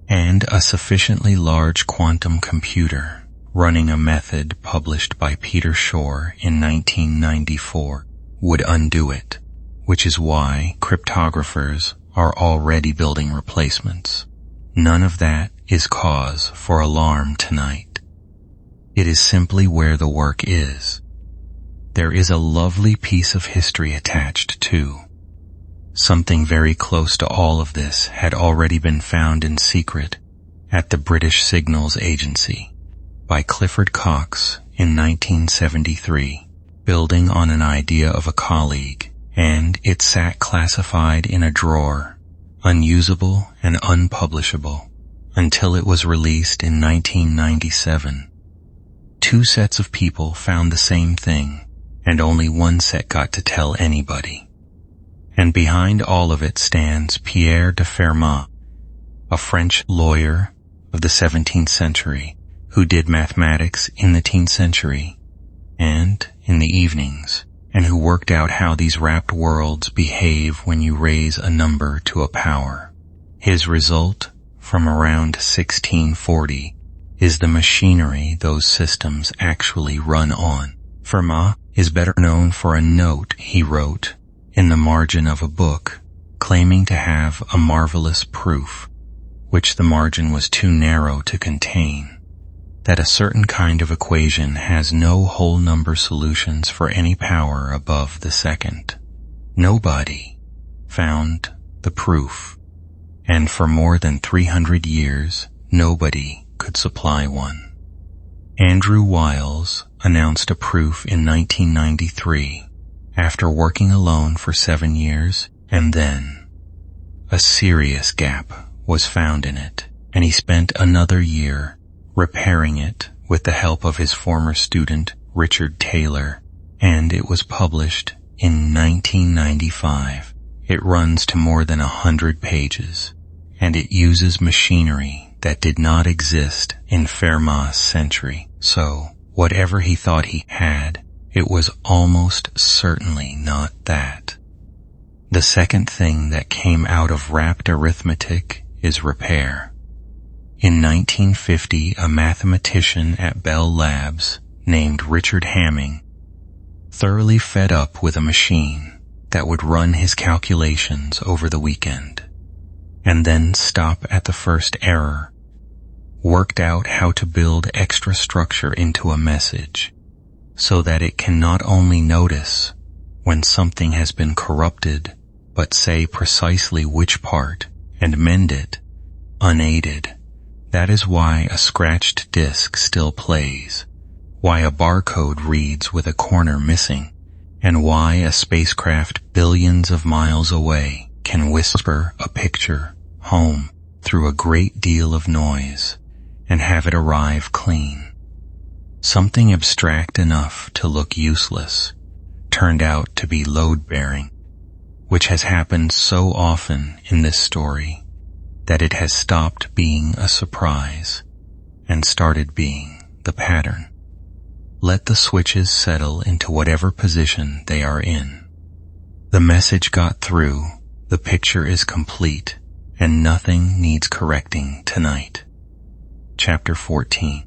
And a sufficiently large quantum computer running a method published by Peter Shor in 1994 would undo it, which is why cryptographers are already building replacements. None of that is cause for alarm tonight. It is simply where the work is. There is a lovely piece of history attached too. Something very close to all of this had already been found in secret at the British Signals Agency by Clifford Cox in 1973, building on an idea of a colleague, and it sat classified in a drawer, unusable and unpublishable, until it was released in 1997. Two sets of people found the same thing, and only one set got to tell anybody. And behind all of it stands Pierre de Fermat, a French lawyer of the 17th century who did mathematics in the 18th century and in the evenings, and who worked out how these wrapped worlds behave when you raise a number to a power. His result, from around 1640, is the machinery those systems actually run on. Fermat is better known for a note he wrote in the margin of a book, claiming to have a marvelous proof, which the margin was too narrow to contain, that a certain kind of equation has no whole number solutions for any power above the second. Nobody found the proof, and for more than 300 years, nobody could supply one. Andrew Wiles announced a proof in 1993, after working alone for 7 years, and then a serious gap was found in it, and he spent another year repairing it with the help of his former student Richard Taylor, and it was published in 1995. It runs to more than 100 pages, and it uses machinery that did not exist in Fermat's century. So, whatever he thought he had, it was almost certainly not that. The second thing that came out of wrapped arithmetic is repair. In 1950, a mathematician at Bell Labs named Richard Hamming, thoroughly fed up with a machine that would run his calculations over the weekend, and then stop at the first error, worked out how to build extra structure into a message so that it can not only notice when something has been corrupted, but say precisely which part and mend it, unaided, That is why a scratched disc still plays, why a barcode reads with a corner missing, and why a spacecraft billions of miles away can whisper a picture home through a great deal of noise and have it arrive clean. Something abstract enough to look useless turned out to be load-bearing, which has happened so often in this story that it has stopped being a surprise and started being the pattern. Let the switches settle into whatever position they are in. The message got through, the picture is complete, and nothing needs correcting tonight. Chapter 14.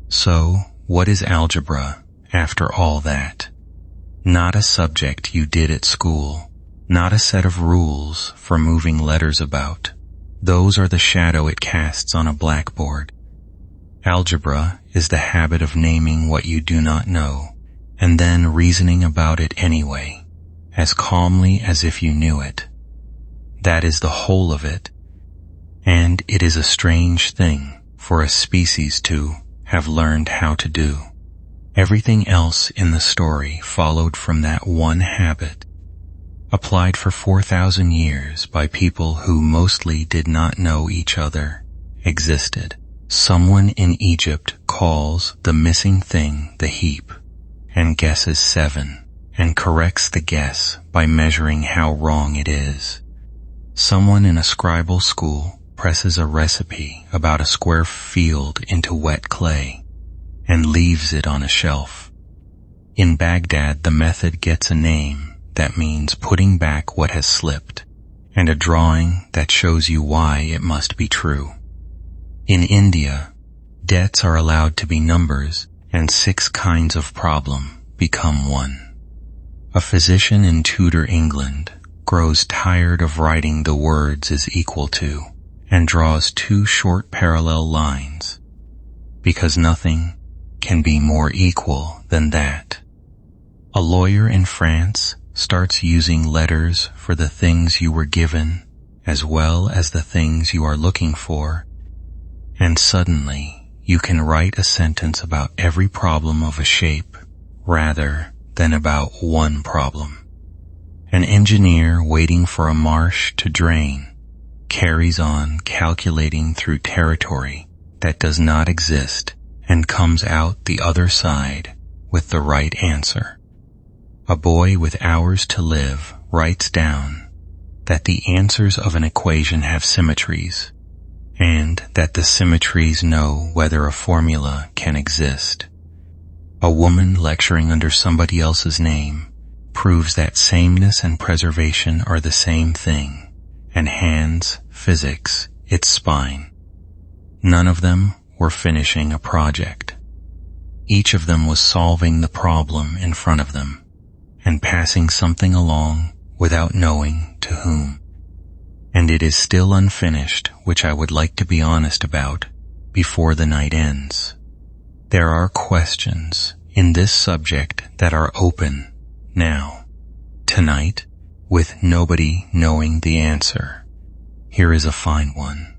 So, what is algebra after all that? Not a subject you did at school, not a set of rules for moving letters about. Those are the shadow it casts on a blackboard. Algebra is the habit of naming what you do not know, and then reasoning about it anyway, as calmly as if you knew it. That is the whole of it, and it is a strange thing for a species to have learned how to do. Everything else in the story followed from that one habit, applied for 4,000 years by people who mostly did not know each other, existed. Someone in Egypt calls the missing thing the heap, and guesses 7, and corrects the guess by measuring how wrong it is. Someone in a scribal school presses a recipe about a square field into wet clay and leaves it on a shelf. In Baghdad, the method gets a name that means putting back what has slipped, and a drawing that shows you why it must be true. In India, debts are allowed to be numbers, and 6 kinds of problem become 1. A physician in Tudor England grows tired of writing the words is equal to, and draws 2 short parallel lines, because nothing can be more equal than that. A lawyer in France starts using letters for the things you were given as well as the things you are looking for, and suddenly you can write a sentence about every problem of a shape rather than about one problem. An engineer waiting for a marsh to drain carries on calculating through territory that does not exist and comes out the other side with the right answer. A boy with hours to live writes down that the answers of an equation have symmetries, and that the symmetries know whether a formula can exist. A woman lecturing under somebody else's name proves that sameness and preservation are the same thing, and hands physics its spine. None of them were finishing a project. Each of them was solving the problem in front of them, and passing something along without knowing to whom. And it is still unfinished, which I would like to be honest about before the night ends. There are questions in this subject that are open now, tonight, with nobody knowing the answer. Here is a fine one.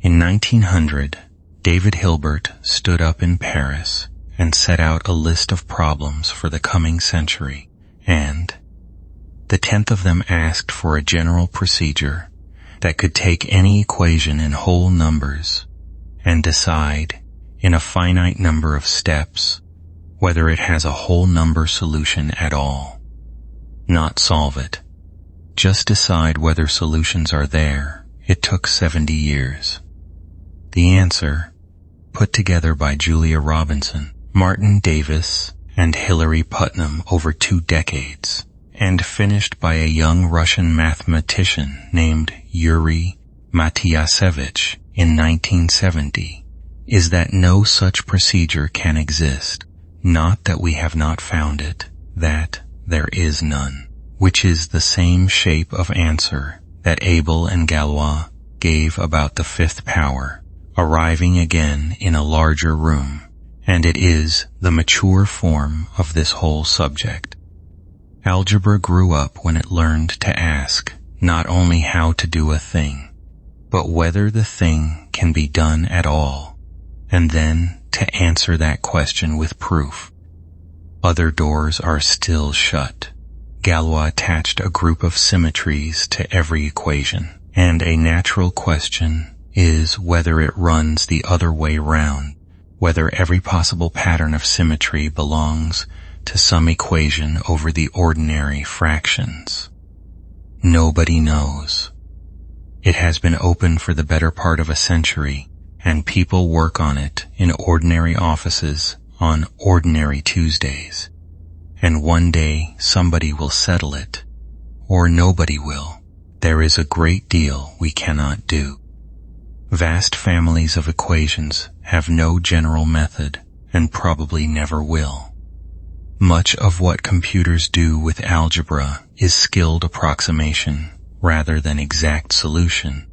In 1900, David Hilbert stood up in Paris and set out a list of problems for the coming century, and the 10th of them asked for a general procedure that could take any equation in whole numbers and decide in a finite number of steps whether it has a whole number solution at all. Not solve it. Just decide whether solutions are there. It took 70 years. The answer, put together by Julia Robinson, Martin Davis, and Hilary Putnam over 2 decades, and finished by a young Russian mathematician named Yuri Matyasevich in 1970, is that no such procedure can exist, not that we have not found it, that there is none, which is the same shape of answer that Abel and Galois gave about the 5th power, arriving again in a larger room, and it is the mature form of this whole subject. Algebra grew up when it learned to ask not only how to do a thing, but whether the thing can be done at all, and then to answer that question with proof. Other doors are still shut. Galois attached a group of symmetries to every equation, and a natural question is whether it runs the other way round, whether every possible pattern of symmetry belongs to some equation over the ordinary fractions. Nobody knows. It has been open for the better part of a century, and people work on it in ordinary offices on ordinary Tuesdays. And one day somebody will settle it, or nobody will. There is a great deal we cannot do. Vast families of equations have no general method and probably never will. Much of what computers do with algebra is skilled approximation rather than exact solution,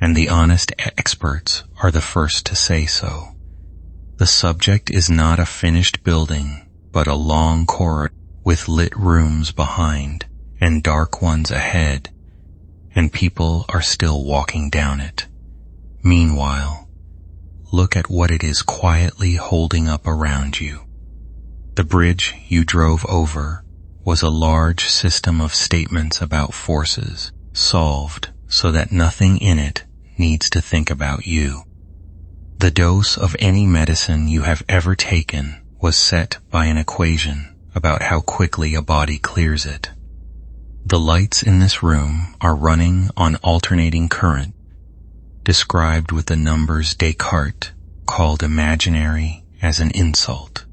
and the honest experts are the first to say so. The subject is not a finished building, but a long corridor with lit rooms behind and dark ones ahead, and people are still walking down it. Meanwhile, look at what it is quietly holding up around you. The bridge you drove over was a large system of statements about forces, solved so that nothing in it needs to think about you. The dose of any medicine you have ever taken was set by an equation about how quickly a body clears it. The lights in this room are running on alternating current, described with the numbers Descartes called imaginary as an insult.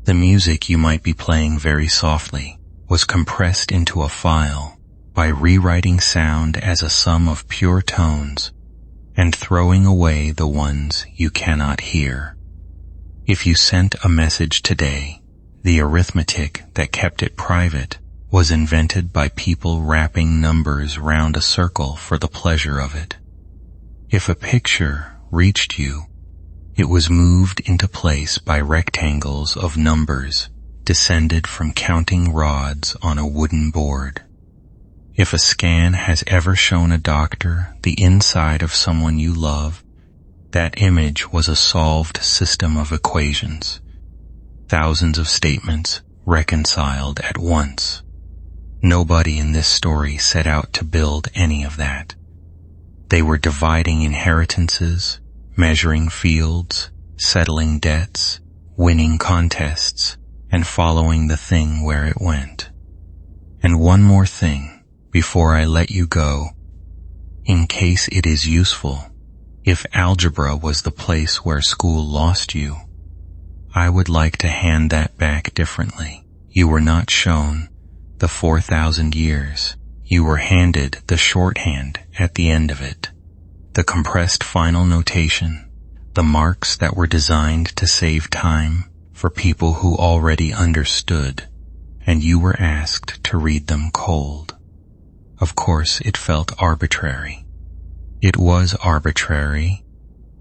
The music you might be playing very softly was compressed into a file by rewriting sound as a sum of pure tones and throwing away the ones you cannot hear. If you sent a message today, the arithmetic that kept it private was invented by people wrapping numbers round a circle for the pleasure of it. If a picture reached you, it was moved into place by rectangles of numbers descended from counting rods on a wooden board. If a scan has ever shown a doctor the inside of someone you love, that image was a solved system of equations, thousands of statements reconciled at once. Nobody in this story set out to build any of that. They were dividing inheritances, measuring fields, settling debts, winning contests, and following the thing where it went. And one more thing before I let you go, in case it is useful. If algebra was the place where school lost you, I would like to hand that back differently. You were not shown the 4,000 years. You were handed the shorthand at the end of it, the compressed final notation, the marks that were designed to save time for people who already understood, and you were asked to read them cold. Of course, it felt arbitrary. It was arbitrary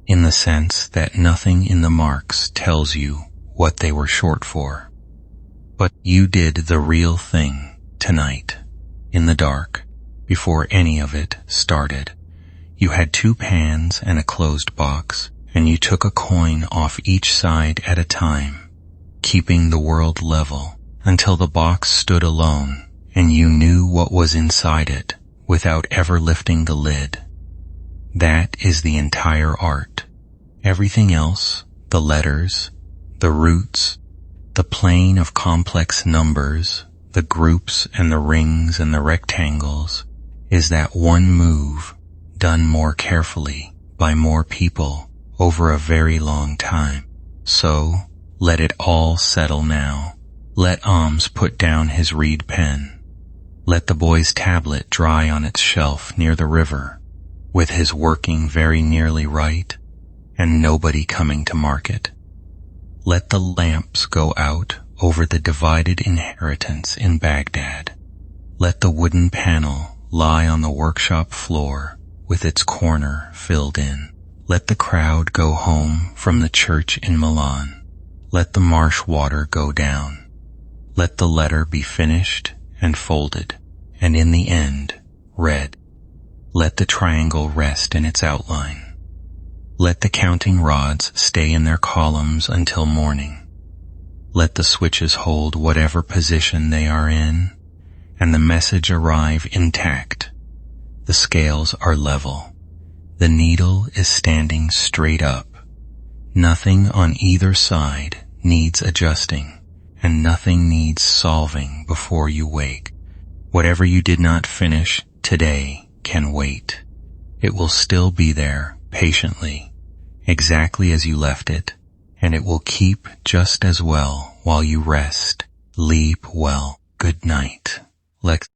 in the sense that nothing in the marks tells you what they were short for. But you did the real thing tonight, in the dark, before any of it started. You had 2 pans and a closed box, and you took a coin off each side at a time, keeping the world level until the box stood alone and you knew what was inside it without ever lifting the lid. That is the entire art. Everything else, the letters, the roots, the plane of complex numbers, the groups and the rings and the rectangles, is that one move done more carefully by more people over a very long time. So, let it all settle now. Let Ahmes put down his reed pen. Let the boy's tablet dry on its shelf near the river, with his working very nearly right, and nobody coming to market. Let the lamps go out over the divided inheritance in Baghdad. Let the wooden panel lie on the workshop floor with its corner filled in. Let the crowd go home from the church in Milan. Let the marsh water go down. Let the letter be finished and folded, and in the end, read. Let the triangle rest in its outline. Let the counting rods stay in their columns until morning. Let the switches hold whatever position they are in, and the message arrive intact. The scales are level. The needle is standing straight up. Nothing on either side needs adjusting, and nothing needs solving before you wake. Whatever you did not finish today can wait. It will still be there patiently, exactly as you left it, and it will keep just as well while you rest. Leap well. Good night.